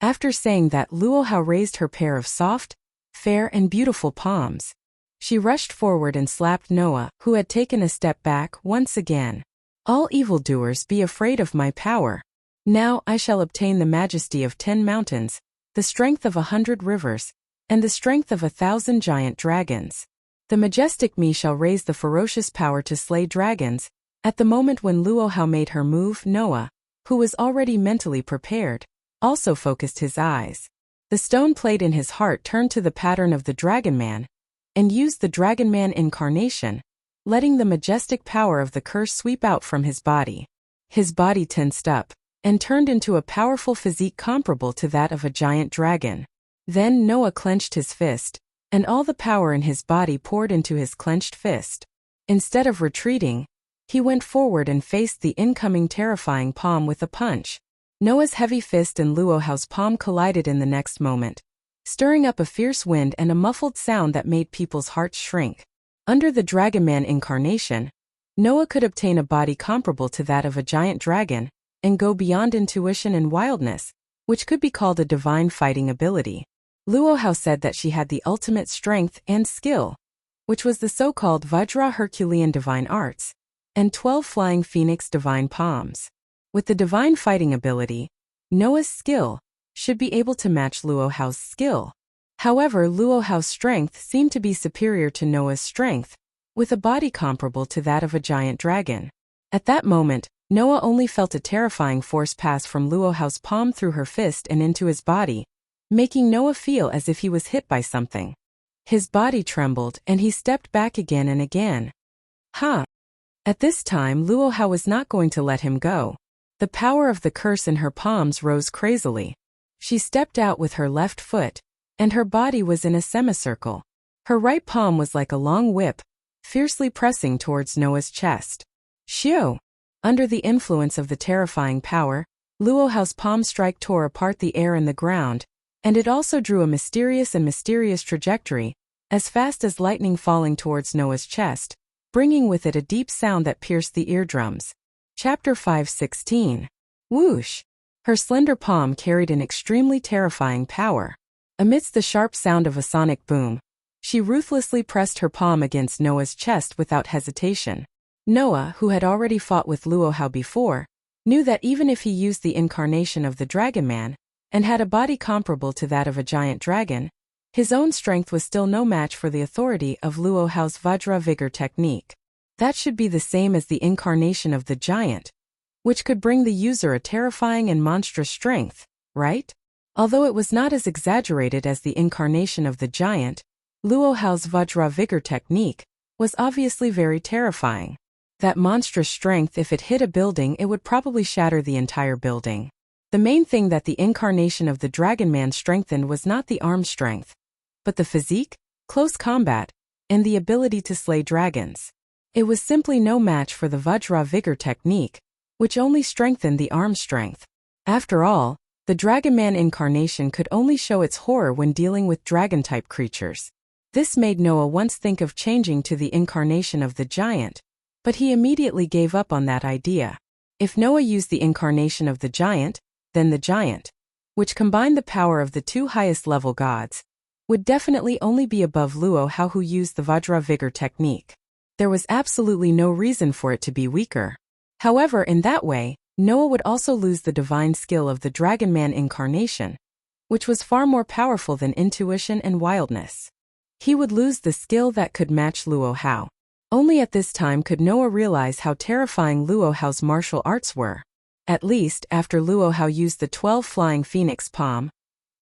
After saying that, Luo Hao raised her pair of soft, fair and beautiful palms. She rushed forward and slapped Noah, who had taken a step back, once again. All evildoers, be afraid of my power. Now I shall obtain the majesty of 10 mountains, the strength of 100 rivers, and the strength of 1,000 giant dragons. The majestic me shall raise the ferocious power to slay dragons. At the moment when Luo Hao made her move, Noah, who was already mentally prepared, also focused his eyes. The stone plate in his heart turned to the pattern of the Dragon Man, and used the Dragon Man incarnation, letting the majestic power of the curse sweep out from his body. His body tensed up, and turned into a powerful physique comparable to that of a giant dragon. Then Noah clenched his fist, and all the power in his body poured into his clenched fist. Instead of retreating, he went forward and faced the incoming terrifying palm with a punch. Noah's heavy fist and Luo Hao's palm collided in the next moment, stirring up a fierce wind and a muffled sound that made people's hearts shrink. Under the Dragon Man incarnation, Noah could obtain a body comparable to that of a giant dragon, and go beyond intuition and wildness, which could be called a divine fighting ability. Luo Hao said that she had the ultimate strength and skill, which was the so-called Vajra Herculean divine arts, and 12 flying phoenix divine palms. With the divine fighting ability, Noah's skill should be able to match Luo Hao's skill. However, Luo Hao's strength seemed to be superior to Noah's strength, with a body comparable to that of a giant dragon. At that moment, Noah only felt a terrifying force pass from Luo Hao's palm through her fist and into his body, making Noah feel as if he was hit by something. His body trembled and he stepped back again and again. At this time, Luo Hao was not going to let him go. The power of the curse in her palms rose crazily. She stepped out with her left foot, and her body was in a semicircle. Her right palm was like a long whip, fiercely pressing towards Noah's chest. Shio! Under the influence of the terrifying power, Luo Hao's palm strike tore apart the air and the ground, and it also drew a mysterious trajectory, as fast as lightning falling towards Noah's chest, bringing with it a deep sound that pierced the eardrums. Chapter 5:16. Whoosh! Her slender palm carried an extremely terrifying power. Amidst the sharp sound of a sonic boom, she ruthlessly pressed her palm against Noah's chest without hesitation. Noah, who had already fought with Luo Hao before, knew that even if he used the incarnation of the Dragon Man, and had a body comparable to that of a giant dragon, his own strength was still no match for the authority of Luo Hao's Vajra Vigor technique. That should be the same as the incarnation of the giant, which could bring the user a terrifying and monstrous strength, right? Although it was not as exaggerated as the incarnation of the giant, Luo Hao's Vajra Vigor technique was obviously very terrifying. That monstrous strength, if it hit a building, it would probably shatter the entire building. The main thing that the incarnation of the Dragon Man strengthened was not the arm strength, but the physique, close combat, and the ability to slay dragons. It was simply no match for the Vajra Vigor technique, which only strengthened the arm strength. After all, the Dragon Man incarnation could only show its horror when dealing with dragon-type creatures. This made Noah once think of changing to the incarnation of the giant, but he immediately gave up on that idea. If Noah used the incarnation of the giant, then the giant, which combined the power of the two highest level gods, would definitely only be above Luo Hao, who used the Vajra Vigor technique. There was absolutely no reason for it to be weaker. However, in that way, Noah would also lose the divine skill of the Dragon Man incarnation, which was far more powerful than intuition and wildness. He would lose the skill that could match Luo Hao. Only at this time could Noah realize how terrifying Luo Hao's martial arts were. At least, after Luo Hao used the 12 flying phoenix palm,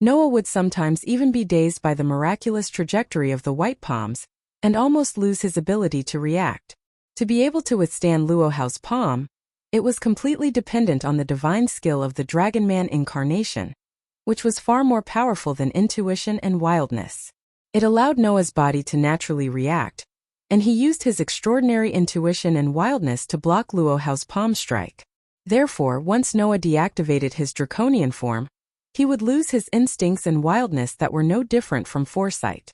Noah would sometimes even be dazed by the miraculous trajectory of the white palms, and almost lose his ability to react. To be able to withstand Luo Hao's palm, it was completely dependent on the divine skill of the Dragon Man incarnation, which was far more powerful than intuition and wildness. It allowed Noah's body to naturally react, and he used his extraordinary intuition and wildness to block Luo Hao's palm strike. Therefore, once Noah deactivated his draconian form, he would lose his instincts and wildness that were no different from foresight.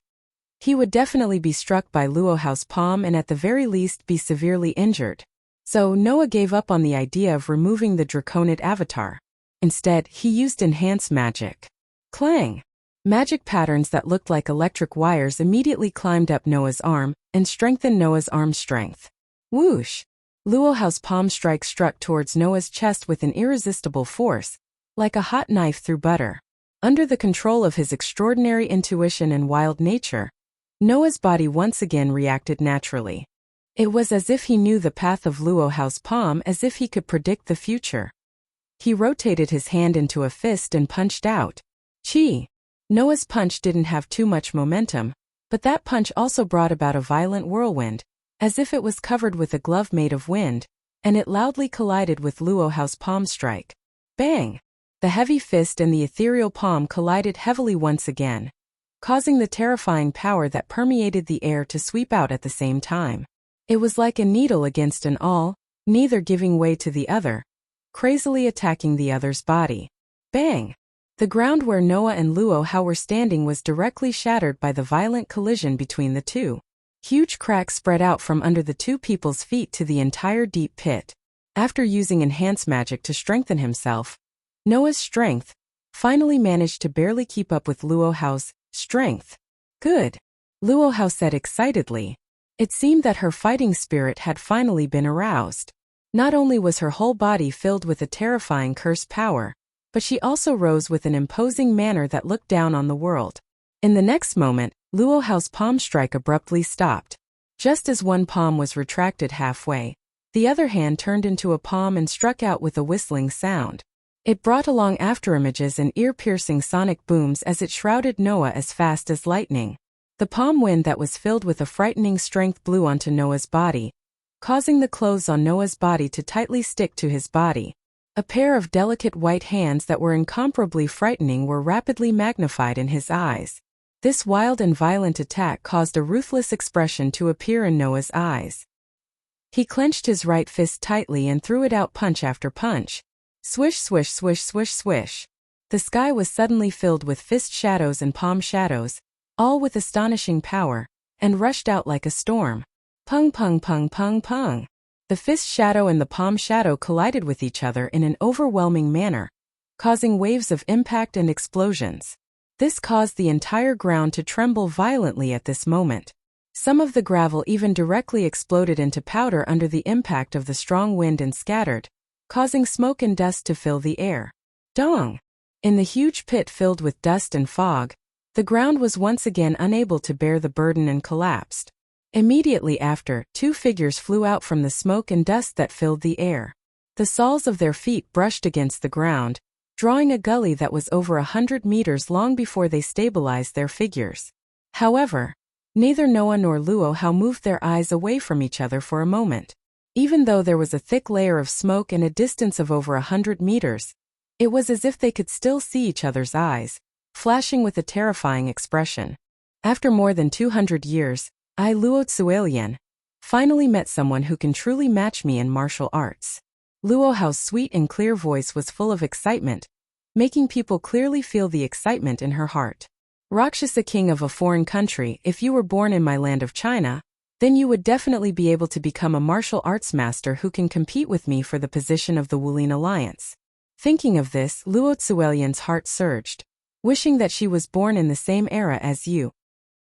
He would definitely be struck by Luo Hao's palm and at the very least be severely injured. So Noah gave up on the idea of removing the Draconid avatar. Instead, he used enhanced magic. Clang! Magic patterns that looked like electric wires immediately climbed up Noah's arm and strengthened Noah's arm strength. Whoosh! Luo Hao's palm strike struck towards Noah's chest with an irresistible force, like a hot knife through butter. Under the control of his extraordinary intuition and wild nature, Noah's body once again reacted naturally. It was as if he knew the path of Luo Hao's palm, as if he could predict the future. He rotated his hand into a fist and punched out. Chi! Noah's punch didn't have too much momentum, but that punch also brought about a violent whirlwind, as if it was covered with a glove made of wind, and it loudly collided with Luo Hao's palm strike. Bang! The heavy fist and the ethereal palm collided heavily once again, causing the terrifying power that permeated the air to sweep out at the same time. It was like a needle against an awl, neither giving way to the other, crazily attacking the other's body. Bang! The ground where Noah and Luo Hao were standing was directly shattered by the violent collision between the two. Huge cracks spread out from under the two people's feet to the entire deep pit. After using enhanced magic to strengthen himself, Noah's strength finally managed to barely keep up with Luo Hao's strength. Good! Luo Hao said excitedly. It seemed that her fighting spirit had finally been aroused. Not only was her whole body filled with a terrifying curse power, but she also rose with an imposing manner that looked down on the world. In the next moment, Luo Hao's palm strike abruptly stopped. Just as one palm was retracted halfway, the other hand turned into a palm and struck out with a whistling sound. It brought along afterimages and ear-piercing sonic booms as it shrouded Noah as fast as lightning. The palm wind that was filled with a frightening strength blew onto Noah's body, causing the clothes on Noah's body to tightly stick to his body. A pair of delicate white hands that were incomparably frightening were rapidly magnified in his eyes. This wild and violent attack caused a ruthless expression to appear in Noah's eyes. He clenched his right fist tightly and threw it out punch after punch. Swish, swish, swish, swish, swish. The sky was suddenly filled with fist shadows and palm shadows, all with astonishing power, and rushed out like a storm. Pung pung pung pung pung. The fist shadow and the palm shadow collided with each other in an overwhelming manner, causing waves of impact and explosions. This caused the entire ground to tremble violently at this moment. Some of the gravel even directly exploded into powder under the impact of the strong wind and scattered, causing smoke and dust to fill the air. Dong! In the huge pit filled with dust and fog, the ground was once again unable to bear the burden and collapsed. Immediately after, two figures flew out from the smoke and dust that filled the air. The soles of their feet brushed against the ground, drawing a gully that was over 100 meters long before they stabilized their figures. However, neither Noah nor Luo Hao moved their eyes away from each other for a moment. Even though there was a thick layer of smoke and a distance of over 100 meters, it was as if they could still see each other's eyes, flashing with a terrifying expression. After more than 200 years, I, Luo Zuelian, finally met someone who can truly match me in martial arts. Luo Hao's sweet and clear voice was full of excitement, making people clearly feel the excitement in her heart. Rakshasa king of a foreign country, if you were born in my land of China, then you would definitely be able to become a martial arts master who can compete with me for the position of the Wulin Alliance. Thinking of this, Luo Zuelian's heart surged, wishing that she was born in the same era as you.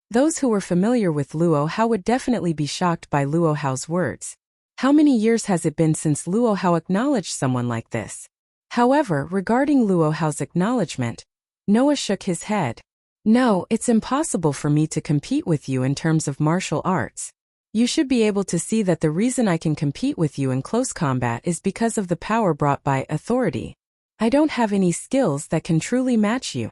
Those who were familiar with Luo Hao would definitely be shocked by Luo Hao's words. How many years has it been since Luo Hao acknowledged someone like this? However, regarding Luo Hao's acknowledgement, Noah shook his head. No, it's impossible for me to compete with you in terms of martial arts. You should be able to see that the reason I can compete with you in close combat is because of the power brought by authority. I don't have any skills that can truly match you.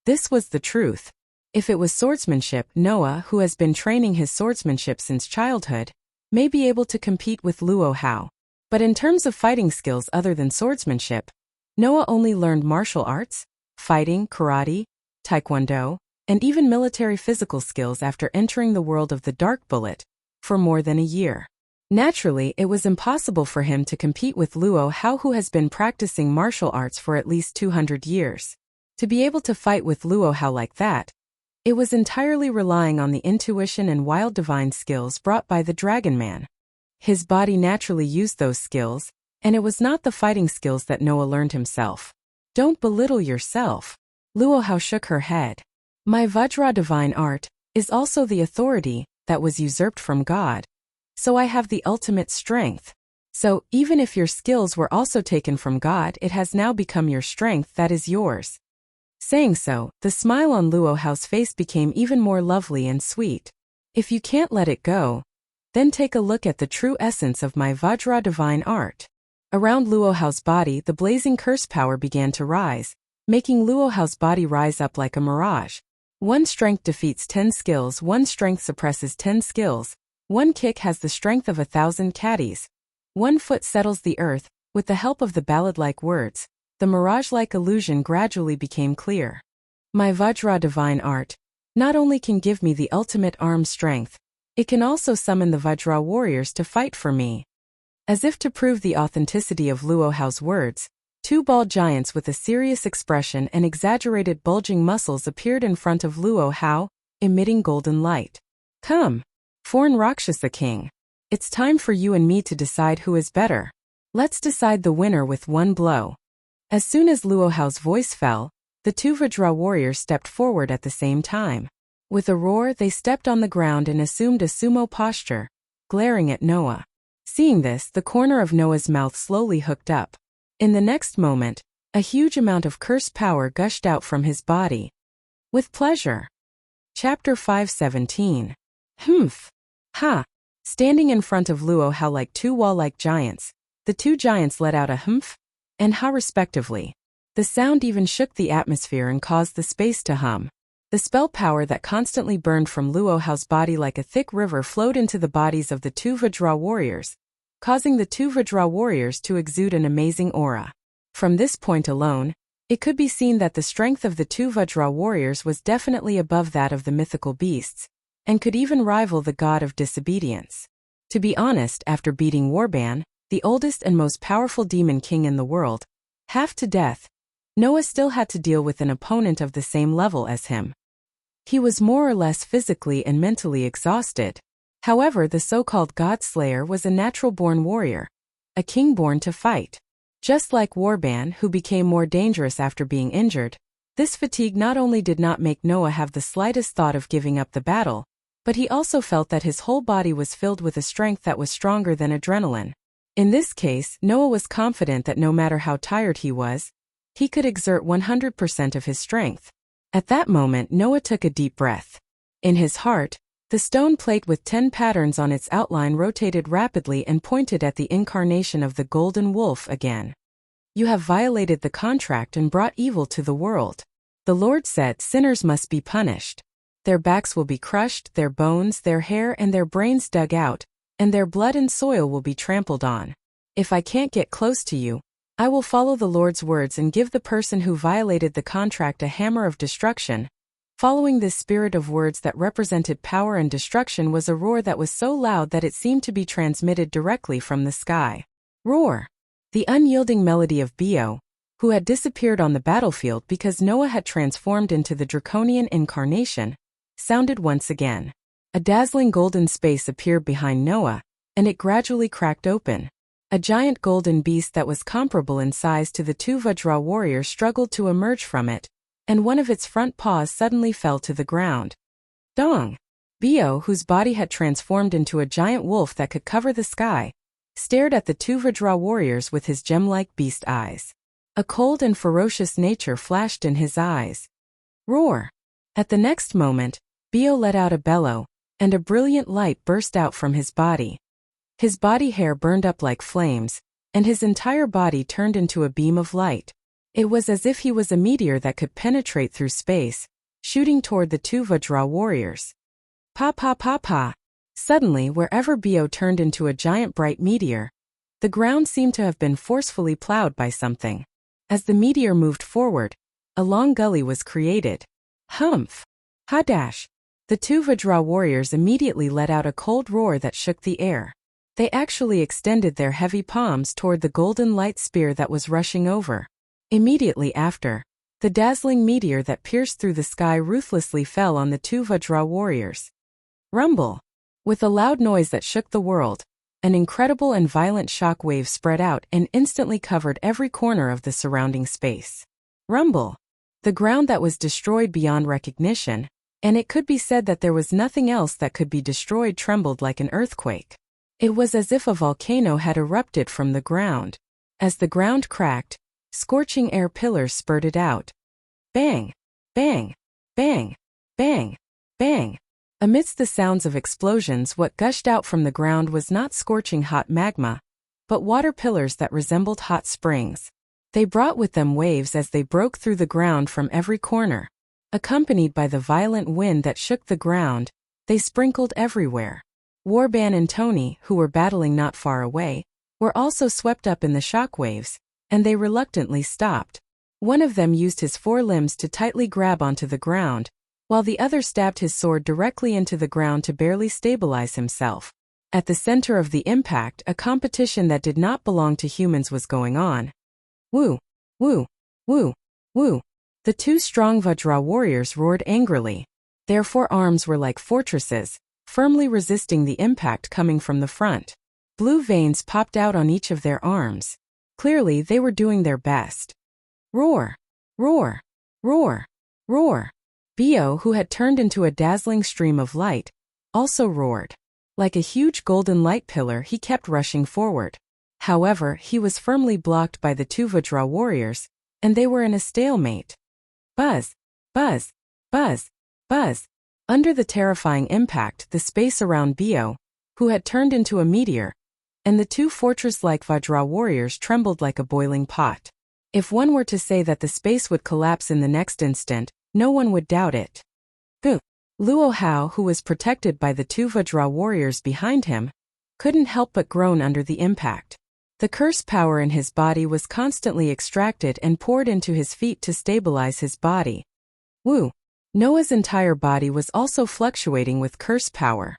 This was the truth. If it was swordsmanship, Noah, who has been training his swordsmanship since childhood, may be able to compete with Luo Hao. But in terms of fighting skills other than swordsmanship, Noah only learned martial arts, fighting, karate, taekwondo, and even military physical skills after entering the world of the Dark Bullet for more than a year. Naturally, it was impossible for him to compete with Luo Hao, who has been practicing martial arts for at least 200 years. To be able to fight with Luo Hao like that, it was entirely relying on the intuition and wild divine skills brought by the Dragon Man. His body naturally used those skills, and it was not the fighting skills that Noah learned himself. Don't belittle yourself. Luo Hao shook her head. My Vajra divine art is also the authority that was usurped from God. So I have the ultimate strength. So, even if your skills were also taken from God, it has now become your strength that is yours. Saying so, the smile on Luo Hao's face became even more lovely and sweet. If you can't let it go, then take a look at the true essence of my Vajra divine art. Around Luo Hao's body, the blazing curse power began to rise, making Luo Hao's body rise up like a mirage. One strength defeats 10 skills, one strength suppresses 10 skills, one kick has the strength of 1,000 caddies. One foot settles the earth. With the help of the ballad-like words, the mirage-like illusion gradually became clear. My Vajra divine art not only can give me the ultimate arm strength, it can also summon the Vajra warriors to fight for me. As if to prove the authenticity of Luo Hao's words, two bald giants with a serious expression and exaggerated bulging muscles appeared in front of Luo Hao, emitting golden light. Come, foreign Rakshasa king. It's time for you and me to decide who is better. Let's decide the winner with one blow. As soon as Luo Hao's voice fell, the two Vajra warriors stepped forward at the same time. With a roar, they stepped on the ground and assumed a sumo posture, glaring at Noah. Seeing this, the corner of Noah's mouth slowly hooked up. In the next moment, a huge amount of cursed power gushed out from his body. With pleasure. Chapter 5:17. Humph. Ha. Standing in front of Luo Hao like two wall-like giants, the two giants let out a humph and ha respectively. The sound even shook the atmosphere and caused the space to hum. The spell power that constantly burned from Luo Hao's body like a thick river flowed into the bodies of the two Vajra warriors, causing the two Vajra warriors to exude an amazing aura. From this point alone, it could be seen that the strength of the two Vajra warriors was definitely above that of the mythical beasts, and could even rival the god of disobedience. To be honest, after beating Warban, the oldest and most powerful demon king in the world, half to death, Noah still had to deal with an opponent of the same level as him. He was more or less physically and mentally exhausted. However, the so-called God Slayer was a natural-born warrior, a king born to fight. Just like Warban, who became more dangerous after being injured, this fatigue not only did not make Noah have the slightest thought of giving up the battle, but he also felt that his whole body was filled with a strength that was stronger than adrenaline. In this case, Noah was confident that no matter how tired he was, he could exert 100% of his strength. At that moment, Noah took a deep breath. In his heart, the stone plate with 10 patterns on its outline rotated rapidly and pointed at the incarnation of the golden wolf again. You have violated the contract and brought evil to the world. The Lord said sinners must be punished. Their backs will be crushed, their bones, their hair and their brains dug out, and their blood and soil will be trampled on. If I can't get close to you, I will follow the Lord's words and give the person who violated the contract a hammer of destruction. Following this spirit of words that represented power and destruction was a roar that was so loud that it seemed to be transmitted directly from the sky. Roar! The unyielding melody of Bio, who had disappeared on the battlefield because Noah had transformed into the draconian incarnation, sounded once again. A dazzling golden space appeared behind Noah, and it gradually cracked open. A giant golden beast that was comparable in size to the two Vajra warriors struggled to emerge from it, and one of its front paws suddenly fell to the ground. Dong! Bio, whose body had transformed into a giant wolf that could cover the sky, stared at the two Vajra warriors with his gem-like beast eyes. A cold and ferocious nature flashed in his eyes. Roar! At the next moment, Bio let out a bellow, and a brilliant light burst out from his body. His body hair burned up like flames, and his entire body turned into a beam of light. It was as if he was a meteor that could penetrate through space, shooting toward the two Vajra warriors. Pa pa pa pa! Suddenly, wherever Bio turned into a giant bright meteor, the ground seemed to have been forcefully plowed by something. As the meteor moved forward, a long gully was created. Humph! Ha-dash! The two Vajra warriors immediately let out a cold roar that shook the air. They actually extended their heavy palms toward the golden light spear that was rushing over. Immediately after, the dazzling meteor that pierced through the sky ruthlessly fell on the two Vajra warriors. Rumble! With a loud noise that shook the world, an incredible and violent shock wave spread out and instantly covered every corner of the surrounding space. Rumble! The ground that was destroyed beyond recognition, and it could be said that there was nothing else that could be destroyed, trembled like an earthquake. It was as if a volcano had erupted from the ground. As the ground cracked, scorching air pillars spurted out. Bang! Bang! Bang! Bang! Bang! Amidst the sounds of explosions, what gushed out from the ground was not scorching hot magma, but water pillars that resembled hot springs. They brought with them waves as they broke through the ground from every corner. Accompanied by the violent wind that shook the ground, they sprinkled everywhere. Warban and Tony, who were battling not far away, were also swept up in the shock waves, and they reluctantly stopped. One of them used his forelimbs to tightly grab onto the ground, while the other stabbed his sword directly into the ground to barely stabilize himself. At the center of the impact, a competition that did not belong to humans was going on. Woo! Woo! Woo! Woo! The two strong Vajra warriors roared angrily. Their forearms were like fortresses, firmly resisting the impact coming from the front. Blue veins popped out on each of their arms. Clearly, they were doing their best. Roar! Roar! Roar! Roar! Bio, who had turned into a dazzling stream of light, also roared. Like a huge golden light pillar, he kept rushing forward. However, he was firmly blocked by the two Vajra warriors, and they were in a stalemate. Buzz, buzz, buzz, buzz. Under the terrifying impact, the space around Bio, who had turned into a meteor, and the two fortress-like Vajra warriors trembled like a boiling pot. If one were to say that the space would collapse in the next instant, no one would doubt it. Luo Hao, who was protected by the two Vajra warriors behind him, couldn't help but groan under the impact. The curse power in his body was constantly extracted and poured into his feet to stabilize his body. Noah's entire body was also fluctuating with curse power.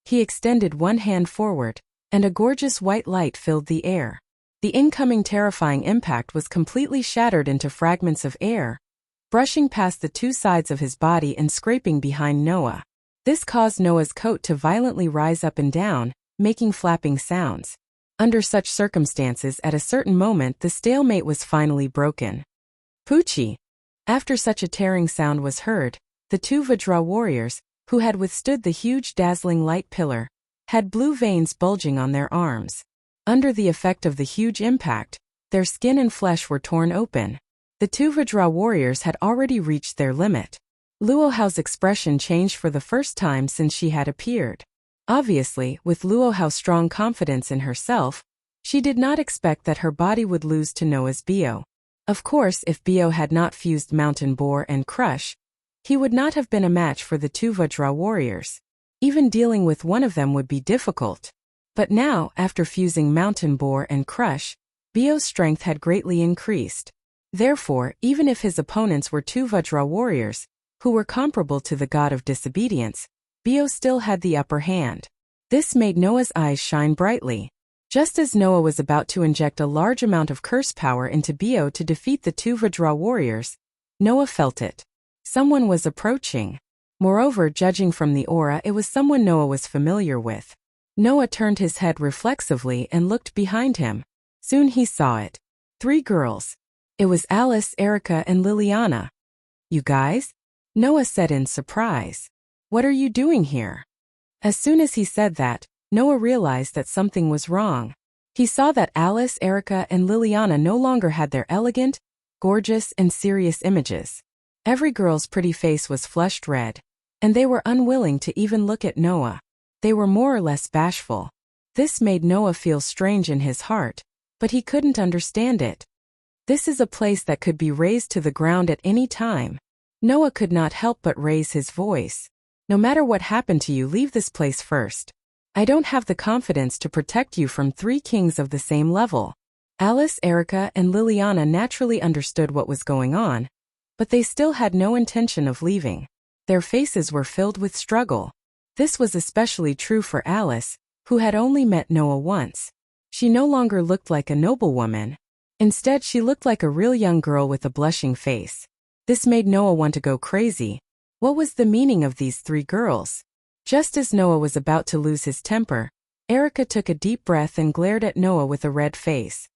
He extended one hand forward, and a gorgeous white light filled the air. The incoming terrifying impact was completely shattered into fragments of air, brushing past the two sides of his body and scraping behind Noah. This caused Noah's coat to violently rise up and down, making flapping sounds. Under such circumstances, at a certain moment, the stalemate was finally broken. Poochie! After such a tearing sound was heard, the two Vajra warriors, who had withstood the huge dazzling light pillar, had blue veins bulging on their arms. Under the effect of the huge impact, their skin and flesh were torn open. The two Vajra warriors had already reached their limit. Luo Hao's expression changed for the first time since she had appeared. Obviously, with Luo Hao's strong confidence in herself, she did not expect that her body would lose to Noah's Bio. Of course, if Bio had not fused Mountain Boar and Crush, he would not have been a match for the two Vajra warriors. Even dealing with one of them would be difficult. But now, after fusing Mountain Boar and Crush, Bio's strength had greatly increased. Therefore, even if his opponents were two Vajra warriors, who were comparable to the god of disobedience, Bio still had the upper hand. This made Noah's eyes shine brightly. Just as Noah was about to inject a large amount of curse power into Bio to defeat the two Vajra warriors, Noah felt it. Someone was approaching. Moreover, judging from the aura, it was someone Noah was familiar with. Noah turned his head reflexively and looked behind him. Soon he saw it. 3 girls. It was Alice, Erica, and Liliana. You guys? Noah said in surprise. What are you doing here? As soon as he said that, Noah realized that something was wrong. He saw that Alice, Erica, and Liliana no longer had their elegant, gorgeous, and serious images. Every girl's pretty face was flushed red, and they were unwilling to even look at Noah. They were more or less bashful. This made Noah feel strange in his heart, but he couldn't understand it. This is a place that could be razed to the ground at any time. Noah could not help but raise his voice. No matter what happened to you, leave this place first. I don't have the confidence to protect you from 3 kings of the same level. Alice, Erica, and Liliana naturally understood what was going on, but they still had no intention of leaving. Their faces were filled with struggle. This was especially true for Alice, who had only met Noah once. She no longer looked like a noblewoman. Instead, she looked like a real young girl with a blushing face. This made Noah want to go crazy. What was the meaning of these 3 girls? Just as Noah was about to lose his temper, Erica took a deep breath and glared at Noah with a red face.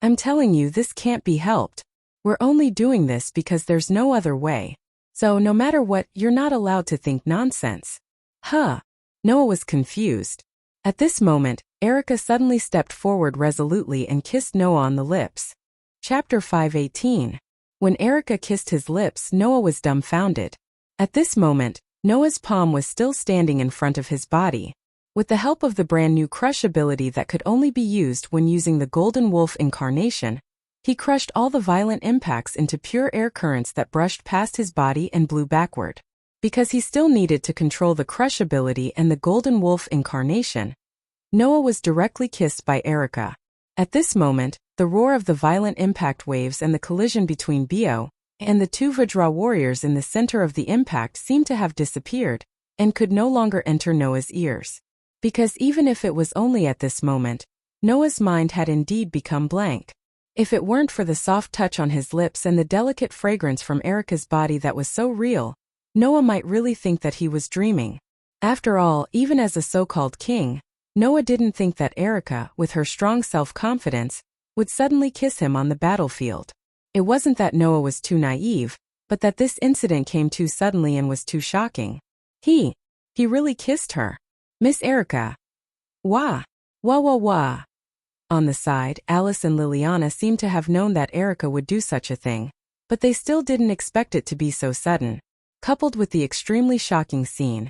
I'm telling you, this can't be helped. We're only doing this because there's no other way. So no matter what, you're not allowed to think nonsense. Huh? Noah was confused. At this moment, Erica suddenly stepped forward resolutely and kissed Noah on the lips. Chapter 5:18. When Erica kissed his lips, Noah was dumbfounded. At this moment, Noah's palm was still standing in front of his body. With the help of the brand new crush ability that could only be used when using the Golden Wolf incarnation, he crushed all the violent impacts into pure air currents that brushed past his body and blew backward. Because he still needed to control the crush ability and the Golden Wolf incarnation, Noah was directly kissed by Erica. At this moment, the roar of the violent impact waves and the collision between Bio and the 2 Vajra warriors in the center of the impact seemed to have disappeared, and could no longer enter Noah's ears. Because even if it was only at this moment, Noah's mind had indeed become blank. If it weren't for the soft touch on his lips and the delicate fragrance from Erica's body that was so real, Noah might really think that he was dreaming. After all, even as a so-called king, Noah didn't think that Erica, with her strong self-confidence, would suddenly kiss him on the battlefield. It wasn't that Noah was too naive, but that this incident came too suddenly and was too shocking. He really kissed her. Miss Erica. Wah. Wah wah wah. On the side, Alice and Liliana seemed to have known that Erica would do such a thing, but they still didn't expect it to be so sudden. Coupled with the extremely shocking scene,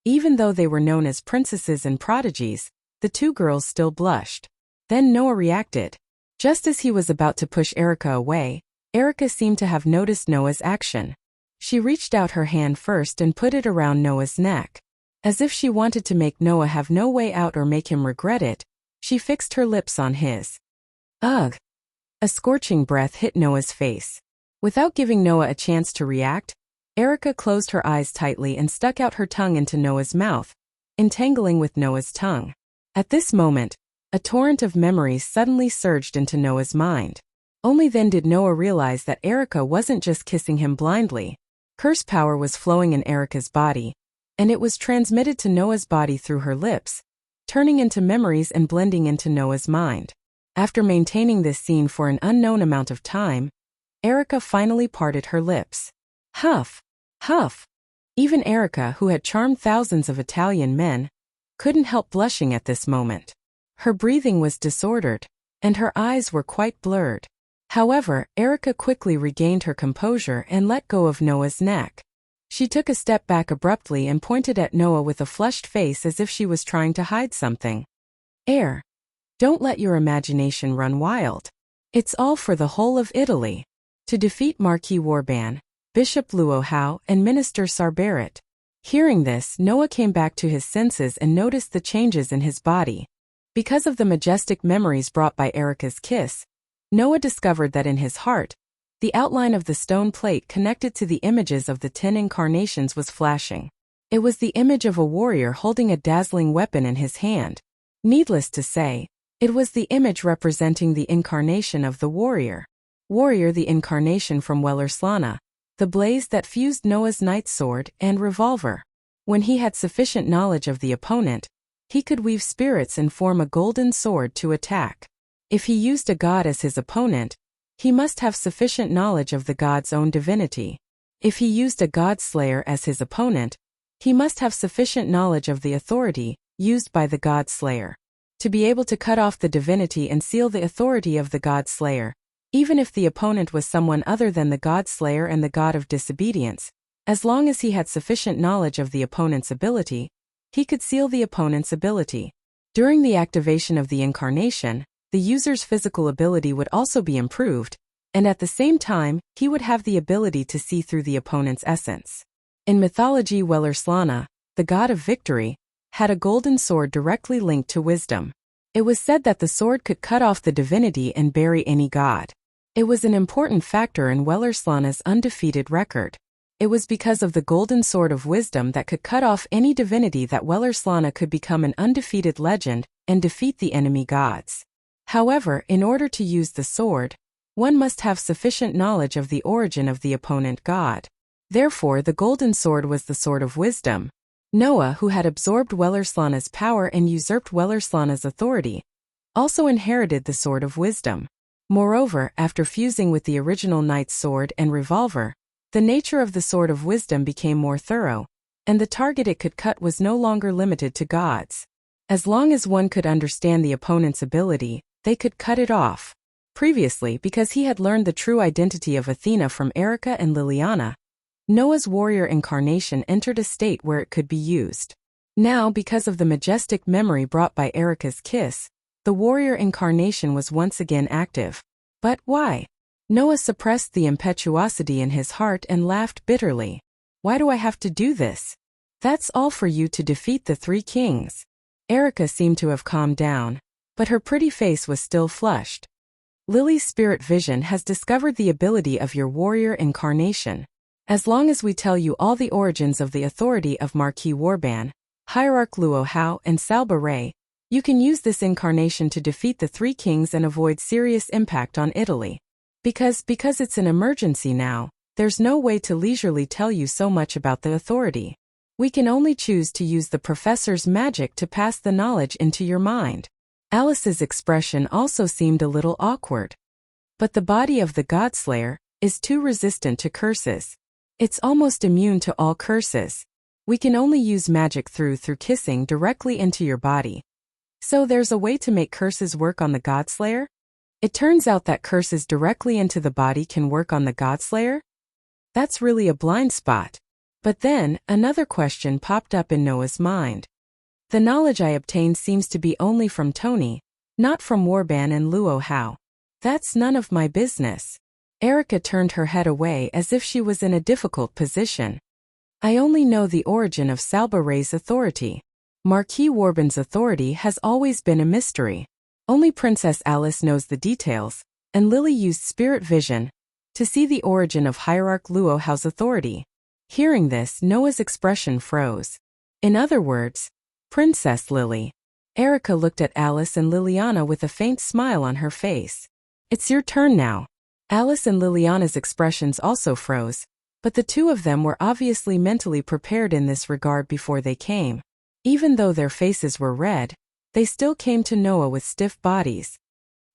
even though they were known as princesses and prodigies, the two girls still blushed. Then Noah reacted. Just as he was about to push Erica away, Erica seemed to have noticed Noah's action. She reached out her hand first and put it around Noah's neck. As if she wanted to make Noah have no way out or make him regret it, she fixed her lips on his. Ugh! A scorching breath hit Noah's face. Without giving Noah a chance to react, Erica closed her eyes tightly and stuck out her tongue into Noah's mouth, entangling with Noah's tongue. At this moment, a torrent of memories suddenly surged into Noah's mind. Only then did Noah realize that Erica wasn't just kissing him blindly. Curse power was flowing in Erica's body, and it was transmitted to Noah's body through her lips, turning into memories and blending into Noah's mind. After maintaining this scene for an unknown amount of time, Erica finally parted her lips. Huff! Huff! Even Erica, who had charmed thousands of Italian men, couldn't help blushing at this moment. Her breathing was disordered, and her eyes were quite blurred. However, Erica quickly regained her composure and let go of Noah's neck. She took a step back abruptly and pointed at Noah with a flushed face as if she was trying to hide something. Don't let your imagination run wild. It's all for the whole of Italy. To defeat Marquis Warban, Bishop Luo Hao, and Minister Sarbaret. Hearing this, Noah came back to his senses and noticed the changes in his body. Because of the majestic memories brought by Erica's kiss, Noah discovered that in his heart, the outline of the stone plate connected to the images of the 10 incarnations was flashing. It was the image of a warrior holding a dazzling weapon in his hand. Needless to say, it was the image representing the incarnation of the warrior. Warrior, the incarnation from Wellerslana, the blaze that fused Noah's knight's sword and revolver. When he had sufficient knowledge of the opponent, he could weave spirits and form a golden sword to attack. If he used a god as his opponent, he must have sufficient knowledge of the god's own divinity. If he used a god slayer as his opponent, he must have sufficient knowledge of the authority used by the god slayer to be able to cut off the divinity and seal the authority of the god slayer. Even if the opponent was someone other than the god slayer and the god of disobedience, as long as he had sufficient knowledge of the opponent's ability, he could seal the opponent's ability. During the activation of the incarnation, the user's physical ability would also be improved, and at the same time, he would have the ability to see through the opponent's essence. In mythology, Wellerslana, the god of victory, had a golden sword directly linked to wisdom. It was said that the sword could cut off the divinity and bury any god. It was an important factor in Wellerslana's undefeated record. It was because of the golden sword of wisdom that could cut off any divinity that Wellerslana could become an undefeated legend and defeat the enemy gods. However, in order to use the sword, one must have sufficient knowledge of the origin of the opponent god. Therefore, the golden sword was the sword of wisdom. Noah, who had absorbed Wellerslana's power and usurped Wellerslana's authority, also inherited the sword of wisdom. Moreover, after fusing with the original knight's sword and revolver, the nature of the sword of wisdom became more thorough, and the target it could cut was no longer limited to gods. As long as one could understand the opponent's ability, they could cut it off. Previously, because he had learned the true identity of Athena from Erica and Liliana, Noah's warrior incarnation entered a state where it could be used. Now, because of the majestic memory brought by Erica's kiss, the warrior incarnation was once again active. But why? Noah suppressed the impetuosity in his heart and laughed bitterly. Why do I have to do this? That's all for you to defeat the 3 kings. Erica seemed to have calmed down, but her pretty face was still flushed. Lily's spirit vision has discovered the ability of your warrior incarnation. As long as we tell you all the origins of the authority of Marquis Warban, Hierarch Luo Hao, and Salba Ray, you can use this incarnation to defeat the 3 kings and avoid serious impact on Italy. Because it's an emergency now, there's no way to leisurely tell you so much about the authority. We can only choose to use the professor's magic to pass the knowledge into your mind. Alice's expression also seemed a little awkward. But the body of the Godslayer is too resistant to curses. It's almost immune to all curses. We can only use magic through kissing directly into your body. So there's a way to make curses work on the Godslayer? It turns out that curses directly into the body can work on the Godslayer? That's really a blind spot. But then, another question popped up in Noah's mind. The knowledge I obtained seems to be only from Tony, not from Warban and Luo Hao. That's none of my business. Erica turned her head away as if she was in a difficult position. I only know the origin of Salba Ray's authority. Marquis Warban's authority has always been a mystery. Only Princess Alice knows the details, and Lily used spirit vision to see the origin of Hierarch Luo Hao's authority. Hearing this, Noah's expression froze. In other words, Princess Lily. Erica looked at Alice and Liliana with a faint smile on her face. It's your turn now. Alice and Liliana's expressions also froze, but the two of them were obviously mentally prepared in this regard before they came. Even though their faces were red, they still came to Noah with stiff bodies.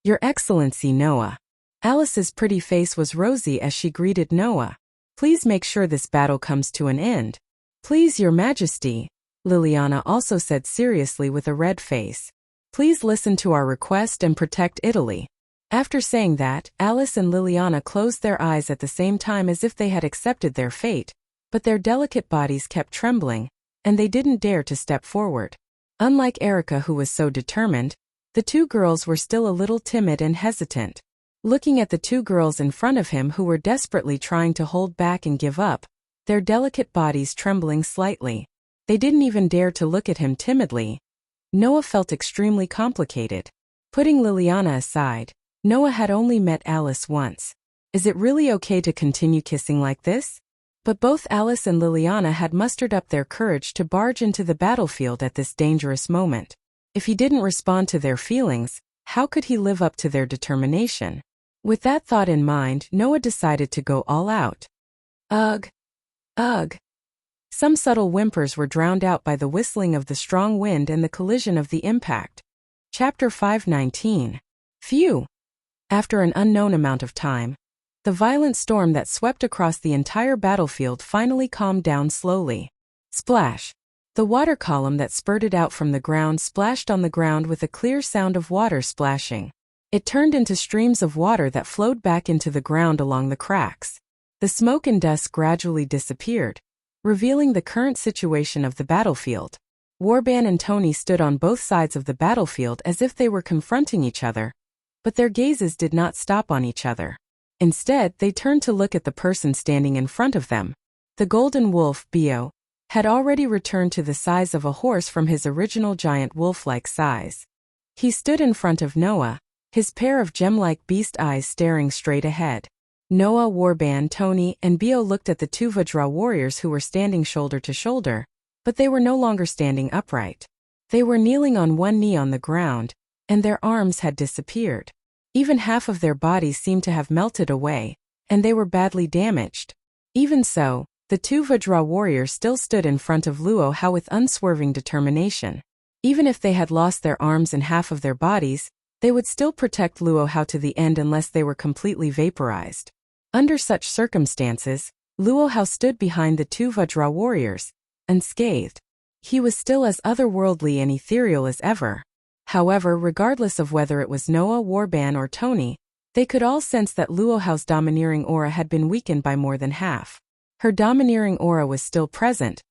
Your Excellency Noah. Alice's pretty face was rosy as she greeted Noah. Please make sure this battle comes to an end. Please, Your Majesty. Liliana also said seriously with a red face. Please listen to our request and protect Italy. After saying that, Alice and Liliana closed their eyes at the same time as if they had accepted their fate, but their delicate bodies kept trembling, and they didn't dare to step forward. Unlike Erica, who was so determined, the two girls were still a little timid and hesitant. Looking at the two girls in front of him who were desperately trying to hold back and give up, their delicate bodies trembling slightly, they didn't even dare to look at him timidly. Noah felt extremely complicated. Putting Liliana aside, Noah had only met Alice once. Is it really okay to continue kissing like this? But both Alice and Liliana had mustered up their courage to barge into the battlefield at this dangerous moment. If he didn't respond to their feelings, how could he live up to their determination? With that thought in mind, Noah decided to go all out. Ugh! Ugh! Some subtle whimpers were drowned out by the whistling of the strong wind and the collision of the impact. Chapter 519. Phew! After an unknown amount of time, the violent storm that swept across the entire battlefield finally calmed down slowly. Splash! The water column that spurted out from the ground splashed on the ground with a clear sound of water splashing. It turned into streams of water that flowed back into the ground along the cracks. The smoke and dust gradually disappeared, revealing the current situation of the battlefield. Warban and Tony stood on both sides of the battlefield as if they were confronting each other, but their gazes did not stop on each other. Instead, they turned to look at the person standing in front of them. The golden wolf, Bio, had already returned to the size of a horse from his original giant wolf-like size. He stood in front of Noah, his pair of gem-like beast eyes staring straight ahead. Noah, Warban, Tony, and Bio looked at the two Vajra warriors who were standing shoulder to shoulder, but they were no longer standing upright. They were kneeling on one knee on the ground, and their arms had disappeared. Even half of their bodies seemed to have melted away, and they were badly damaged. Even so, the two Vajra warriors still stood in front of Luo Hao with unswerving determination. Even if they had lost their arms and half of their bodies, they would still protect Luo Hao to the end unless they were completely vaporized. Under such circumstances, Luo Hao stood behind the two Vajra warriors, unscathed. He was still as otherworldly and ethereal as ever. However, regardless of whether it was Noah, Warban, or Tony, they could all sense that Luo Hao's domineering aura had been weakened by more than half. Her domineering aura was still present,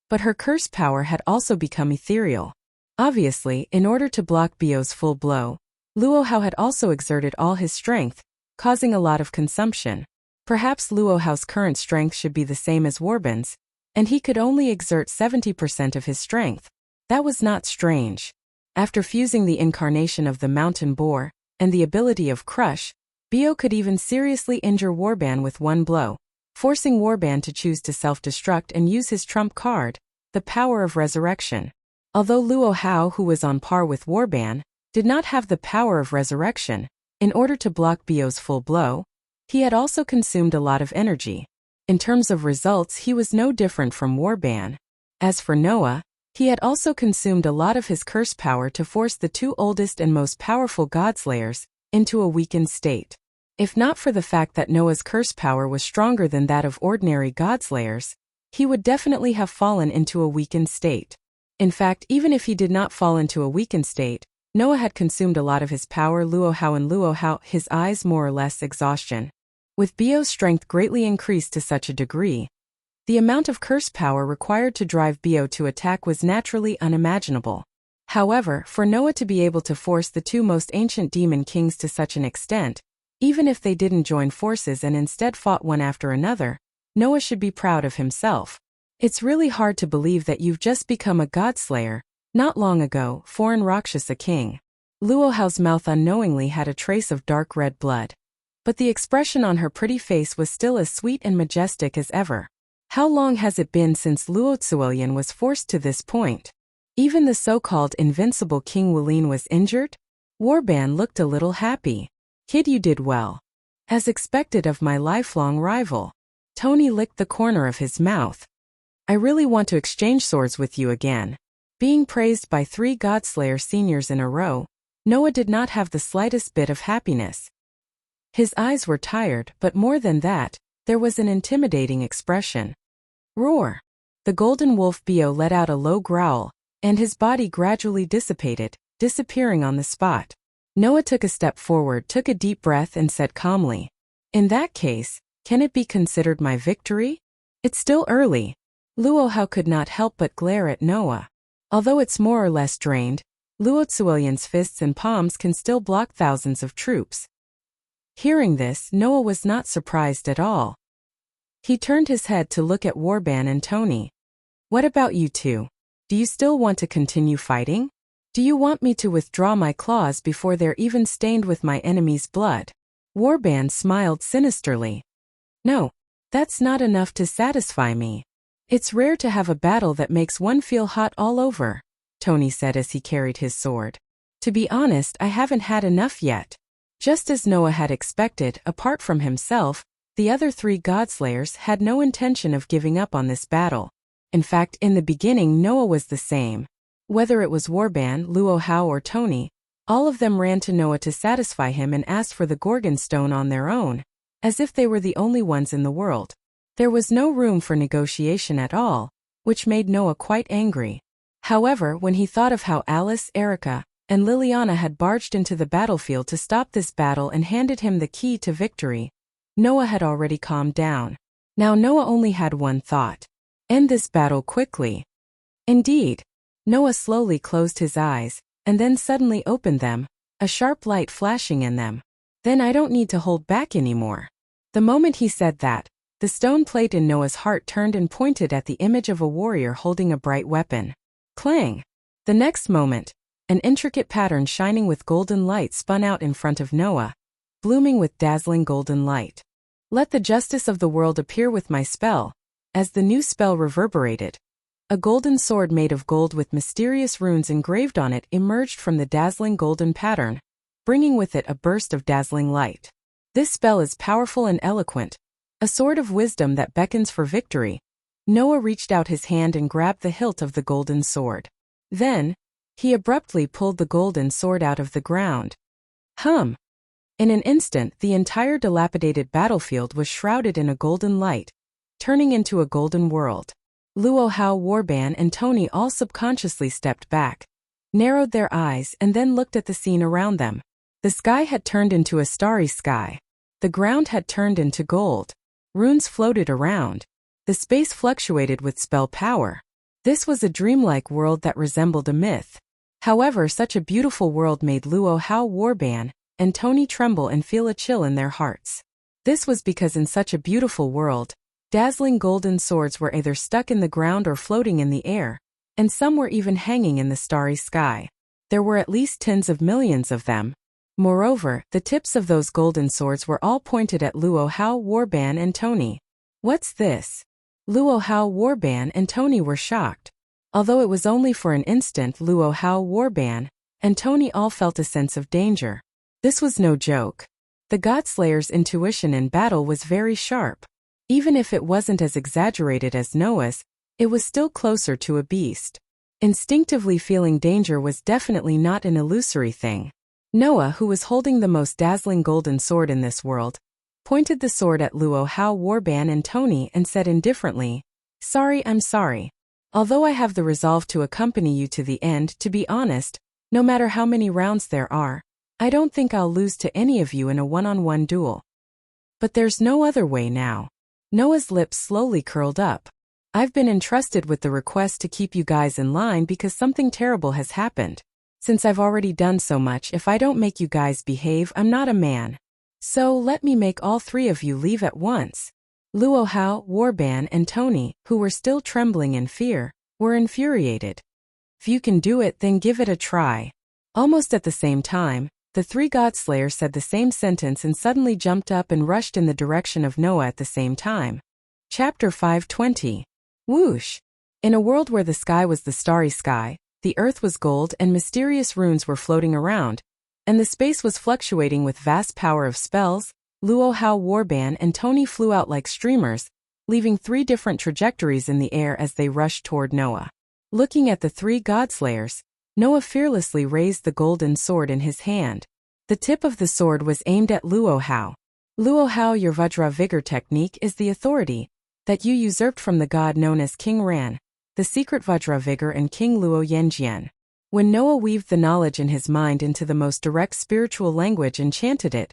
but her curse power had also become ethereal. Obviously, in order to block Bio's full blow, Luo Hao had also exerted all his strength, causing a lot of consumption. Perhaps Luo Hao's current strength should be the same as Warban's, and he could only exert 70% of his strength. That was not strange. After fusing the incarnation of the mountain boar and the ability of Crush, Bio could even seriously injure Warban with one blow, forcing Warban to choose to self-destruct and use his trump card, the power of resurrection. Although Luo Hao, who was on par with Warban, did not have the power of resurrection, in order to block Bio's full blow, he had also consumed a lot of energy. In terms of results, he was no different from Warban. As for Noah, he had also consumed a lot of his curse power to force the two oldest and most powerful Godslayers into a weakened state. If not for the fact that Noah's curse power was stronger than that of ordinary godslayers, he would definitely have fallen into a weakened state. In fact, even if he did not fall into a weakened state, Noah had consumed a lot of his power. Luohao, his eyes more or less exhaustion. With Bio's strength greatly increased to such a degree, the amount of curse power required to drive Bio to attack was naturally unimaginable. However, for Noah to be able to force the two most ancient demon kings to such an extent, even if they didn't join forces and instead fought one after another, Noah should be proud of himself. It's really hard to believe that you've just become a godslayer. Not long ago, foreign Rakshasa king. Luohao's mouth unknowingly had a trace of dark red blood. But the expression on her pretty face was still as sweet and majestic as ever. How long has it been since Luozuelian was forced to this point? Even the so-called invincible King Wulin was injured? Warban looked a little happy. Kid, you did well. As expected of my lifelong rival. Tony licked the corner of his mouth. I really want to exchange swords with you again. Being praised by 3 Godslayer seniors in a row, Noah did not have the slightest bit of happiness. His eyes were tired, but more than that, there was an intimidating expression. Roar! The golden wolf Bio let out a low growl, and his body gradually dissipated, disappearing on the spot. Noah took a step forward, took a deep breath and said calmly, "In that case, can it be considered my victory? It's still early." Luohao could not help but glare at Noah. Although it's more or less drained, Luozuelian's fists and palms can still block thousands of troops. Hearing this, Noah was not surprised at all. He turned his head to look at Warban and Tony. What about you two? Do you still want to continue fighting? Do you want me to withdraw my claws before they're even stained with my enemy's blood? Warban smiled sinisterly. No, that's not enough to satisfy me. It's rare to have a battle that makes one feel hot all over, Tony said as he carried his sword. To be honest, I haven't had enough yet. Just as Noah had expected, apart from himself, the other 3 Godslayers had no intention of giving up on this battle. In fact, in the beginning Noah was the same. Whether it was Warban, Luohao or Tony, all of them ran to Noah to satisfy him and asked for the Gorgon stone on their own, as if they were the only ones in the world. There was no room for negotiation at all, which made Noah quite angry. However, when he thought of how Alice, Erica, and Liliana had barged into the battlefield to stop this battle and handed him the key to victory, Noah had already calmed down. Now Noah only had one thought: end this battle quickly. Indeed, Noah slowly closed his eyes, and then suddenly opened them, a sharp light flashing in them. Then I don't need to hold back anymore. The moment he said that, the stone plate in Noah's heart turned and pointed at the image of a warrior holding a bright weapon. Clang! The next moment, an intricate pattern shining with golden light spun out in front of Noah, blooming with dazzling golden light. Let the justice of the world appear with my spell. As the new spell reverberated, a golden sword made of gold with mysterious runes engraved on it emerged from the dazzling golden pattern, bringing with it a burst of dazzling light. This spell is powerful and eloquent, a sword of wisdom that beckons for victory. Noah reached out his hand and grabbed the hilt of the golden sword. Then, he abruptly pulled the golden sword out of the ground. In an instant, the entire dilapidated battlefield was shrouded in a golden light, turning into a golden world. Luohao, Warban, and Tony all subconsciously stepped back, narrowed their eyes, and then looked at the scene around them. The sky had turned into a starry sky. The ground had turned into gold. Runes floated around. The space fluctuated with spell power. This was a dreamlike world that resembled a myth. However, such a beautiful world made Luohao, Warban, and Tony tremble and feel a chill in their hearts. This was because in such a beautiful world, dazzling golden swords were either stuck in the ground or floating in the air, and some were even hanging in the starry sky. There were at least tens of millions of them. Moreover, the tips of those golden swords were all pointed at Luohao, Warban, and Tony. What's this? Luohao, Warban, and Tony were shocked. Although it was only for an instant, Luohao, Warban, and Tony all felt a sense of danger. This was no joke. The Godslayer's intuition in battle was very sharp. Even if it wasn't as exaggerated as Noah's, it was still closer to a beast. Instinctively feeling danger was definitely not an illusory thing. Noah, who was holding the most dazzling golden sword in this world, pointed the sword at Luo Hao, Warban and Tony and said indifferently, "Sorry, I'm sorry. Although I have the resolve to accompany you to the end, to be honest, no matter how many rounds there are, I don't think I'll lose to any of you in a one-on-one duel. But there's no other way now." Noah's lips slowly curled up. "I've been entrusted with the request to keep you guys in line because something terrible has happened. Since I've already done so much, if I don't make you guys behave, I'm not a man. So let me make all three of you leave at once." Luo Hao, Warban and Tony, who were still trembling in fear, were infuriated. "If you can do it, then give it a try." Almost at the same time, the three Godslayers said the same sentence and suddenly jumped up and rushed in the direction of Noah at the same time. Chapter 520. Whoosh! In a world where the sky was the starry sky, the earth was gold and mysterious runes were floating around, and the space was fluctuating with vast power of spells, Luo Hao, Warban and Tony flew out like streamers, leaving three different trajectories in the air as they rushed toward Noah. Looking at the three Godslayers, Noah fearlessly raised the golden sword in his hand. The tip of the sword was aimed at Luo Hao. "Luo Hao, your Vajra Vigor technique is the authority that you usurped from the god known as King Ran, the secret Vajra Vigor and King Luo Yanjian." When Noah weaved the knowledge in his mind into the most direct spiritual language and chanted it,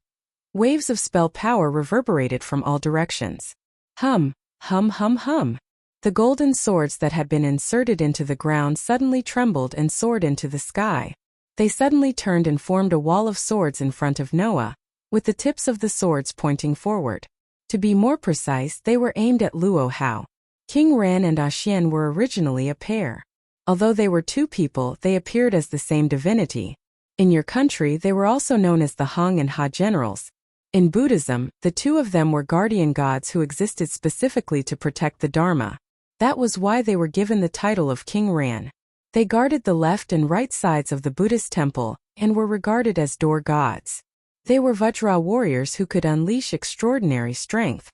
waves of spell power reverberated from all directions. Hum, hum, hum, hum. The golden swords that had been inserted into the ground suddenly trembled and soared into the sky. They suddenly turned and formed a wall of swords in front of Noah, with the tips of the swords pointing forward. To be more precise, they were aimed at Luo Hao. King Ran and Xian were originally a pair. Although they were two people, they appeared as the same divinity. In your country, they were also known as the Hong and Ha generals. In Buddhism, the two of them were guardian gods who existed specifically to protect the Dharma. That was why they were given the title of King Ran. They guarded the left and right sides of the Buddhist temple and were regarded as door gods. They were Vajra warriors who could unleash extraordinary strength.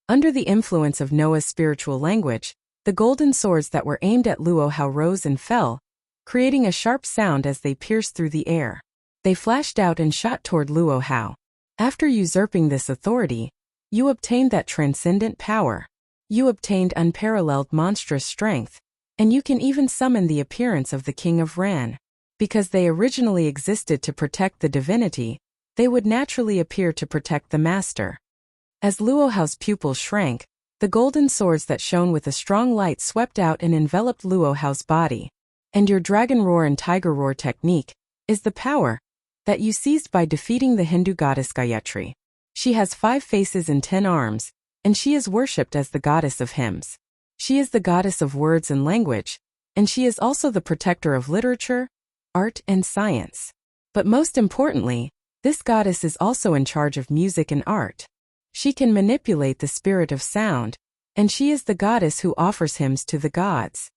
Under the influence of Noah's spiritual language, the golden swords that were aimed at Luo Hao rose and fell, creating a sharp sound as they pierced through the air. They flashed out and shot toward Luo Hao. After usurping this authority, you obtained that transcendent power. You obtained unparalleled monstrous strength, and you can even summon the appearance of the King of Ran. Because they originally existed to protect the divinity, they would naturally appear to protect the master. As Luo Hao's pupils shrank, the golden swords that shone with a strong light swept out and enveloped Luo Hao's body. And your dragon roar and tiger roar technique is the power that you seized by defeating the Hindu goddess Gayatri. She has 5 faces and 10 arms, and she is worshipped as the goddess of hymns. She is the goddess of words and language, and she is also the protector of literature, art, and science. But most importantly, this goddess is also in charge of music and art. She can manipulate the spirit of sound, and she is the goddess who offers hymns to the gods.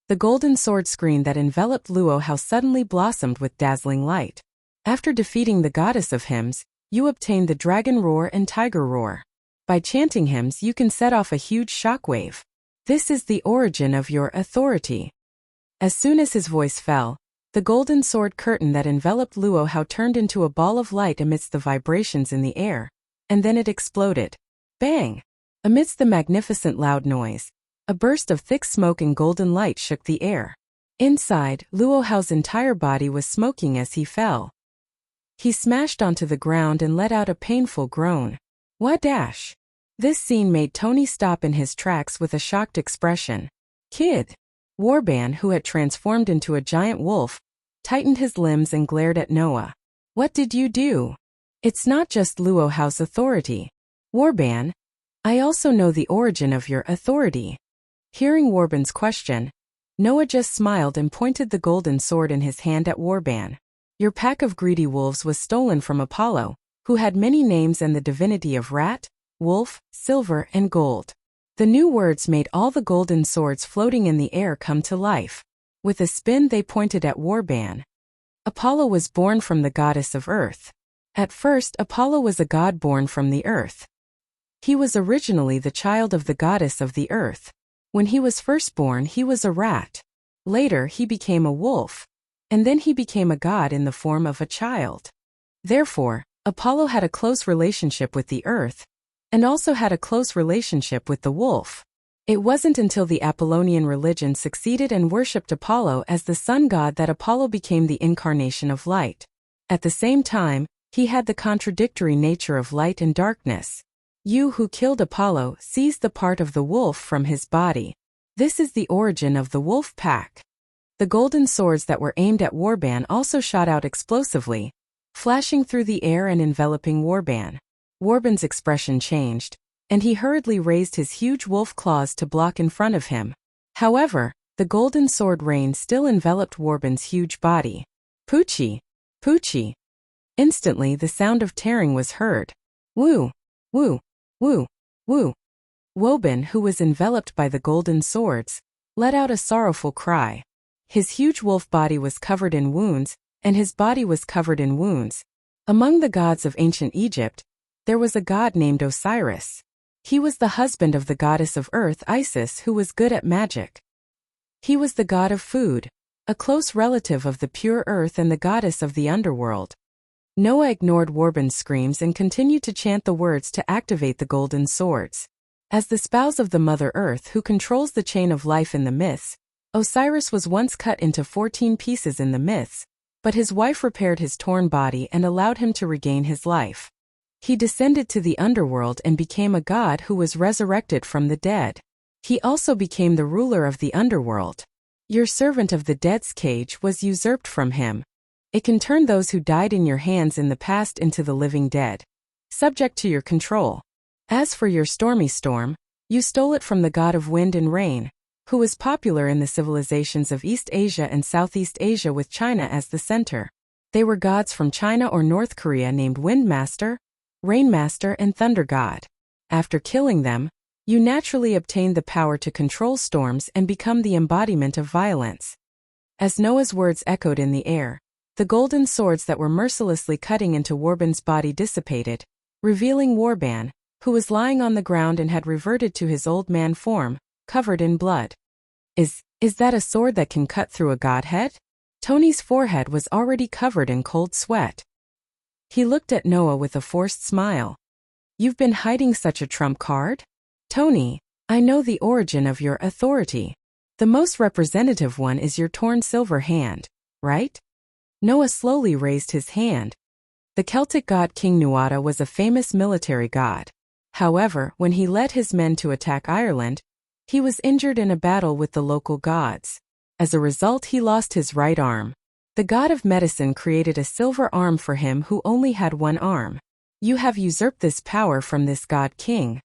The golden sword screen that enveloped Luo Hao suddenly blossomed with dazzling light. After defeating the goddess of hymns, you obtain the dragon roar and tiger roar. By chanting hymns, you can set off a huge shockwave. This is the origin of your authority. As soon as his voice fell, the golden sword curtain that enveloped Luo Hao turned into a ball of light amidst the vibrations in the air, and then it exploded. Bang! Amidst the magnificent loud noise, a burst of thick smoke and golden light shook the air. Inside, Luo Hao's entire body was smoking as he fell. He smashed onto the ground and let out a painful groan. What dash? This scene made Tony stop in his tracks with a shocked expression. Kid! Warban, who had transformed into a giant wolf, tightened his limbs and glared at Noah. What did you do? It's not just Luo Hao's authority. Warban, I also know the origin of your authority. Hearing Warban's question, Noah just smiled and pointed the golden sword in his hand at Warban. Your pack of greedy wolves was stolen from Apollo, who had many names and the divinity of rat, wolf, silver, and gold. The new words made all the golden swords floating in the air come to life. With a spin they pointed at Warban. Apollo was born from the goddess of earth. At first, Apollo was a god born from the earth. He was originally the child of the goddess of the earth. When he was first born, he was a rat. Later, he became a wolf. And then he became a god in the form of a child. Therefore, Apollo had a close relationship with the earth, and also had a close relationship with the wolf. It wasn't until the Apollonian religion succeeded and worshipped Apollo as the sun god that Apollo became the incarnation of light. At the same time, he had the contradictory nature of light and darkness. You who killed Apollo seized the part of the wolf from his body. This is the origin of the wolf pack. The golden swords that were aimed at Warban also shot out explosively, flashing through the air and enveloping Warban. Warban's expression changed, and he hurriedly raised his huge wolf claws to block in front of him. However, the golden sword rain still enveloped Warban's huge body. Poochie! Poochie! Instantly the sound of tearing was heard. Woo! Woo! Woo! Woo! Woban, who was enveloped by the golden swords, let out a sorrowful cry. His huge wolf body was covered in wounds, and his body was covered in wounds. Among the gods of ancient Egypt, there was a god named Osiris. He was the husband of the goddess of earth Isis, who was good at magic. He was the god of food, a close relative of the pure earth and the goddess of the underworld. Noah ignored Warban's screams and continued to chant the words to activate the golden swords. As the spouse of the Mother Earth who controls the chain of life in the myths, Osiris was once cut into 14 pieces in the myths, but his wife repaired his torn body and allowed him to regain his life. He descended to the underworld and became a god who was resurrected from the dead. He also became the ruler of the underworld. Your servant of the dead's cage was usurped from him. It can turn those who died in your hands in the past into the living dead, subject to your control. As for your stormy storm, you stole it from the god of wind and rain, who was popular in the civilizations of East Asia and Southeast Asia with China as the center. They were gods from China or North Korea named Windmaster, Rainmaster and Thunder God. After killing them, you naturally obtained the power to control storms and become the embodiment of violence. As Noah's words echoed in the air, the golden swords that were mercilessly cutting into Warban's body dissipated, revealing Warban, who was lying on the ground and had reverted to his old man form, covered in blood. Is that a sword that can cut through a godhead? Tony's forehead was already covered in cold sweat. He looked at Noah with a forced smile. You've been hiding such a trump card? Tony, I know the origin of your authority. The most representative one is your torn silver hand, right? Noah slowly raised his hand. The Celtic god King Nuada was a famous military god. However, when he led his men to attack Ireland, he was injured in a battle with the local gods. As a result, he lost his right arm. The god of medicine created a silver arm for him who only had one arm. You have usurped this power from this god king,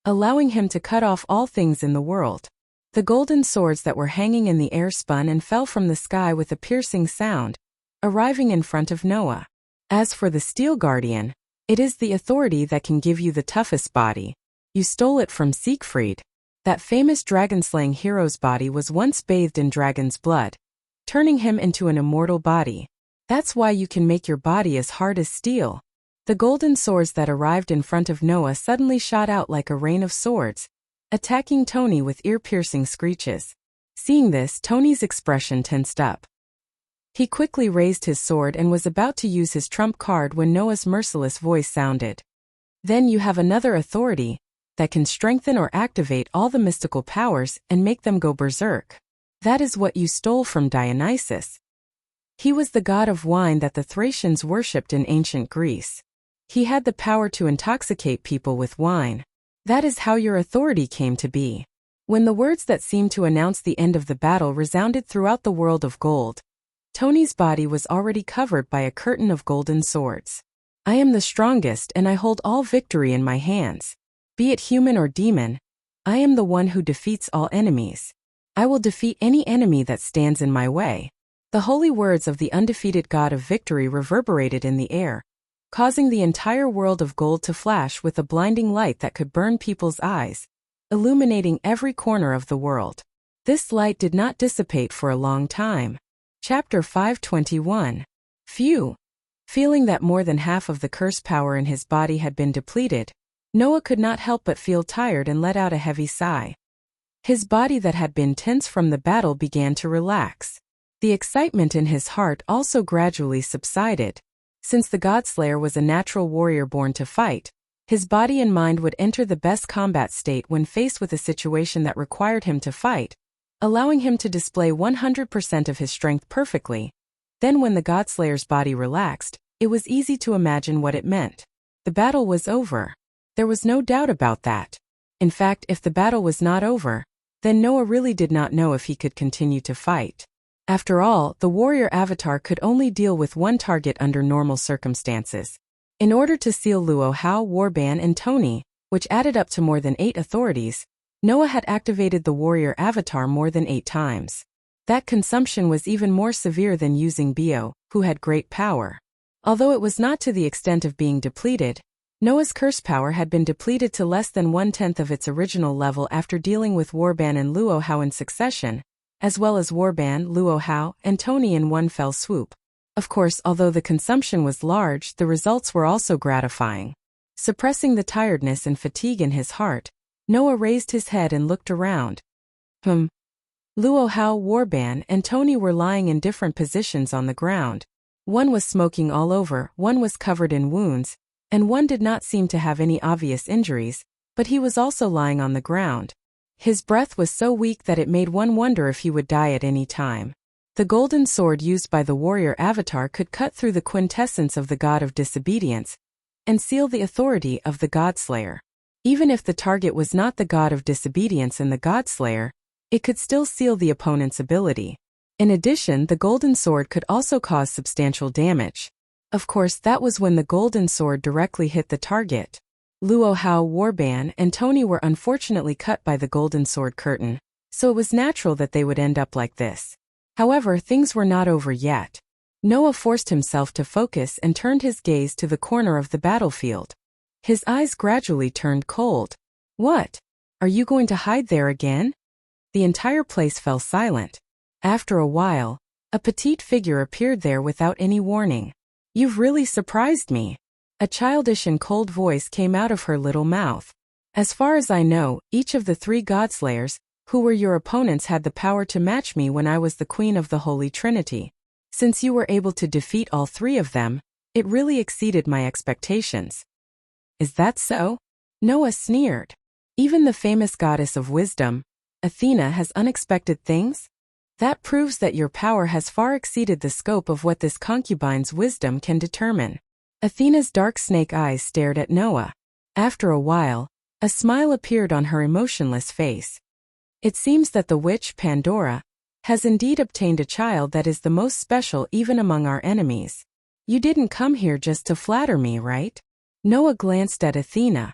allowing him to cut off all things in the world. The golden swords that were hanging in the air spun and fell from the sky with a piercing sound, arriving in front of Noah. As for the Steel Guardian, it is the authority that can give you the toughest body. You stole it from Siegfried. That famous dragon-slaying hero's body was once bathed in dragon's blood, turning him into an immortal body. That's why you can make your body as hard as steel. The golden swords that arrived in front of Noah suddenly shot out like a rain of swords, attacking Tony with ear-piercing screeches. Seeing this, Tony's expression tensed up. He quickly raised his sword and was about to use his trump card when Noah's merciless voice sounded. Then you have another authority that can strengthen or activate all the mystical powers and make them go berserk. That is what you stole from Dionysus. He was the god of wine that the Thracians worshipped in ancient Greece. He had the power to intoxicate people with wine. That is how your authority came to be. When the words that seemed to announce the end of the battle resounded throughout the world of gold, Tony's body was already covered by a curtain of golden swords. I am the strongest and I hold all victory in my hands. Be it human or demon, I am the one who defeats all enemies. I will defeat any enemy that stands in my way. The holy words of the undefeated god of victory reverberated in the air, causing the entire world of gold to flash with a blinding light that could burn people's eyes, illuminating every corner of the world. This light did not dissipate for a long time. Chapter 521. Phew! Feeling that more than half of the curse power in his body had been depleted, Noah could not help but feel tired and let out a heavy sigh. His body that had been tense from the battle began to relax. The excitement in his heart also gradually subsided. Since the Godslayer was a natural warrior born to fight, his body and mind would enter the best combat state when faced with a situation that required him to fight, allowing him to display 100% of his strength perfectly. Then when the Godslayer's body relaxed, it was easy to imagine what it meant. The battle was over. There was no doubt about that. In fact, if the battle was not over, then Noah really did not know if he could continue to fight. After all, the warrior avatar could only deal with one target under normal circumstances. In order to seal Luo Hao, Warban, and Tony, which added up to more than 8 authorities, Noah had activated the warrior avatar more than 8 times. That consumption was even more severe than using Bio, who had great power. Although it was not to the extent of being depleted, Noah's curse power had been depleted to less than 1/10 of its original level after dealing with Warban and Luo Hao in succession, as well as Warban, Luo Hao, and Tony in one fell swoop. Of course, although the consumption was large, the results were also gratifying. Suppressing the tiredness and fatigue in his heart, Noah raised his head and looked around. Luo Hao, Warban, and Tony were lying in different positions on the ground. One was smoking all over, one was covered in wounds, and one did not seem to have any obvious injuries, but he was also lying on the ground. His breath was so weak that it made one wonder if he would die at any time. The golden sword used by the warrior avatar could cut through the quintessence of the god of disobedience and seal the authority of the Godslayer. Even if the target was not the god of disobedience and the Godslayer, it could still seal the opponent's ability. In addition, the golden sword could also cause substantial damage. Of course, that was when the golden sword directly hit the target. Luo Hao, Warban, and Tony were unfortunately cut by the golden sword curtain, so it was natural that they would end up like this. However, things were not over yet. Noah forced himself to focus and turned his gaze to the corner of the battlefield. His eyes gradually turned cold. What? Are you going to hide there again? The entire place fell silent. After a while, a petite figure appeared there without any warning. You've really surprised me. A childish and cold voice came out of her little mouth. As far as I know, each of the 3 Godslayers, who were your opponents, had the power to match me when I was the Queen of the Holy Trinity. Since you were able to defeat all 3 of them, it really exceeded my expectations. Is that so? Noah sneered. Even the famous goddess of wisdom, Athena, has unexpected things? That proves that your power has far exceeded the scope of what this concubine's wisdom can determine. Athena's dark snake eyes stared at Noah. After a while, a smile appeared on her emotionless face. It seems that the witch, Pandora, has indeed obtained a child that is the most special even among our enemies. You didn't come here just to flatter me, right? Noah glanced at Athena.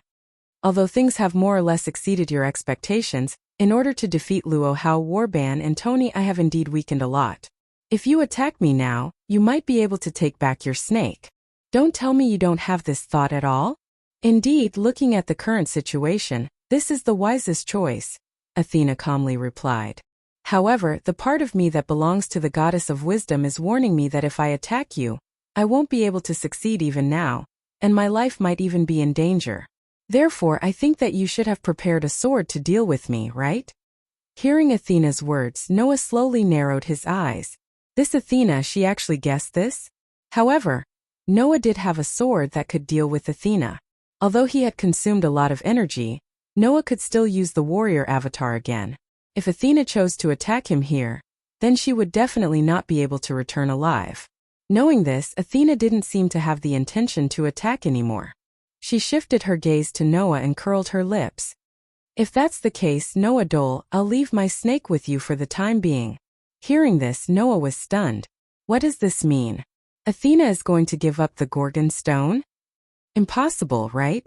Although things have more or less exceeded your expectations, in order to defeat Luo Hao, Warban, and Tony, I have indeed weakened a lot. If you attack me now, you might be able to take back your snake. Don't tell me you don't have this thought at all? Indeed, looking at the current situation, this is the wisest choice, Athena calmly replied. However, the part of me that belongs to the goddess of wisdom is warning me that if I attack you, I won't be able to succeed even now, and my life might even be in danger. Therefore, I think that you should have prepared a sword to deal with me, right? Hearing Athena's words, Noah slowly narrowed his eyes. This Athena, she actually guessed this? However, Noah did have a sword that could deal with Athena. Although he had consumed a lot of energy, Noah could still use the warrior avatar again. If Athena chose to attack him here, then she would definitely not be able to return alive. Knowing this, Athena didn't seem to have the intention to attack anymore. She shifted her gaze to Noah and curled her lips. If that's the case, Noah Dole, I'll leave my snake with you for the time being. Hearing this, Noah was stunned. What does this mean? Athena is going to give up the Gorgon stone? Impossible, right?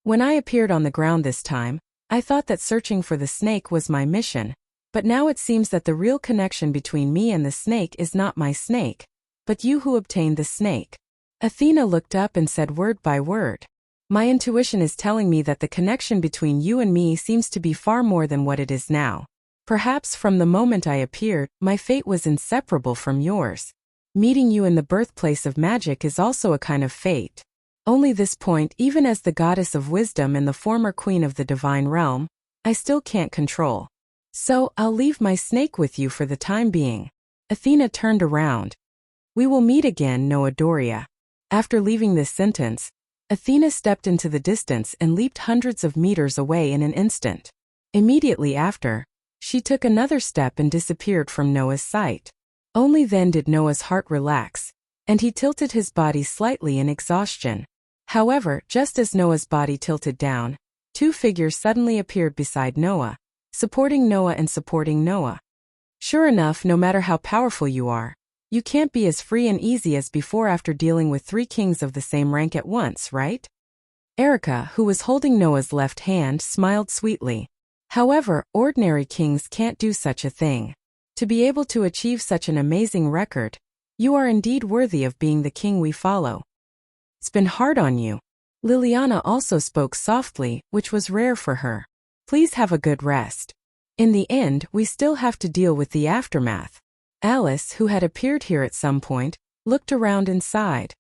When I appeared on the ground this time, I thought that searching for the snake was my mission, but now it seems that the real connection between me and the snake is not my snake, but you who obtained the snake. Athena looked up and said word by word. My intuition is telling me that the connection between you and me seems to be far more than what it is now. Perhaps from the moment I appeared, my fate was inseparable from yours. Meeting you in the birthplace of magic is also a kind of fate. Only this point, even as the goddess of wisdom and the former queen of the divine realm, I still can't control. So, I'll leave my snake with you for the time being. Athena turned around. We will meet again, Noah Doria. After leaving this sentence, Athena stepped into the distance and leaped hundreds of meters away in an instant. Immediately after, she took another step and disappeared from Noah's sight. Only then did Noah's heart relax, and he tilted his body slightly in exhaustion. However, just as Noah's body tilted down, two figures suddenly appeared beside Noah, supporting Noah and supporting Noah. Sure enough, no matter how powerful you are, you can't be as free and easy as before after dealing with three kings of the same rank at once, right? Erica, who was holding Noah's left hand, smiled sweetly. However, ordinary kings can't do such a thing. To be able to achieve such an amazing record, you are indeed worthy of being the king we follow. It's been hard on you. Liliana also spoke softly, which was rare for her. Please have a good rest. In the end, we still have to deal with the aftermath. Alice, who had appeared here at some point, looked around and sighed.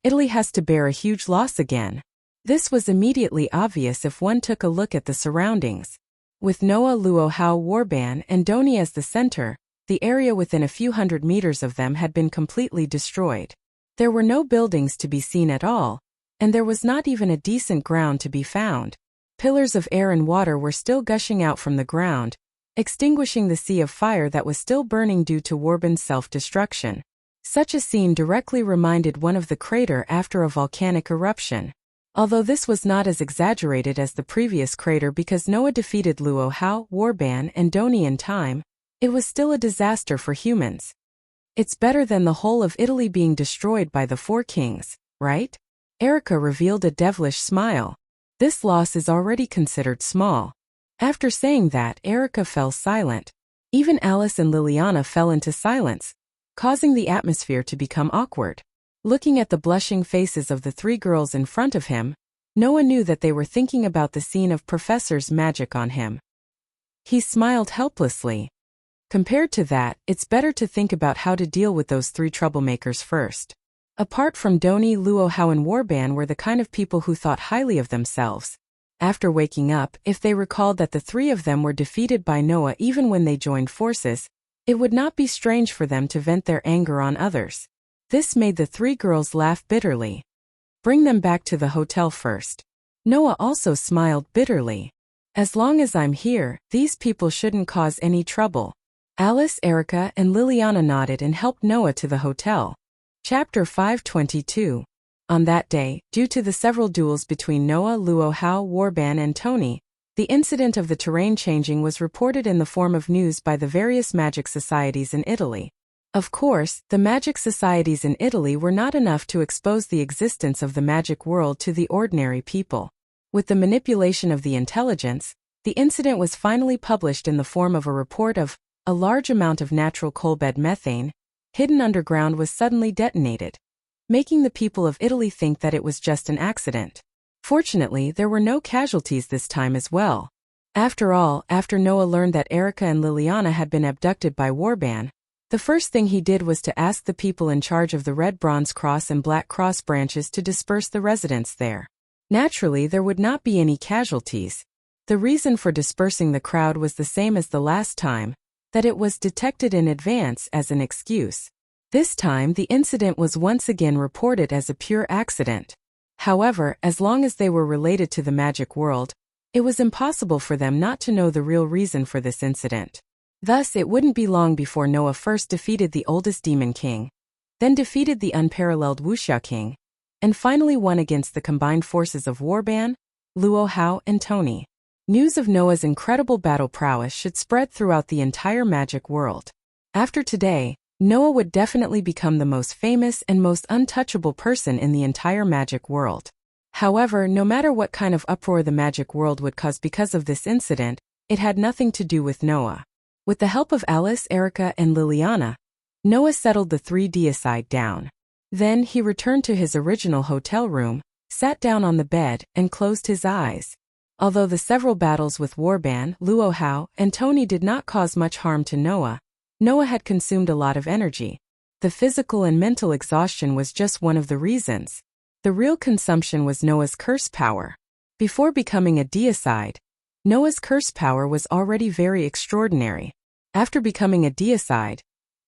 Italy has to bear a huge loss again. This was immediately obvious if one took a look at the surroundings. With Noah, Luo Hao, Warban, and Doni as the center, the area within a few hundred meters of them had been completely destroyed. There were no buildings to be seen at all, and there was not even a decent ground to be found. Pillars of air and water were still gushing out from the ground, extinguishing the sea of fire that was still burning due to Warban's self-destruction. Such a scene directly reminded one of the crater after a volcanic eruption. Although this was not as exaggerated as the previous crater because Noah defeated Luo Hao, Warban, and Doni in time, it was still a disaster for humans. It's better than the whole of Italy being destroyed by the four kings, right? Erica revealed a devilish smile. This loss is already considered small. After saying that, Erica fell silent. Even Alice and Liliana fell into silence, causing the atmosphere to become awkward. Looking at the blushing faces of the three girls in front of him, Noah knew that they were thinking about the scene of Professor's magic on him. He smiled helplessly. Compared to that, it's better to think about how to deal with those three troublemakers first. Apart from Doni, Luo Hao and Warban were the kind of people who thought highly of themselves. After waking up, if they recalled that the three of them were defeated by Noah even when they joined forces, it would not be strange for them to vent their anger on others. This made the three girls laugh bitterly. Bring them back to the hotel first. Noah also smiled bitterly. As long as I'm here, these people shouldn't cause any trouble. Alice, Erica, and Liliana nodded and helped Noah to the hotel. Chapter 522. On that day, due to the several duels between Noah, Luo Hao, Warban, and Tony, the incident of the terrain changing was reported in the form of news by the various magic societies in Italy. Of course, the magic societies in Italy were not enough to expose the existence of the magic world to the ordinary people. With the manipulation of the intelligence, the incident was finally published in the form of a report of a large amount of natural coalbed methane, hidden underground, was suddenly detonated, making the people of Italy think that it was just an accident. Fortunately, there were no casualties this time as well. After all, after Noah learned that Erica and Liliana had been abducted by Warban, the first thing he did was to ask the people in charge of the Red Bronze Cross and Black Cross branches to disperse the residents there. Naturally, there would not be any casualties. The reason for dispersing the crowd was the same as the last time, that it was detected in advance as an excuse. This time, the incident was once again reported as a pure accident. However, as long as they were related to the magic world, it was impossible for them not to know the real reason for this incident. Thus, it wouldn't be long before Noah first defeated the oldest demon king, then defeated the unparalleled Wuxia king, and finally won against the combined forces of Warban, Luo Hao, and Tony. News of Noah's incredible battle prowess should spread throughout the entire magic world. After today, Noah would definitely become the most famous and most untouchable person in the entire magic world. However, no matter what kind of uproar the magic world would cause because of this incident, it had nothing to do with Noah. With the help of Alice, Erica, and Liliana, Noah settled the three deicide down. Then he returned to his original hotel room, sat down on the bed, and closed his eyes. Although the several battles with Warban, Luo Hao, and Tony did not cause much harm to Noah, Noah had consumed a lot of energy. The physical and mental exhaustion was just one of the reasons. The real consumption was Noah's curse power. Before becoming a deicide, Noah's curse power was already very extraordinary. After becoming a deicide,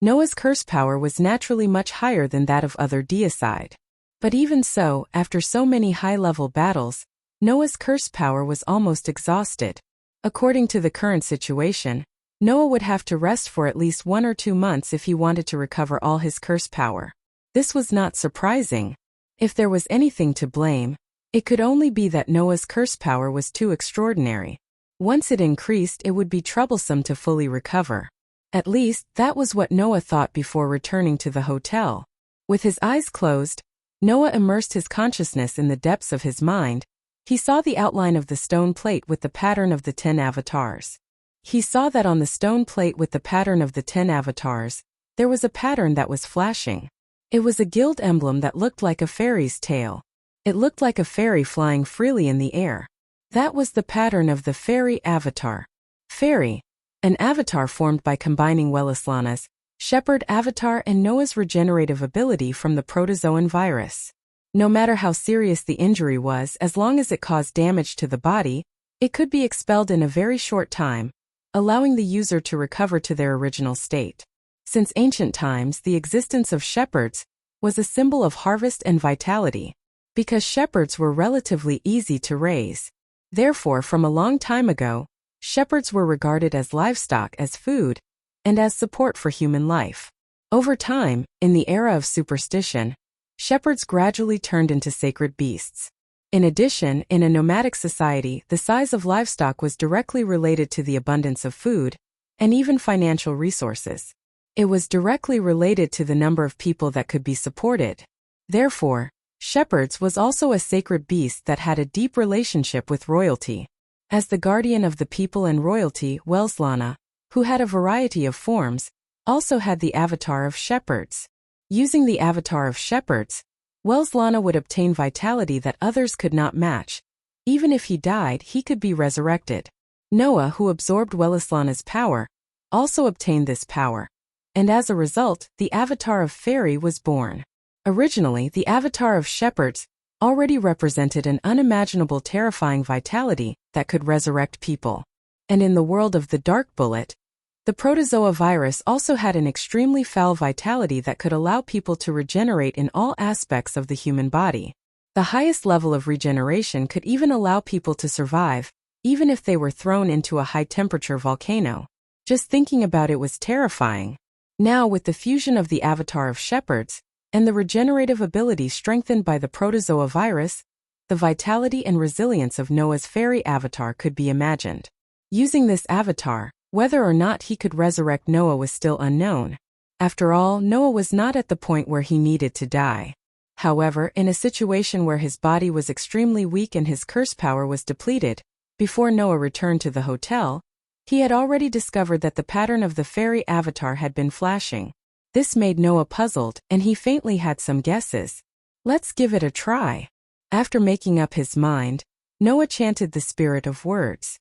Noah's curse power was naturally much higher than that of other deicide. But even so, after so many high-level battles, Noah's curse power was almost exhausted. According to the current situation, Noah would have to rest for at least 1 or 2 months if he wanted to recover all his curse power. This was not surprising. If there was anything to blame, it could only be that Noah's curse power was too extraordinary. Once it increased, it would be troublesome to fully recover. At least, that was what Noah thought before returning to the hotel. With his eyes closed, Noah immersed his consciousness in the depths of his mind. He saw the outline of the stone plate with the pattern of the 10 avatars. He saw that on the stone plate with the pattern of the 10 avatars, there was a pattern that was flashing. It was a guild emblem that looked like a fairy's tail. It looked like a fairy flying freely in the air. That was the pattern of the fairy avatar. Fairy, an avatar formed by combining Wellislana's shepherd avatar and Noah's regenerative ability from the protozoan virus. No matter how serious the injury was, as long as it caused damage to the body, it could be expelled in a very short time, allowing the user to recover to their original state. Since ancient times, the existence of shepherds was a symbol of harvest and vitality, because shepherds were relatively easy to raise. Therefore, from a long time ago, shepherds were regarded as livestock, as food, and as support for human life. Over time, in the era of superstition, shepherds gradually turned into sacred beasts. In addition, in a nomadic society, the size of livestock was directly related to the abundance of food, and even financial resources. It was directly related to the number of people that could be supported. Therefore, shepherds was also a sacred beast that had a deep relationship with royalty. As the guardian of the people and royalty, Wellislana, who had a variety of forms, also had the avatar of shepherds. Using the avatar of shepherds, Wellislana would obtain vitality that others could not match. Even if he died, he could be resurrected. Noah, who absorbed Wellislana's power, also obtained this power. And as a result, the avatar of fairy was born. Originally, the avatar of shepherds already represented an unimaginable terrifying vitality that could resurrect people. And in the world of the Dark Bullet, the protozoa virus also had an extremely foul vitality that could allow people to regenerate in all aspects of the human body. The highest level of regeneration could even allow people to survive, even if they were thrown into a high-temperature volcano. Just thinking about it was terrifying. Now, with the fusion of the avatar of shepherds, and the regenerative ability strengthened by the protozoa virus, the vitality and resilience of Noah's fairy avatar could be imagined. Using this avatar, whether or not he could resurrect Noah was still unknown. After all, Noah was not at the point where he needed to die. However, in a situation where his body was extremely weak and his curse power was depleted, before Noah returned to the hotel, he had already discovered that the pattern of the fairy avatar had been flashing. This made Noah puzzled, and he faintly had some guesses. Let's give it a try. After making up his mind, Noah chanted the spirit of words.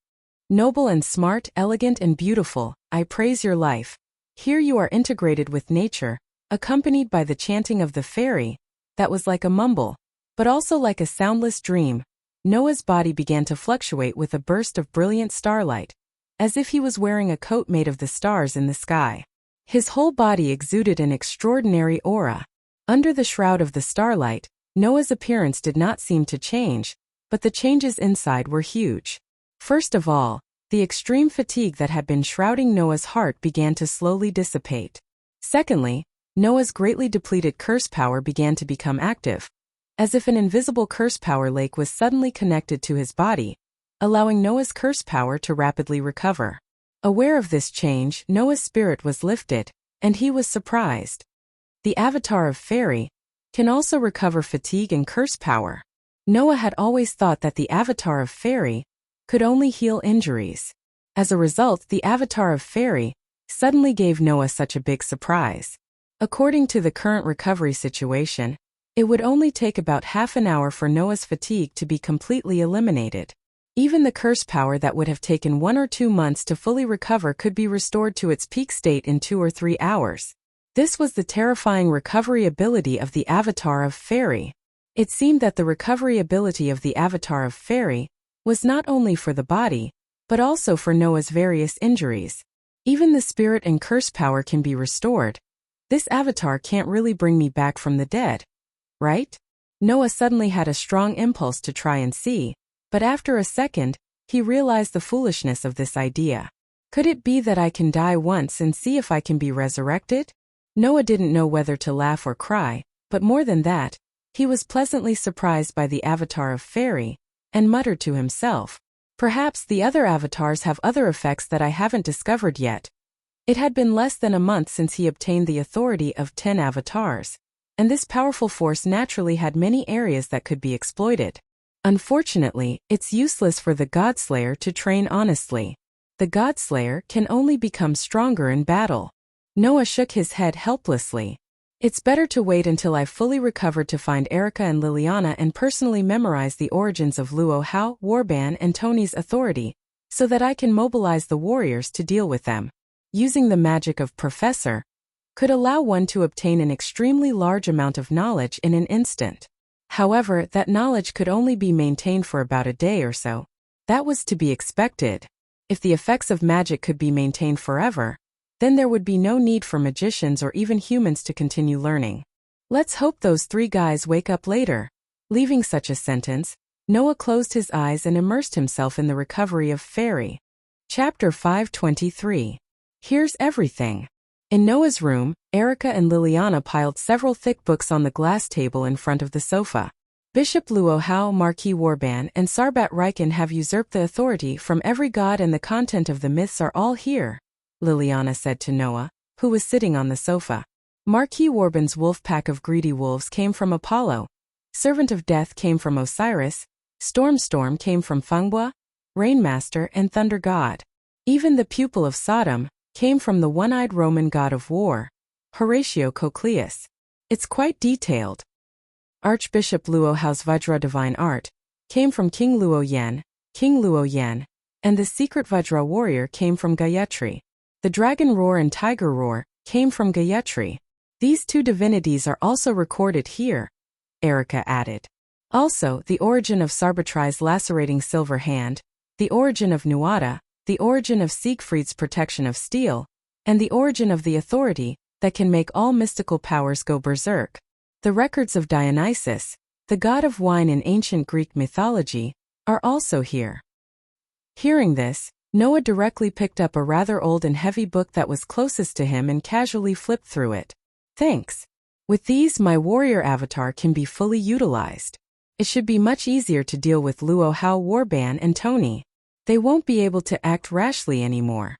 Noble and smart, elegant and beautiful, I praise your life. Here you are integrated with nature, accompanied by the chanting of the fairy, that was like a mumble, but also like a soundless dream. Noah's body began to fluctuate with a burst of brilliant starlight, as if he was wearing a coat made of the stars in the sky. His whole body exuded an extraordinary aura. Under the shroud of the starlight, Noah's appearance did not seem to change, but the changes inside were huge. First of all, the extreme fatigue that had been shrouding Noah's heart began to slowly dissipate. Secondly, Noah's greatly depleted curse power began to become active, as if an invisible curse power lake was suddenly connected to his body, allowing Noah's curse power to rapidly recover. Aware of this change, Noah's spirit was lifted, and he was surprised. The avatar of fairy can also recover fatigue and curse power. Noah had always thought that the avatar of fairy could only heal injuries. As a result, the avatar of fairy suddenly gave Noah such a big surprise. According to the current recovery situation, it would only take about half an hour for Noah's fatigue to be completely eliminated. Even the curse power that would have taken 1 or 2 months to fully recover could be restored to its peak state in 2 or 3 hours. This was the terrifying recovery ability of the avatar of fairy. It seemed that the recovery ability of the avatar of fairy was not only for the body, but also for Noah's various injuries. Even the spirit and curse power can be restored. This avatar can't really bring me back from the dead, right? Noah suddenly had a strong impulse to try and see, but after a second, he realized the foolishness of this idea. Could it be that I can die once and see if I can be resurrected? Noah didn't know whether to laugh or cry, but more than that, he was pleasantly surprised by the avatar of fairy, and muttered to himself, "Perhaps the other avatars have other effects that I haven't discovered yet." It had been less than a month since he obtained the authority of 10 avatars, and this powerful force naturally had many areas that could be exploited. Unfortunately, it's useless for the Godslayer to train honestly. The Godslayer can only become stronger in battle. Noah shook his head helplessly. It's better to wait until I've fully recovered to find Erica and Liliana and personally memorize the origins of Luo Hao, Warban and Tony's authority, so that I can mobilize the warriors to deal with them. Using the magic of Professor could allow one to obtain an extremely large amount of knowledge in an instant. However, that knowledge could only be maintained for about a day or so. That was to be expected. If the effects of magic could be maintained forever, then there would be no need for magicians or even humans to continue learning. Let's hope those 3 guys wake up later. Leaving such a sentence, Noah closed his eyes and immersed himself in the recovery of fairy. Chapter 523. Here's everything. In Noah's room, Erica and Liliana piled several thick books on the glass table in front of the sofa. Bishop Luo Hao, Marquis Warban, and Sarbat Riken have usurped the authority from every god, and the content of the myths are all here, Liliana said to Noah, who was sitting on the sofa. Marquis Warban's wolf pack of greedy wolves came from Apollo. Servant of Death came from Osiris. Storm came from Fengbua, Rainmaster and Thunder God. Even the pupil of Sodom came from the one-eyed Roman god of war, Horatio Cocleus. It's quite detailed. Archbishop Luo Hao's Vajra divine art came from King Luo Yan, and the secret Vajra warrior came from Gayatri. The dragon roar and tiger roar came from Gayatri. These 2 divinities are also recorded here, Erica added. Also, the origin of Sarbatri's lacerating silver hand, the origin of Nuada, the origin of Siegfried's protection of steel, and the origin of the authority that can make all mystical powers go berserk. The records of Dionysus, the god of wine in ancient Greek mythology, are also here. Hearing this, Noah directly picked up a rather old and heavy book that was closest to him and casually flipped through it. Thanks. With these, my warrior avatar can be fully utilized. It should be much easier to deal with Luo Hao, Warban and Tony. They won't be able to act rashly anymore.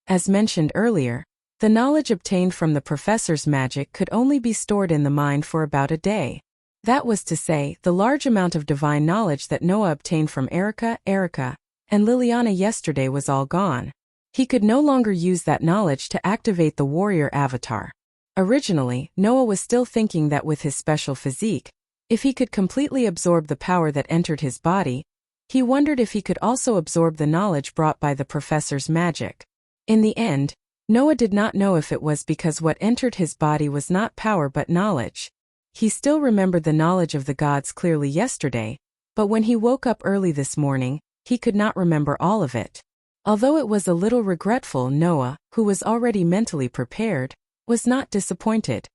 As mentioned earlier, the knowledge obtained from the professor's magic could only be stored in the mind for about a day. That was to say, the large amount of divine knowledge that Noah obtained from Erica, and Liliana yesterday was all gone. He could no longer use that knowledge to activate the warrior avatar. Originally, Noah was still thinking that with his special physique, if he could completely absorb the power that entered his body, he wondered if he could also absorb the knowledge brought by the professor's magic. In the end, Noah did not know if it was because what entered his body was not power but knowledge. He still remembered the knowledge of the gods clearly yesterday, but when he woke up early this morning, he could not remember all of it. Although it was a little regretful, Noah, who was already mentally prepared, was not disappointed.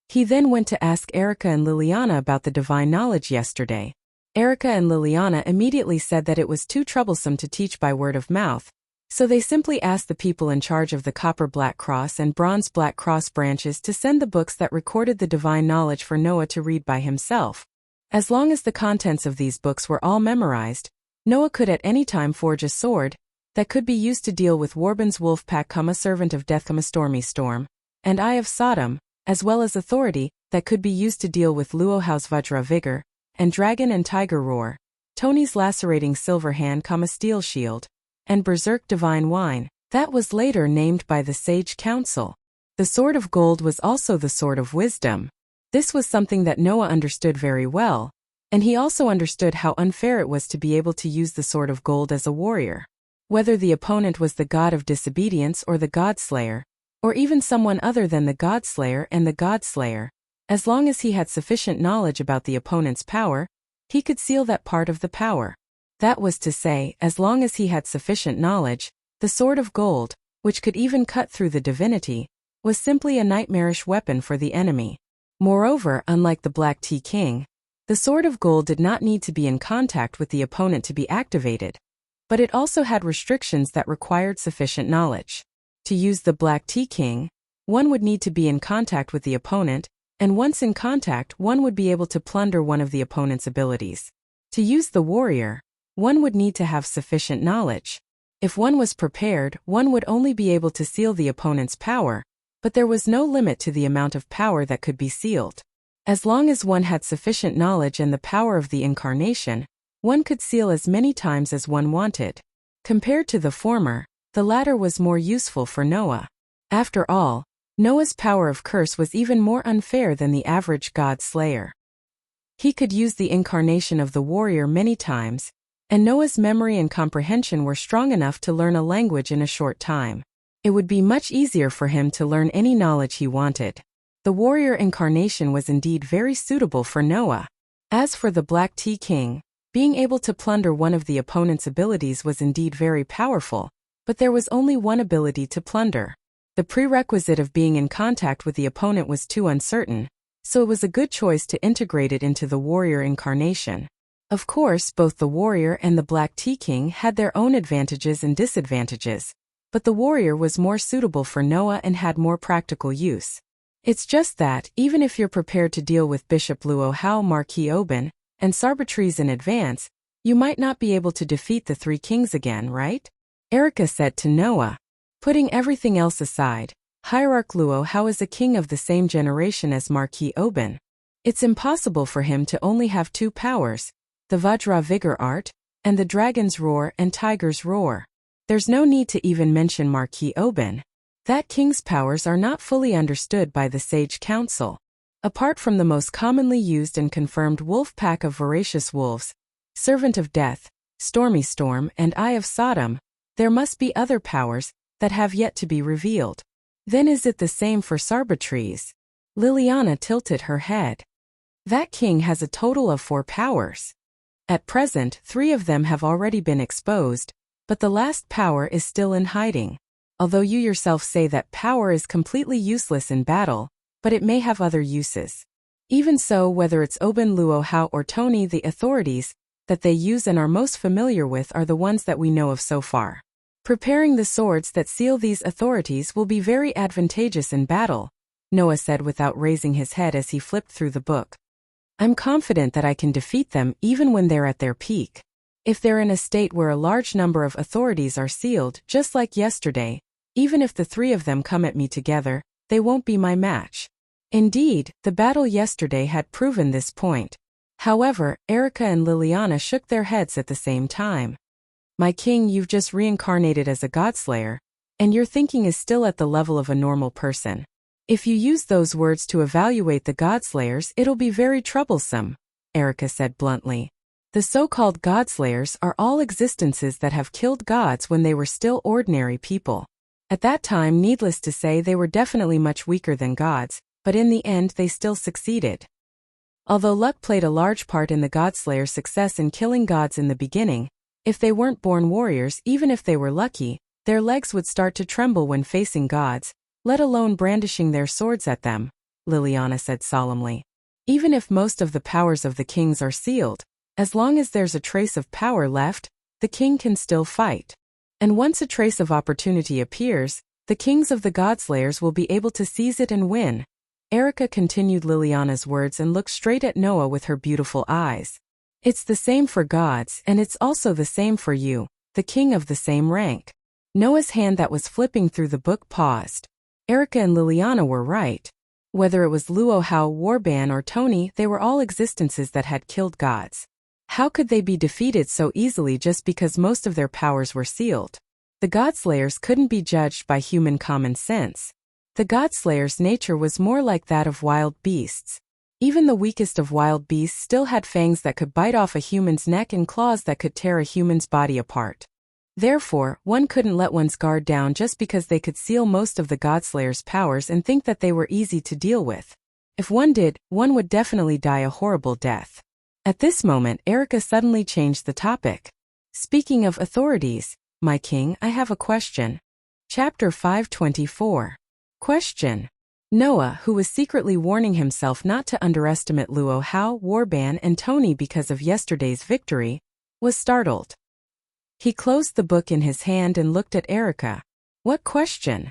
He then went to ask Erica and Liliana about the divine knowledge yesterday. Erica and Liliana immediately said that it was too troublesome to teach by word of mouth, so they simply asked the people in charge of the copper Black Cross and bronze Black Cross branches to send the books that recorded the divine knowledge for Noah to read by himself. As long as the contents of these books were all memorized, Noah could at any time forge a sword that could be used to deal with Warban's wolf pack, Servant of Death, Stormy Storm, and Eye of Sodom, as well as authority that could be used to deal with Luo Hao's Vajra Vigor, and Dragon and Tiger Roar, Tony's lacerating silver hand, Steel Shield, and Berserk Divine Wine, that was later named by the Sage Council. The Sword of Gold was also the Sword of Wisdom. This was something that Noah understood very well, and he also understood how unfair it was to be able to use the Sword of Gold as a warrior. Whether the opponent was the god of disobedience or the Godslayer, or even someone other than the Godslayer and the Godslayer, as long as he had sufficient knowledge about the opponent's power, he could seal that part of the power. That was to say, as long as he had sufficient knowledge, the Sword of Gold, which could even cut through the divinity, was simply a nightmarish weapon for the enemy. Moreover, unlike the Black Tea King, The Sword of Gold did not need to be in contact with the opponent to be activated, but it also had restrictions that required sufficient knowledge. To use the Black Tea King, one would need to be in contact with the opponent, and once in contact, one would be able to plunder one of the opponent's abilities. To use the Warrior, one would need to have sufficient knowledge. If one was prepared, one would only be able to seal the opponent's power, but there was no limit to the amount of power that could be sealed. As long as one had sufficient knowledge and the power of the incarnation, one could seal as many times as one wanted. Compared to the former, the latter was more useful for Noah. After all, Noah's power of curse was even more unfair than the average god slayer. He could use the incarnation of the warrior many times, and Noah's memory and comprehension were strong enough to learn a language in a short time. It would be much easier for him to learn any knowledge he wanted. The warrior incarnation was indeed very suitable for Noah. As for the Black Tea King, being able to plunder one of the opponent's abilities was indeed very powerful, but there was only one ability to plunder. The prerequisite of being in contact with the opponent was too uncertain, so it was a good choice to integrate it into the warrior incarnation. Of course, both the warrior and the Black Tea King had their own advantages and disadvantages, but the warrior was more suitable for Noah and had more practical use. It's just that, even if you're prepared to deal with Bishop Luo Hao, Marquis Oban, and Sarbatrees in advance, you might not be able to defeat the three kings again, right? Erica said to Noah. Putting everything else aside, Hierarch Luo Hao is a king of the same generation as Marquis Oban. It's impossible for him to only have two powers, the Vajra Vigor Art, and the Dragon's Roar and Tiger's Roar. There's no need to even mention Marquis Oban. That king's powers are not fully understood by the Sage Council. Apart from the most commonly used and confirmed wolf pack of voracious wolves, Servant of Death, Stormy Storm, and Eye of Sodom, there must be other powers that have yet to be revealed. Then is it the same for Sarbatrees? Liliana tilted her head. That king has a total of 4 powers. At present, 3 of them have already been exposed, but the last power is still in hiding. Although you yourself say that power is completely useless in battle, but it may have other uses. Even so, whether it's Oban, Luo Hao, or Tony, the authorities that they use and are most familiar with are the ones that we know of so far. Preparing the swords that seal these authorities will be very advantageous in battle, Noah said without raising his head as he flipped through the book. I'm confident that I can defeat them even when they're at their peak. If they're in a state where a large number of authorities are sealed, just like yesterday, even if the 3 of them come at me together, they won't be my match. Indeed, the battle yesterday had proven this point. However, Erica and Liliana shook their heads at the same time. My king, you've just reincarnated as a godslayer, and your thinking is still at the level of a normal person. If you use those words to evaluate the godslayers, it'll be very troublesome, Erica said bluntly. The so-called godslayers are all existences that have killed gods when they were still ordinary people. At that time, needless to say, they were definitely much weaker than gods, but in the end they still succeeded. Although luck played a large part in the godslayers' success in killing gods in the beginning, if they weren't born warriors, even if they were lucky, their legs would start to tremble when facing gods, let alone brandishing their swords at them, Liliana said solemnly. Even if most of the powers of the kings are sealed, as long as there's a trace of power left, the king can still fight. And once a trace of opportunity appears, the kings of the godslayers will be able to seize it and win. Erica continued Liliana's words and looked straight at Noah with her beautiful eyes. It's the same for gods, and it's also the same for you, the king of the same rank. Noah's hand that was flipping through the book paused. Erica and Liliana were right. Whether it was Luo Hao, Warban, or Tony, they were all existences that had killed gods. How could they be defeated so easily just because most of their powers were sealed? The godslayers couldn't be judged by human common sense. The godslayers' nature was more like that of wild beasts. Even the weakest of wild beasts still had fangs that could bite off a human's neck and claws that could tear a human's body apart. Therefore, one couldn't let one's guard down just because they could seal most of the godslayers' powers and think that they were easy to deal with. If one did, one would definitely die a horrible death. At this moment, Erica suddenly changed the topic. Speaking of authorities, my king, I have a question. Chapter 524. Question. Noah, who was secretly warning himself not to underestimate Luo Hao, Warban, and Tony because of yesterday's victory, was startled. He closed the book in his hand and looked at Erica. What question?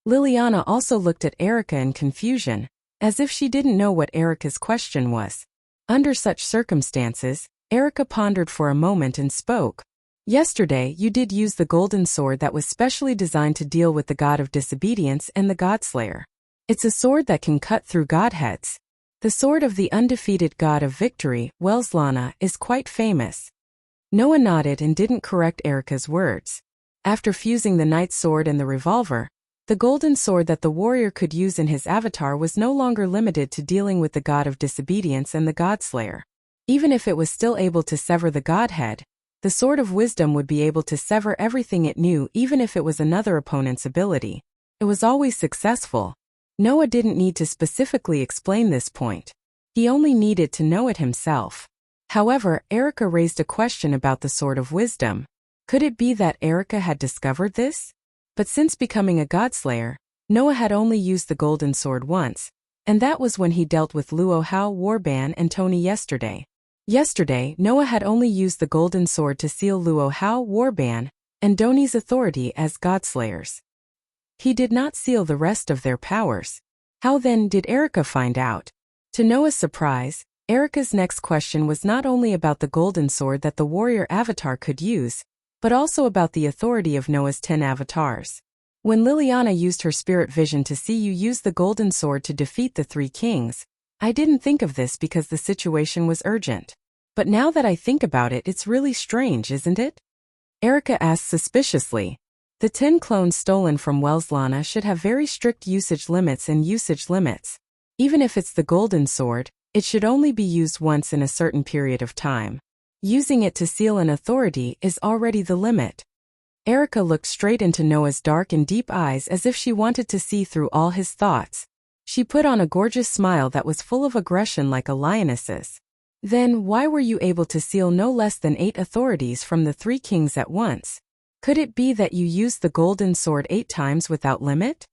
Liliana also looked at Erica in confusion, as if she didn't know what Erica's question was. Under such circumstances, Erica pondered for a moment and spoke. Yesterday you did use the golden sword that was specially designed to deal with the god of disobedience and the godslayer. It's a sword that can cut through godheads. The sword of the undefeated god of victory, Welslana, is quite famous. Noah nodded and didn't correct Erica's words. After fusing the knight's sword and the revolver, the golden sword that the warrior could use in his avatar was no longer limited to dealing with the god of disobedience and the godslayer. Even if it was still able to sever the godhead, the sword of wisdom would be able to sever everything it knew even if it was another opponent's ability. It was always successful. Noah didn't need to specifically explain this point. He only needed to know it himself. However, Erica raised a question about the sword of wisdom. Could it be that Erica had discovered this? But since becoming a godslayer, Noah had only used the golden sword once, and that was when he dealt with Luo Hao, Warban, and Tony yesterday. Yesterday, Noah had only used the golden sword to seal Luo Hao, Warban, and Doni's authority as godslayers. He did not seal the rest of their powers. How then did Erica find out? To Noah's surprise, Erica's next question was not only about the golden sword that the warrior avatar could use, but also about the authority of Noah's 10 avatars. When Liliana used her spirit vision to see you use the golden sword to defeat the 3 kings, I didn't think of this because the situation was urgent. But now that I think about it, it's really strange, isn't it? Erica asked suspiciously. The 10 clones stolen from Welslana should have very strict usage limits and usage limits. Even if it's the golden sword, it should only be used once in a certain period of time. Using it to seal an authority is already the limit. Erica looked straight into Noah's dark and deep eyes as if she wanted to see through all his thoughts. She put on a gorgeous smile that was full of aggression like a lioness's. Then why were you able to seal no less than 8 authorities from the 3 kings at once? Could it be that you used the golden sword 8 times without limit?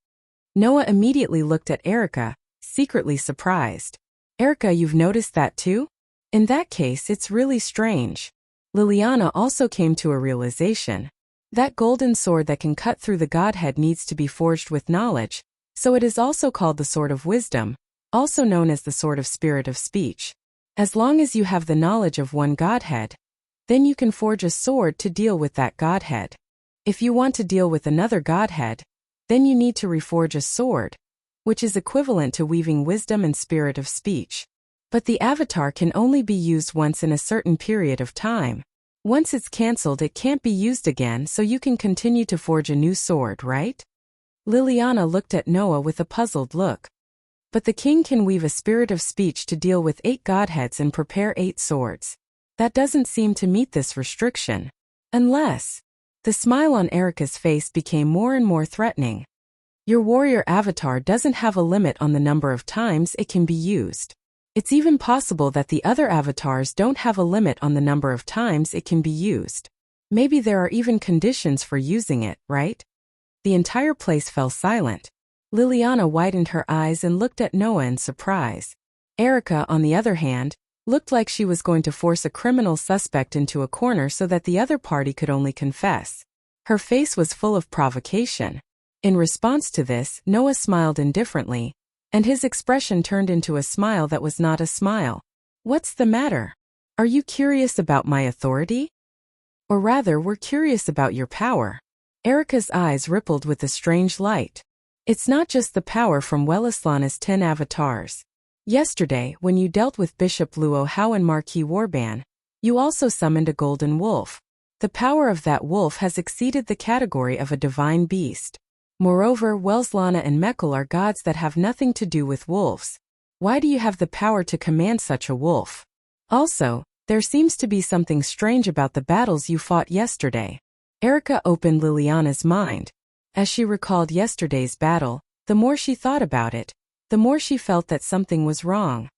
Noah immediately looked at Erica, secretly surprised. Erica, you've noticed that too? In that case, it's really strange. Liliana also came to a realization. That golden sword that can cut through the godhead needs to be forged with knowledge, so it is also called the sword of wisdom, also known as the sword of spirit of speech. As long as you have the knowledge of one godhead, then you can forge a sword to deal with that godhead. If you want to deal with another godhead, then you need to reforge a sword, which is equivalent to weaving wisdom and spirit of speech. But the avatar can only be used once in a certain period of time. Once it's cancelled, it can't be used again, so you can continue to forge a new sword, right? Liliana looked at Noah with a puzzled look. But the king can weave a spirit of speech to deal with 8 godheads and prepare 8 swords. That doesn't seem to meet this restriction. Unless... The smile on Erica's face became more and more threatening. Your warrior avatar doesn't have a limit on the number of times it can be used. It's even possible that the other avatars don't have a limit on the number of times it can be used. Maybe there are even conditions for using it, right? The entire place fell silent. Liliana widened her eyes and looked at Noah in surprise. Erica, on the other hand, looked like she was going to force a criminal suspect into a corner so that the other party could only confess. Her face was full of provocation. In response to this, Noah smiled indifferently, and his expression turned into a smile that was not a smile. What's the matter? Are you curious about my authority? Or rather, we're curious about your power. Erica's eyes rippled with a strange light. It's not just the power from Welslana's 10 avatars. Yesterday, when you dealt with Bishop Luo Hao and Marquis Warban, you also summoned a golden wolf. The power of that wolf has exceeded the category of a divine beast. Moreover, Welslana and Mekhl are gods that have nothing to do with wolves. Why do you have the power to command such a wolf? Also, there seems to be something strange about the battles you fought yesterday. Erica opened Liliana's mind. As she recalled yesterday's battle, the more she thought about it, the more she felt that something was wrong.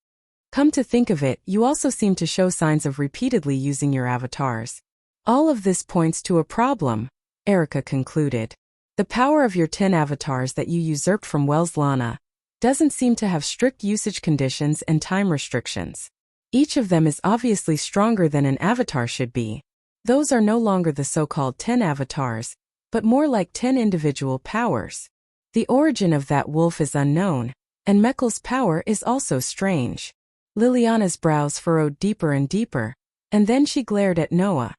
Come to think of it, you also seem to show signs of repeatedly using your avatars. All of this points to a problem, Erica concluded. The power of your 10 avatars that you usurped from Welslana. doesn't seem to have strict usage conditions and time restrictions. Each of them is obviously stronger than an avatar should be. Those are no longer the so-called 10 avatars, but more like 10 individual powers. The origin of that wolf is unknown, and Meckel's power is also strange. Liliana's brows furrowed deeper and deeper, and then she glared at Noah.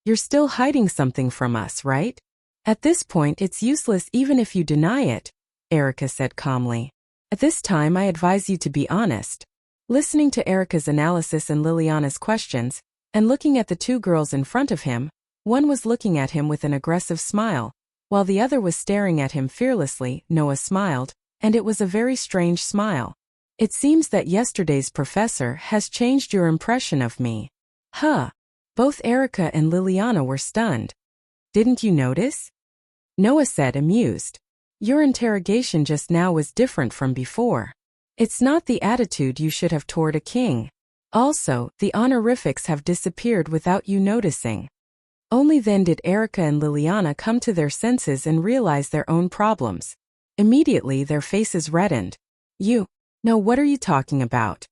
You're still hiding something from us, right? At this point it's useless even if you deny it, Erica said calmly. At this time I advise you to be honest. Listening to Erica's analysis and Liliana's questions, and looking at the two girls in front of him, one was looking at him with an aggressive smile, while the other was staring at him fearlessly. Noah smiled, and it was a very strange smile. It seems that yesterday's professor has changed your impression of me. Huh. Both Erica and Liliana were stunned. Didn't you notice? Noah said, amused. Your interrogation just now was different from before. It's not the attitude you should have toward a king. Also, the honorifics have disappeared without you noticing. Only then did Erica and Liliana come to their senses and realize their own problems. Immediately their faces reddened. No, what are you talking about?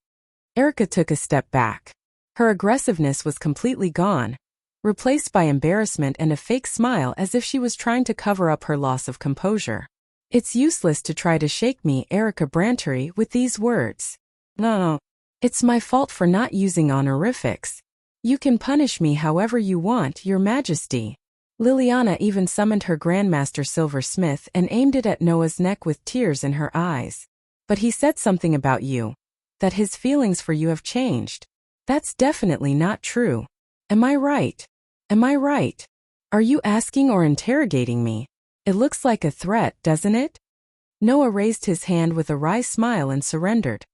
Erica took a step back. Her aggressiveness was completely gone, replaced by embarrassment and a fake smile as if she was trying to cover up her loss of composure. It's useless to try to shake me, Erica Brantery, with these words. No. It's my fault for not using honorifics. You can punish me however you want, Your Majesty. Liliana even summoned her Grandmaster Silversmith and aimed it at Noah's neck with tears in her eyes. But he said something about you. That his feelings for you have changed. That's definitely not true. Am I right? Are you asking or interrogating me? It looks like a threat, doesn't it? Noah raised his hand with a wry smile and surrendered.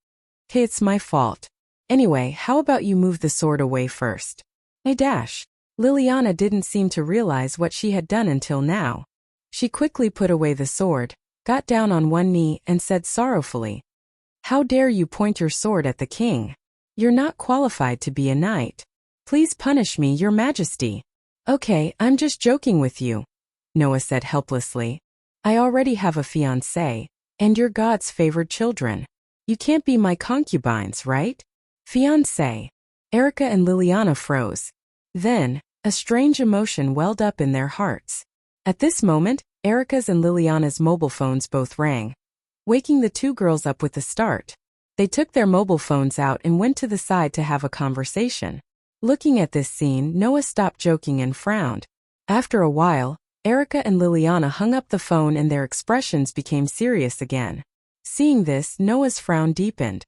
Hey, it's my fault. Anyway, how about you move the sword away first? Liliana didn't seem to realize what she had done until now. She quickly put away the sword, got down on one knee, and said sorrowfully, How dare you point your sword at the king? You're not qualified to be a knight. Please punish me, Your Majesty. Okay, I'm just joking with you, Noah said helplessly. I already have a fiancé, and you're God's favored children. You can't be my concubines, right? Fiancé. Erica and Liliana froze. Then, a strange emotion welled up in their hearts. At this moment, Erica's and Liliana's mobile phones both rang, waking the two girls up with a start. They took their mobile phones out and went to the side to have a conversation. Looking at this scene, Noah stopped joking and frowned. After a while, Erica and Liliana hung up the phone and their expressions became serious again. Seeing this, Noah's frown deepened.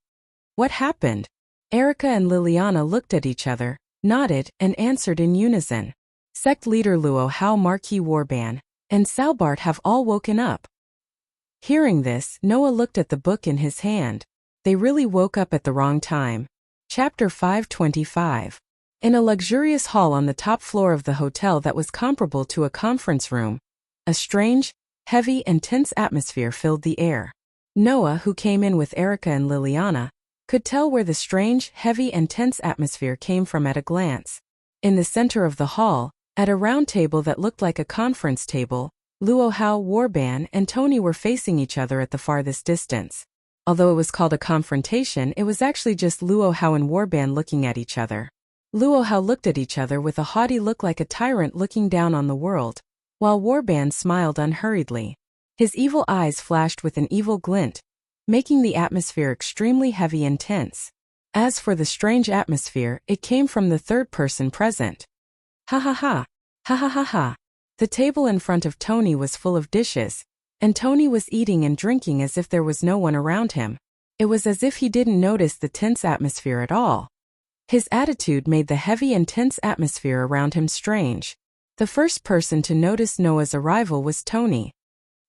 What happened? Erica and Liliana looked at each other, nodded, and answered in unison. Sect leader Luo Hao, Marquis Warban, and Salbart have all woken up. Hearing this, Noah looked at the book in his hand. They really woke up at the wrong time. Chapter 525. In a luxurious hall on the top floor of the hotel that was comparable to a conference room, a strange, heavy and tense atmosphere filled the air. Noah, who came in with Erica and Liliana, could tell where the strange, heavy and tense atmosphere came from at a glance. In the center of the hall, at a round table that looked like a conference table, Luo Hao, Warban, and Tony were facing each other at the farthest distance. Although it was called a confrontation, it was actually just Luo Hao and Warban looking at each other. Luo Hao looked at each other with a haughty look like a tyrant looking down on the world, while Warban smiled unhurriedly. His evil eyes flashed with an evil glint, making the atmosphere extremely heavy and tense. As for the strange atmosphere, it came from the third person present. Ha ha ha. Ha ha ha ha. The table in front of Tony was full of dishes, and Tony was eating and drinking as if there was no one around him. It was as if he didn't notice the tense atmosphere at all. His attitude made the heavy and tense atmosphere around him strange. The first person to notice Noah's arrival was Tony.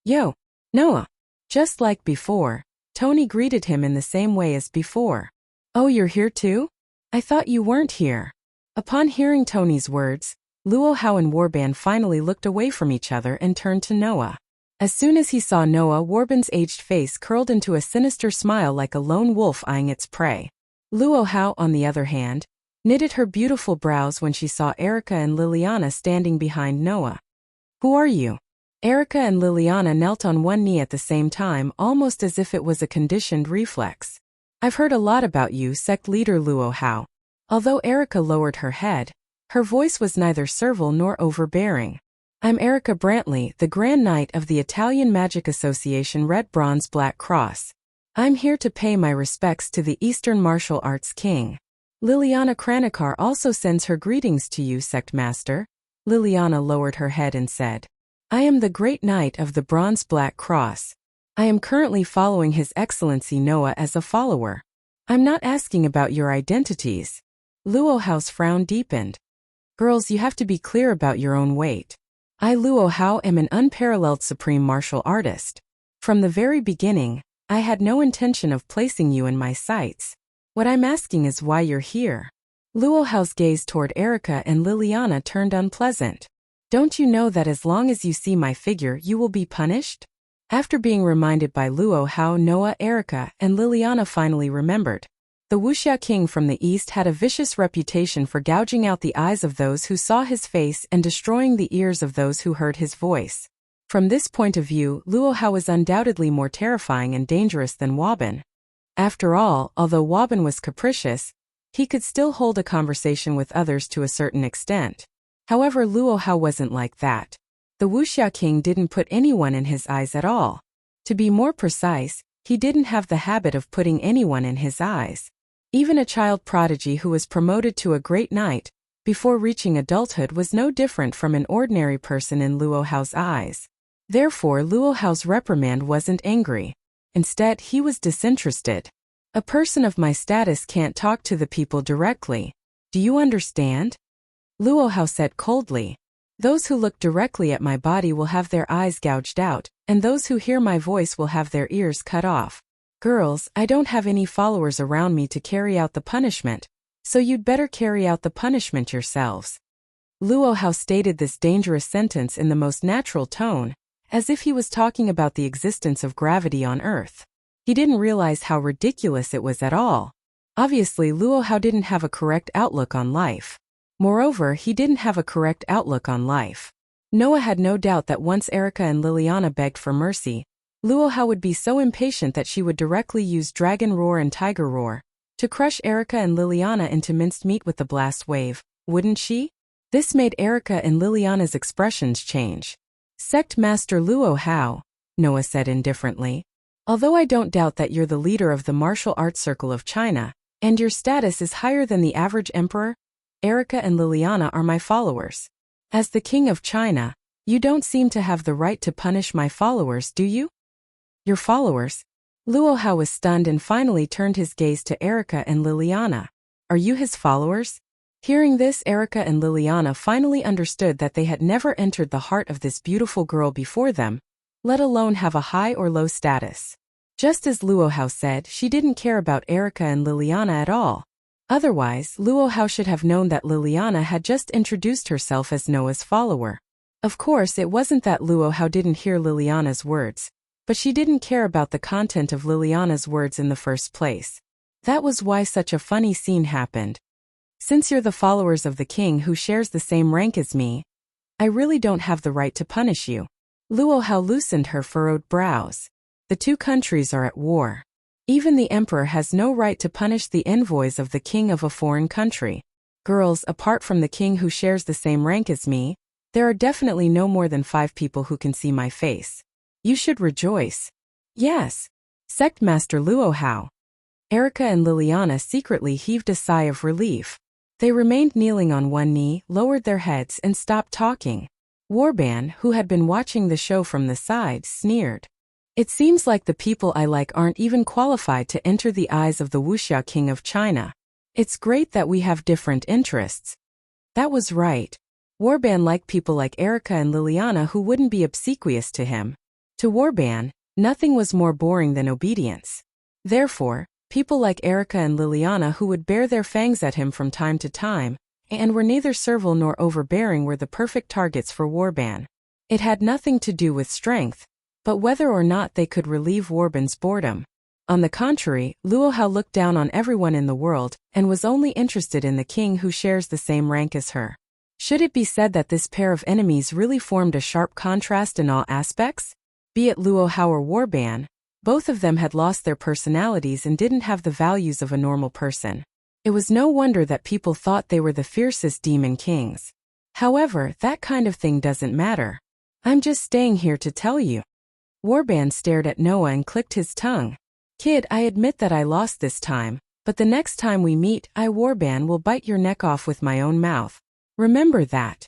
Yo, Noah. Just like before, Tony greeted him in the same way as before. Oh, you're here too? I thought you weren't here. Upon hearing Tony's words, Luo Hao and Warban finally looked away from each other and turned to Noah. As soon as he saw Noah, Warban's aged face curled into a sinister smile like a lone wolf eyeing its prey. Luo Hao, on the other hand, knitted her beautiful brows when she saw Erica and Liliana standing behind Noah. Who are you? Erica and Liliana knelt on one knee at the same time, almost as if it was a conditioned reflex. I've heard a lot about you, sect leader Luo Hao. Although Erica lowered her head, her voice was neither servile nor overbearing. I'm Erica Brantley, the Grand Knight of the Italian Magic Association Red Bronze Black Cross. I'm here to pay my respects to the Eastern Martial Arts King. Liliana Kranikar also sends her greetings to you, Sect Master. Liliana lowered her head and said, I am the Great Knight of the Bronze Black Cross. I am currently following His Excellency Noah as a follower. I'm not asking about your identities. Luo Hao's frown deepened. Girls, you have to be clear about your own weight. I, Luo Hao, am an unparalleled supreme martial artist. From the very beginning, I had no intention of placing you in my sights. What I'm asking is why you're here. Luo Hao's gaze toward Erica and Liliana turned unpleasant. Don't you know that as long as you see my figure you will be punished? After being reminded by Luo Hao, Noah, Erica, and Liliana finally remembered. The Wuxia king from the east had a vicious reputation for gouging out the eyes of those who saw his face and destroying the ears of those who heard his voice. From this point of view, Luo Hao was undoubtedly more terrifying and dangerous than Woban. After all, although Woban was capricious, he could still hold a conversation with others to a certain extent. However, Luo Hao wasn't like that. The Wuxia king didn't put anyone in his eyes at all. To be more precise, he didn't have the habit of putting anyone in his eyes. Even a child prodigy who was promoted to a great knight before reaching adulthood was no different from an ordinary person in Luo Hao's eyes. Therefore, Luo Hao's reprimand wasn't angry. Instead, he was disinterested. A person of my status can't talk to the people directly. Do you understand? Luo Hao said coldly. Those who look directly at my body will have their eyes gouged out, and those who hear my voice will have their ears cut off. Girls, I don't have any followers around me to carry out the punishment, so you'd better carry out the punishment yourselves. Luo Hao stated this dangerous sentence in the most natural tone, as if he was talking about the existence of gravity on Earth. He didn't realize how ridiculous it was at all. Obviously, Luo Hao didn't have a correct outlook on life. Moreover, he didn't have a correct outlook on life. Noah had no doubt that once Erica and Liliana begged for mercy, Luo Hao would be so impatient that she would directly use Dragon Roar and Tiger Roar to crush Erica and Liliana into minced meat with the blast wave, wouldn't she? This made Erica and Liliana's expressions change. Sect Master Luo Hao, Noah said indifferently. Although I don't doubt that you're the leader of the martial arts circle of China, and your status is higher than the average emperor, Erica and Liliana are my followers. As the king of China, you don't seem to have the right to punish my followers, do you? Your followers? Luo Hao was stunned and finally turned his gaze to Erica and Liliana. Are you his followers? Hearing this, Erica and Liliana finally understood that they had never entered the heart of this beautiful girl before them, let alone have a high or low status. Just as Luo Hao said, she didn't care about Erica and Liliana at all. Otherwise, Luo Hao should have known that Liliana had just introduced herself as Noah's follower. Of course, it wasn't that Luo Hao didn't hear Liliana's words, but she didn't care about the content of Liliana's words in the first place. That was why such a funny scene happened. Since you're the followers of the king who shares the same rank as me, I really don't have the right to punish you. Luo Hao loosened her furrowed brows. The two countries are at war. Even the emperor has no right to punish the envoys of the king of a foreign country. Girls, apart from the king who shares the same rank as me, there are definitely no more than 5 people who can see my face. You should rejoice. Yes. Sect Master Luo Hao. Erica and Liliana secretly heaved a sigh of relief. They remained kneeling on one knee, lowered their heads, and stopped talking. Warban, who had been watching the show from the side, sneered. It seems like the people I like aren't even qualified to enter the eyes of the Wuxia king of China. It's great that we have different interests. That was right. Warban liked people like Erica and Liliana who wouldn't be obsequious to him. To Warban, nothing was more boring than obedience. Therefore, people like Erica and Liliana who would bare their fangs at him from time to time, and were neither servile nor overbearing, were the perfect targets for Warban. It had nothing to do with strength, but whether or not they could relieve Warban's boredom. On the contrary, Luo Hao looked down on everyone in the world, and was only interested in the king who shares the same rank as her. Should it be said that this pair of enemies really formed a sharp contrast in all aspects? Be it Luo Hao or Warban, both of them had lost their personalities and didn't have the values of a normal person. It was no wonder that people thought they were the fiercest demon kings. However, that kind of thing doesn't matter. I'm just staying here to tell you. Warban stared at Noah and clicked his tongue. Kid, I admit that I lost this time, but the next time we meet, I, Warban, will bite your neck off with my own mouth. Remember that.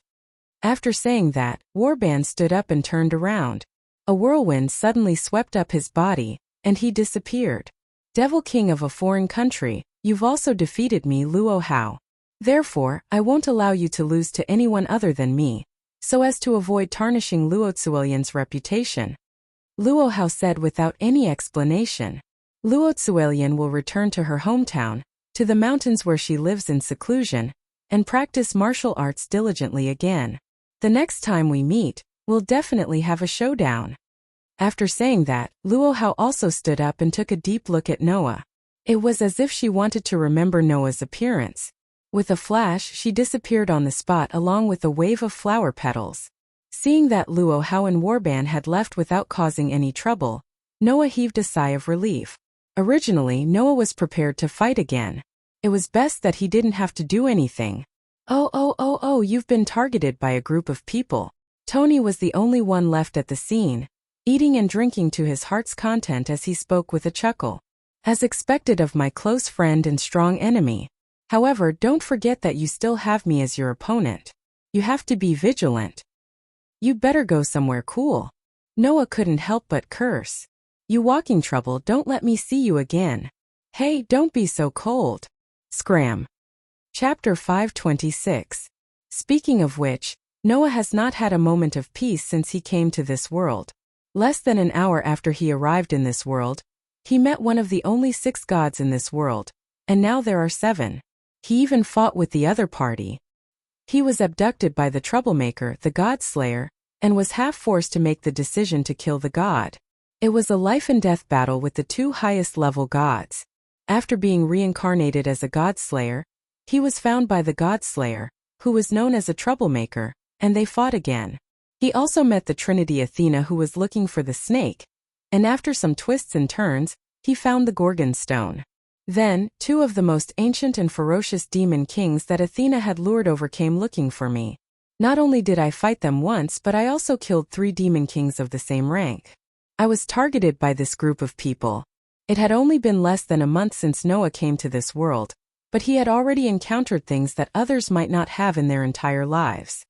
After saying that, Warban stood up and turned around. A whirlwind suddenly swept up his body, and he disappeared. Devil King of a foreign country, you've also defeated me, Luo Hao. Therefore, I won't allow you to lose to anyone other than me, so as to avoid tarnishing Luo Tzuelian's reputation. Luo Hao said without any explanation. Luo Tzuelian will return to her hometown, to the mountains where she lives in seclusion, and practice martial arts diligently again. The next time we meet, we'll definitely have a showdown. After saying that, Luo Hao also stood up and took a deep look at Noah. It was as if she wanted to remember Noah's appearance. With a flash, she disappeared on the spot along with a wave of flower petals. Seeing that Luo Hao and Warban had left without causing any trouble, Noah heaved a sigh of relief. Originally, Noah was prepared to fight again. It was best that he didn't have to do anything. Oh, you've been targeted by a group of people. Tony was the only one left at the scene, eating and drinking to his heart's content as he spoke with a chuckle. As expected of my close friend and strong enemy. However, don't forget that you still have me as your opponent. You have to be vigilant. You'd better go somewhere cool. Noah couldn't help but curse. You walking trouble, don't let me see you again. Hey, don't be so cold. Scram. Chapter 526. Speaking of which, Noah has not had a moment of peace since he came to this world. Less than an hour after he arrived in this world, he met one of the only 6 gods in this world, and now there are 7. He even fought with the other party. He was abducted by the troublemaker, the God Slayer, and was half forced to make the decision to kill the god. It was a life and death battle with the 2 highest level gods. After being reincarnated as a God Slayer, he was found by the God Slayer, who was known as a troublemaker, and they fought again. He also met the Trinity Athena, who was looking for the snake, and after some twists and turns, he found the Gorgon stone. Then, 2 of the most ancient and ferocious demon kings that Athena had lured over came looking for me. Not only did I fight them once, but I also killed 3 demon kings of the same rank. I was targeted by this group of people. It had only been less than a month since Noah came to this world, but he had already encountered things that others might not have in their entire lives.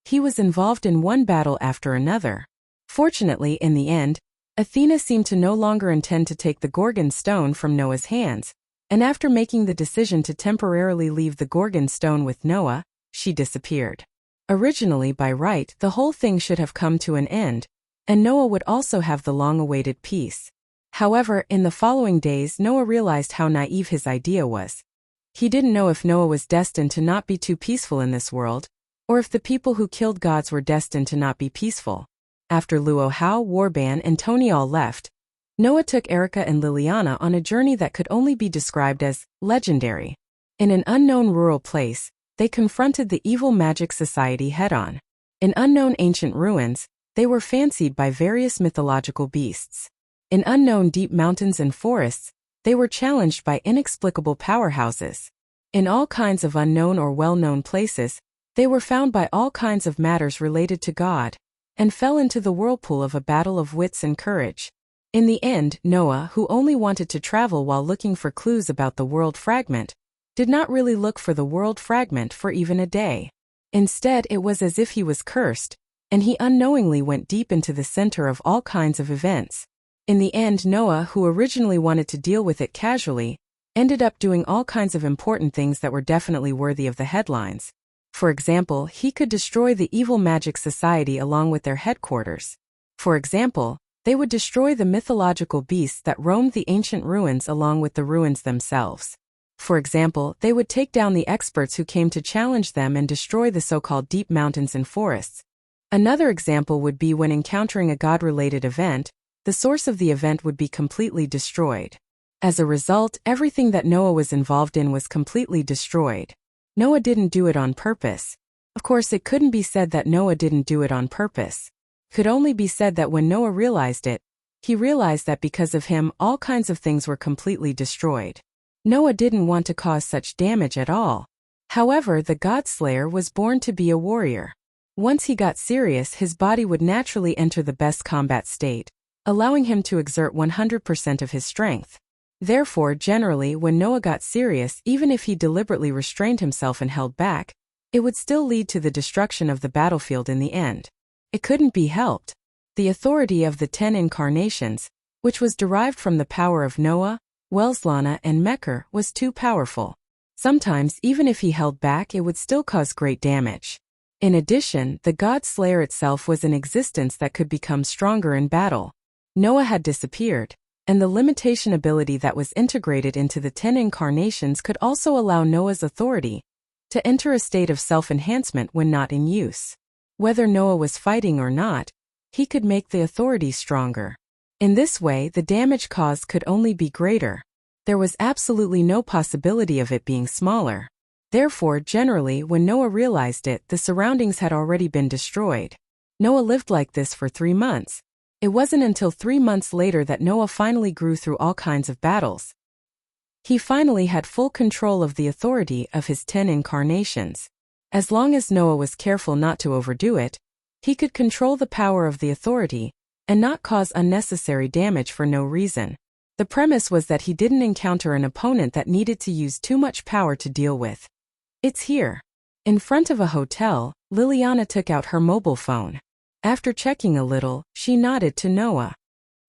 He was involved in one battle after another. Fortunately, in the end, Athena seemed to no longer intend to take the Gorgon stone from Noah's hands, and after making the decision to temporarily leave the Gorgon stone with Noah, she disappeared. Originally, by right, the whole thing should have come to an end, and Noah would also have the long-awaited peace. However, in the following days, Noah realized how naive his idea was. He didn't know if Noah was destined to not be too peaceful in this world, or if the people who killed gods were destined to not be peaceful. After Luo Hao, Warban, and Tony all left, Noah took Erica and Liliana on a journey that could only be described as legendary. In an unknown rural place, they confronted the evil magic society head-on. In unknown ancient ruins, they were fancied by various mythological beasts. In unknown deep mountains and forests, they were challenged by inexplicable powerhouses. In all kinds of unknown or well-known places, they were found by all kinds of matters related to God, and fell into the whirlpool of a battle of wits and courage. In the end, Noah, who only wanted to travel while looking for clues about the world fragment, did not really look for the world fragment for even a day. Instead, it was as if he was cursed, and he unknowingly went deep into the center of all kinds of events. In the end, Noah, who originally wanted to deal with it casually, ended up doing all kinds of important things that were definitely worthy of the headlines. For example, he could destroy the evil magic society along with their headquarters. For example, they would destroy the mythological beasts that roamed the ancient ruins along with the ruins themselves. For example, they would take down the experts who came to challenge them and destroy the so-called deep mountains and forests. Another example would be when encountering a god-related event, the source of the event would be completely destroyed. As a result, everything that Noah was involved in was completely destroyed. Noah didn't do it on purpose. Of course, it couldn't be said that Noah didn't do it on purpose. It could only be said that when Noah realized it, he realized that because of him, all kinds of things were completely destroyed. Noah didn't want to cause such damage at all. However, the God-slayer was born to be a warrior. Once he got serious, his body would naturally enter the best combat state, allowing him to exert 100% of his strength. Therefore, generally, when Noah got serious, even if he deliberately restrained himself and held back, it would still lead to the destruction of the battlefield in the end. It couldn't be helped. The authority of the 10 incarnations, which was derived from the power of Noah, Welslana, and Mekar, was too powerful. Sometimes, even if he held back, it would still cause great damage. In addition, the God-slayer itself was an existence that could become stronger in battle. Noah had disappeared, and the limitation ability that was integrated into the 10 incarnations could also allow Noah's authority to enter a state of self-enhancement when not in use. Whether Noah was fighting or not, he could make the authority stronger. In this way, the damage caused could only be greater. There was absolutely no possibility of it being smaller. Therefore, generally, when Noah realized it, the surroundings had already been destroyed. Noah lived like this for 3 months. It wasn't until 3 months later that Noah finally grew through all kinds of battles. He finally had full control of the authority of his 10 incarnations. As long as Noah was careful not to overdo it, he could control the power of the authority and not cause unnecessary damage for no reason. The premise was that he didn't encounter an opponent that needed to use too much power to deal with. It's here. In front of a hotel, Liliana took out her mobile phone. After checking a little, she nodded to Noah.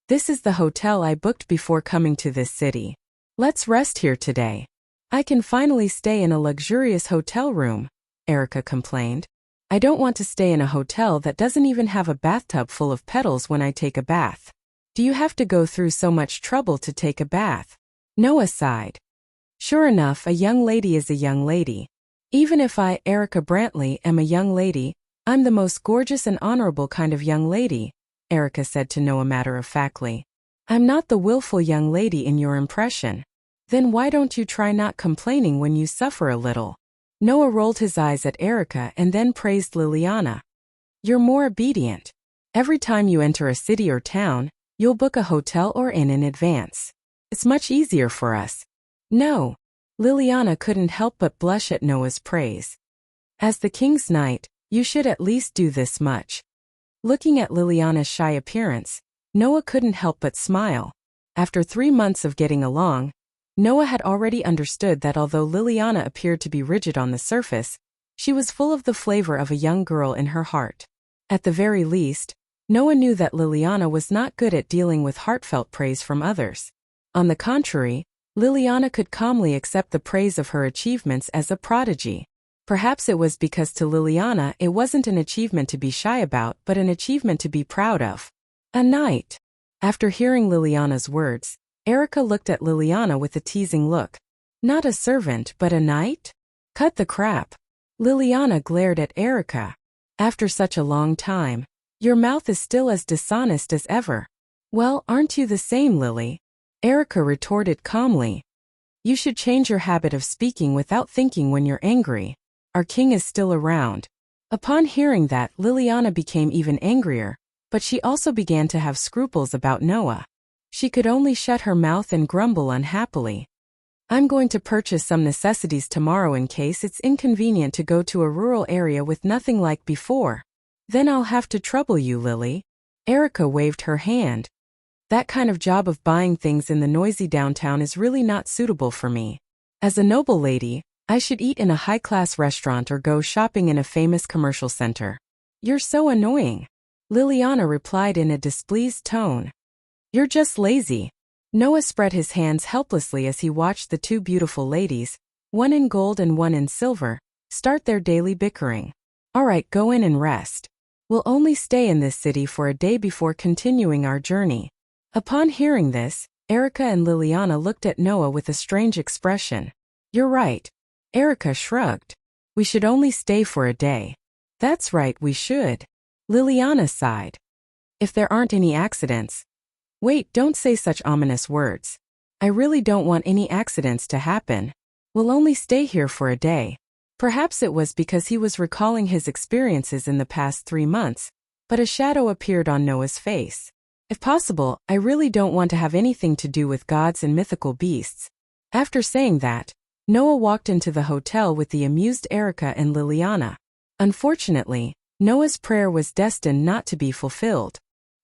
"This is the hotel I booked before coming to this city. Let's rest here today. I can finally stay in a luxurious hotel room," Erica complained. "I don't want to stay in a hotel that doesn't even have a bathtub full of petals when I take a bath. Do you have to go through so much trouble to take a bath?" Noah sighed. "Sure enough, a young lady is a young lady. Even if I, Erica Brantley, am a young lady, I'm the most gorgeous and honorable kind of young lady," Erica said to Noah matter-of-factly. "I'm not the willful young lady in your impression. Then why don't you try not complaining when you suffer a little?" Noah rolled his eyes at Erica and then praised Liliana. "You're more obedient. Every time you enter a city or town, you'll book a hotel or inn in advance. It's much easier for us." "No." Liliana couldn't help but blush at Noah's praise. "As the king's knight, you should at least do this much." Looking at Liliana's shy appearance, Noah couldn't help but smile. After 3 months of getting along, Noah had already understood that although Liliana appeared to be rigid on the surface, she was full of the flavor of a young girl in her heart. At the very least, Noah knew that Liliana was not good at dealing with heartfelt praise from others. On the contrary, Liliana could calmly accept the praise of her achievements as a prodigy. Perhaps it was because to Liliana it wasn't an achievement to be shy about but an achievement to be proud of. A knight. After hearing Liliana's words, Erica looked at Liliana with a teasing look. "Not a servant but a knight? Cut the crap." Liliana glared at Erica. "After such a long time, your mouth is still as dishonest as ever." "Well, aren't you the same, Lily?" Erica retorted calmly. "You should change your habit of speaking without thinking when you're angry. Our king is still around." Upon hearing that, Liliana became even angrier, but she also began to have scruples about Noah. She could only shut her mouth and grumble unhappily. "I'm going to purchase some necessities tomorrow in case it's inconvenient to go to a rural area with nothing like before. Then I'll have to trouble you, Lily." Erica waved her hand. "That kind of job of buying things in the noisy downtown is really not suitable for me. As a noble lady, I should eat in a high-class restaurant or go shopping in a famous commercial center." "You're so annoying," Liliana replied in a displeased tone. "You're just lazy." Noah spread his hands helplessly as he watched the 2 beautiful ladies, one in gold and one in silver, start their daily bickering. "All right, go in and rest. We'll only stay in this city for a day before continuing our journey." Upon hearing this, Erica and Liliana looked at Noah with a strange expression. "You're right." Erica shrugged. "We should only stay for a day." "That's right, we should." Liliana sighed. "If there aren't any accidents." "Wait, don't say such ominous words. I really don't want any accidents to happen. We'll only stay here for a day. Perhaps it was because he was recalling his experiences in the past 3 months, but a shadow appeared on Noah's face. If possible, I really don't want to have anything to do with gods and mythical beasts. After saying that, Noah walked into the hotel with the amused Erica and Liliana. Unfortunately, Noah's prayer was destined not to be fulfilled.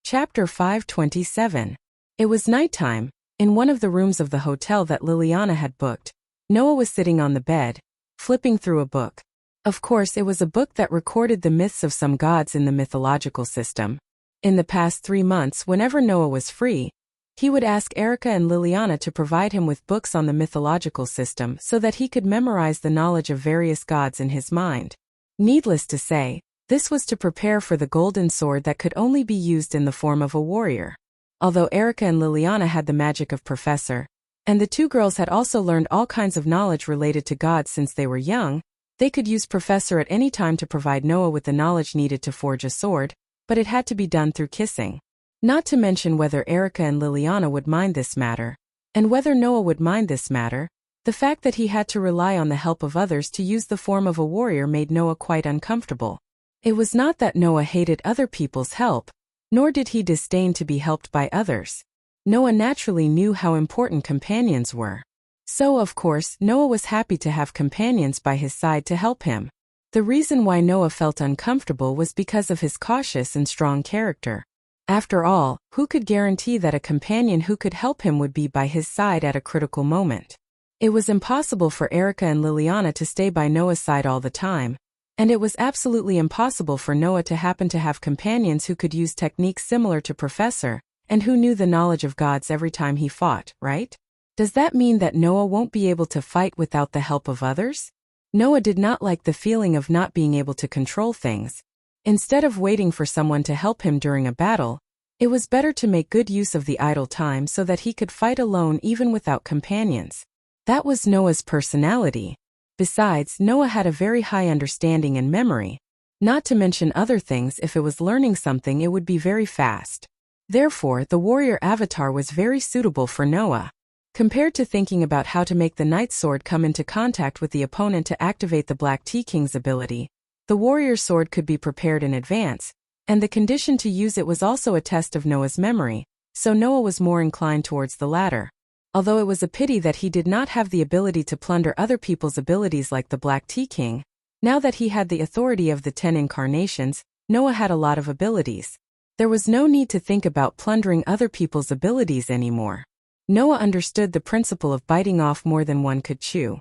Chapter 527. It was nighttime. In one of the rooms of the hotel that Liliana had booked, Noah was sitting on the bed, flipping through a book. Of course, it was a book that recorded the myths of some gods in the mythological system. In the past 3 months, whenever Noah was free, he would ask Erica and Liliana to provide him with books on the mythological system so that he could memorize the knowledge of various gods in his mind. Needless to say, this was to prepare for the golden sword that could only be used in the form of a warrior. Although Erica and Liliana had the magic of Professor, and the 2 girls had also learned all kinds of knowledge related to gods since they were young, they could use Professor at any time to provide Noah with the knowledge needed to forge a sword, but it had to be done through kissing. Not to mention whether Erica and Liliana would mind this matter, and whether Noah would mind this matter, the fact that he had to rely on the help of others to use the form of a warrior made Noah quite uncomfortable. It was not that Noah hated other people's help, nor did he disdain to be helped by others. Noah naturally knew how important companions were. So, of course, Noah was happy to have companions by his side to help him. The reason why Noah felt uncomfortable was because of his cautious and strong character. After all, who could guarantee that a companion who could help him would be by his side at a critical moment? It was impossible for Erica and Liliana to stay by Noah's side all the time, and it was absolutely impossible for Noah to happen to have companions who could use techniques similar to Professor, and who knew the knowledge of gods every time he fought, right? Does that mean that Noah won't be able to fight without the help of others? Noah did not like the feeling of not being able to control things. Instead of waiting for someone to help him during a battle, it was better to make good use of the idle time so that he could fight alone even without companions. That was Noah's personality. Besides, Noah had a very high understanding and memory. Not to mention other things, if it was learning something it would be very fast. Therefore, the warrior avatar was very suitable for Noah. Compared to thinking about how to make the knight's sword come into contact with the opponent to activate the Black Tea King's ability, the warrior's sword could be prepared in advance, and the condition to use it was also a test of Noah's memory, so Noah was more inclined towards the latter. Although it was a pity that he did not have the ability to plunder other people's abilities like the Black Tea King, now that he had the authority of the 10 incarnations, Noah had a lot of abilities. There was no need to think about plundering other people's abilities anymore. Noah understood the principle of biting off more than one could chew.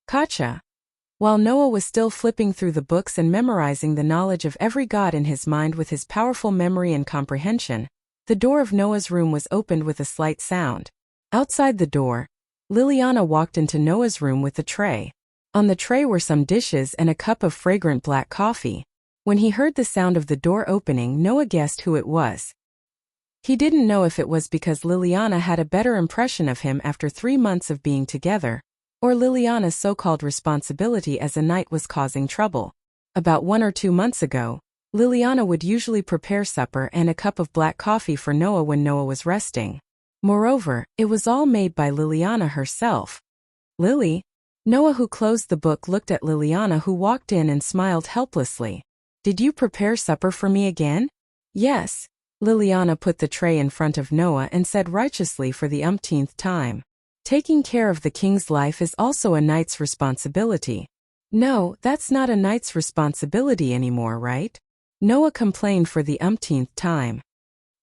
Gotcha. While Noah was still flipping through the books and memorizing the knowledge of every god in his mind with his powerful memory and comprehension, the door of Noah's room was opened with a slight sound. Outside the door, Liliana walked into Noah's room with a tray. On the tray were some dishes and a cup of fragrant black coffee. When he heard the sound of the door opening, Noah guessed who it was. He didn't know if it was because Liliana had a better impression of him after 3 months of being together, or Liliana's so-called responsibility as a knight was causing trouble. About 1 or 2 months ago, Liliana would usually prepare supper and a cup of black coffee for Noah when Noah was resting. Moreover, it was all made by Liliana herself. Lily? Noah, who closed the book, looked at Liliana, who walked in and smiled helplessly. Did you prepare supper for me again? Yes. Liliana put the tray in front of Noah and said righteously for the umpteenth time. Taking care of the king's life is also a knight's responsibility. No, that's not a knight's responsibility anymore, right? Noah complained for the umpteenth time.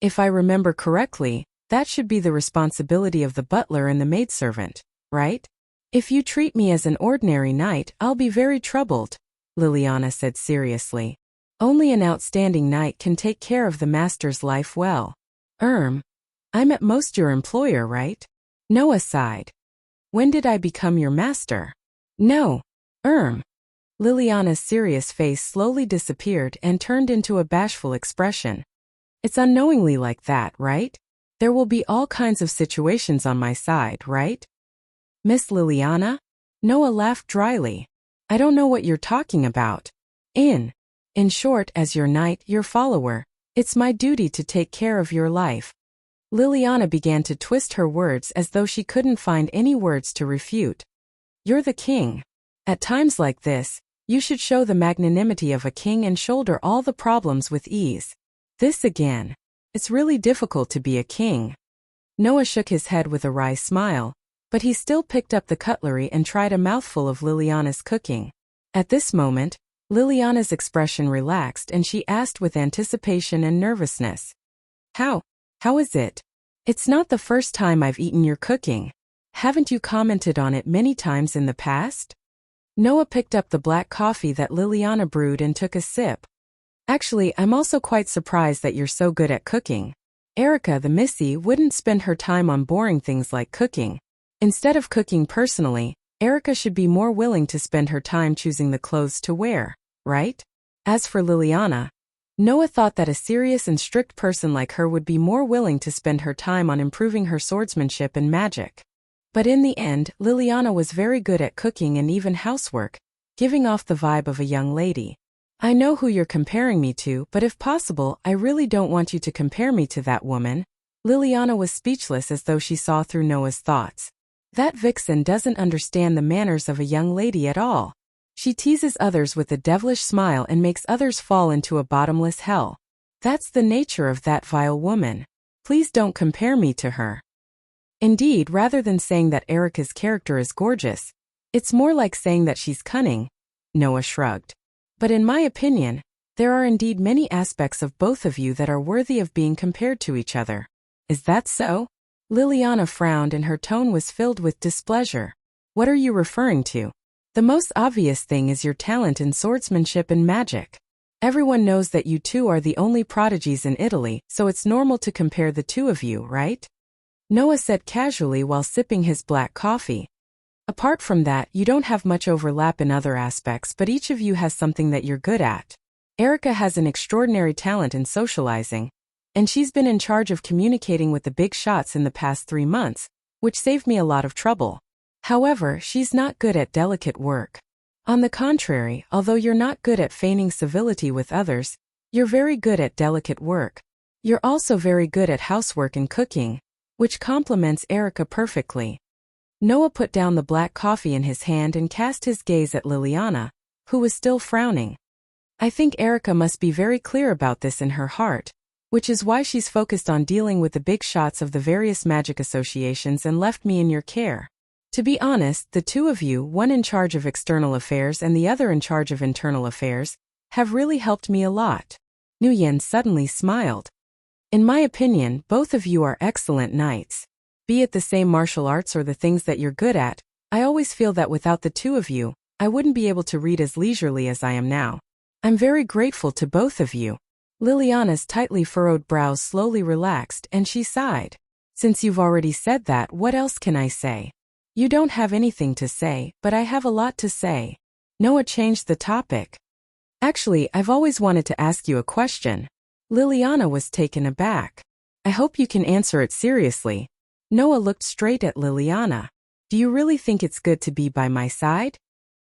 If I remember correctly, that should be the responsibility of the butler and the maidservant, right? If you treat me as an ordinary knight, I'll be very troubled, Liliana said seriously. Only an outstanding knight can take care of the master's life well. I'm at most your employer, right? Noah sighed. When did I become your master? No. Liliana's serious face slowly disappeared and turned into a bashful expression. It's unknowingly like that, right? There will be all kinds of situations on my side, right? Miss Liliana? Noah laughed dryly. I don't know what you're talking about. In short, as your knight, your follower, it's my duty to take care of your life. Liliana began to twist her words as though she couldn't find any words to refute. You're the king. At times like this, You should show the magnanimity of a king and shoulder all the problems with ease. This again. It's really difficult to be a king. Noah shook his head with a wry smile, but he still picked up the cutlery and tried a mouthful of Liliana's cooking. At this moment, Liliana's expression relaxed and she asked with anticipation and nervousness. How is it? It's not the first time I've eaten your cooking. Haven't you commented on it many times in the past? Noah picked up the black coffee that Liliana brewed and took a sip. Actually, I'm also quite surprised that you're so good at cooking. Erica, the missy, wouldn't spend her time on boring things like cooking. Instead of cooking personally, Erica should be more willing to spend her time choosing the clothes to wear, right? As for Liliana, Noah thought that a serious and strict person like her would be more willing to spend her time on improving her swordsmanship and magic. But in the end, Liliana was very good at cooking and even housework, giving off the vibe of a young lady. I know who you're comparing me to, but if possible, I really don't want you to compare me to that woman. Liliana was speechless as though she saw through Noah's thoughts. That vixen doesn't understand the manners of a young lady at all. She teases others with a devilish smile and makes others fall into a bottomless hell. That's the nature of that vile woman. Please don't compare me to her. Indeed, rather than saying that Erica's character is gorgeous, it's more like saying that she's cunning. Noah shrugged. But in my opinion, there are indeed many aspects of both of you that are worthy of being compared to each other. Is that so? Liliana frowned and her tone was filled with displeasure. What are you referring to? The most obvious thing is your talent in swordsmanship and magic. Everyone knows that you two are the only prodigies in Italy, so it's normal to compare the two of you, right? Noah said casually while sipping his black coffee. Apart from that, you don't have much overlap in other aspects, but each of you has something that you're good at. Erica has an extraordinary talent in socializing, and she's been in charge of communicating with the big shots in the past 3 months, which saved me a lot of trouble. However, she's not good at delicate work. On the contrary, although you're not good at feigning civility with others, you're very good at delicate work. You're also very good at housework and cooking, which complements Erica perfectly. Noah put down the black coffee in his hand and cast his gaze at Liliana, who was still frowning. I think Erica must be very clear about this in her heart, which is why she's focused on dealing with the big shots of the various magic associations and left me in your care. To be honest, the two of you, one in charge of external affairs and the other in charge of internal affairs, have really helped me a lot. Nguyen suddenly smiled. In my opinion, both of you are excellent knights. Be it the same martial arts or the things that you're good at, I always feel that without the two of you, I wouldn't be able to read as leisurely as I am now. I'm very grateful to both of you. Liliana's tightly furrowed brows slowly relaxed and she sighed. Since you've already said that, what else can I say? You don't have anything to say, but I have a lot to say. Noah changed the topic. Actually, I've always wanted to ask you a question. Liliana was taken aback. I hope you can answer it seriously. Noah looked straight at Liliana. Do you really think it's good to be by my side?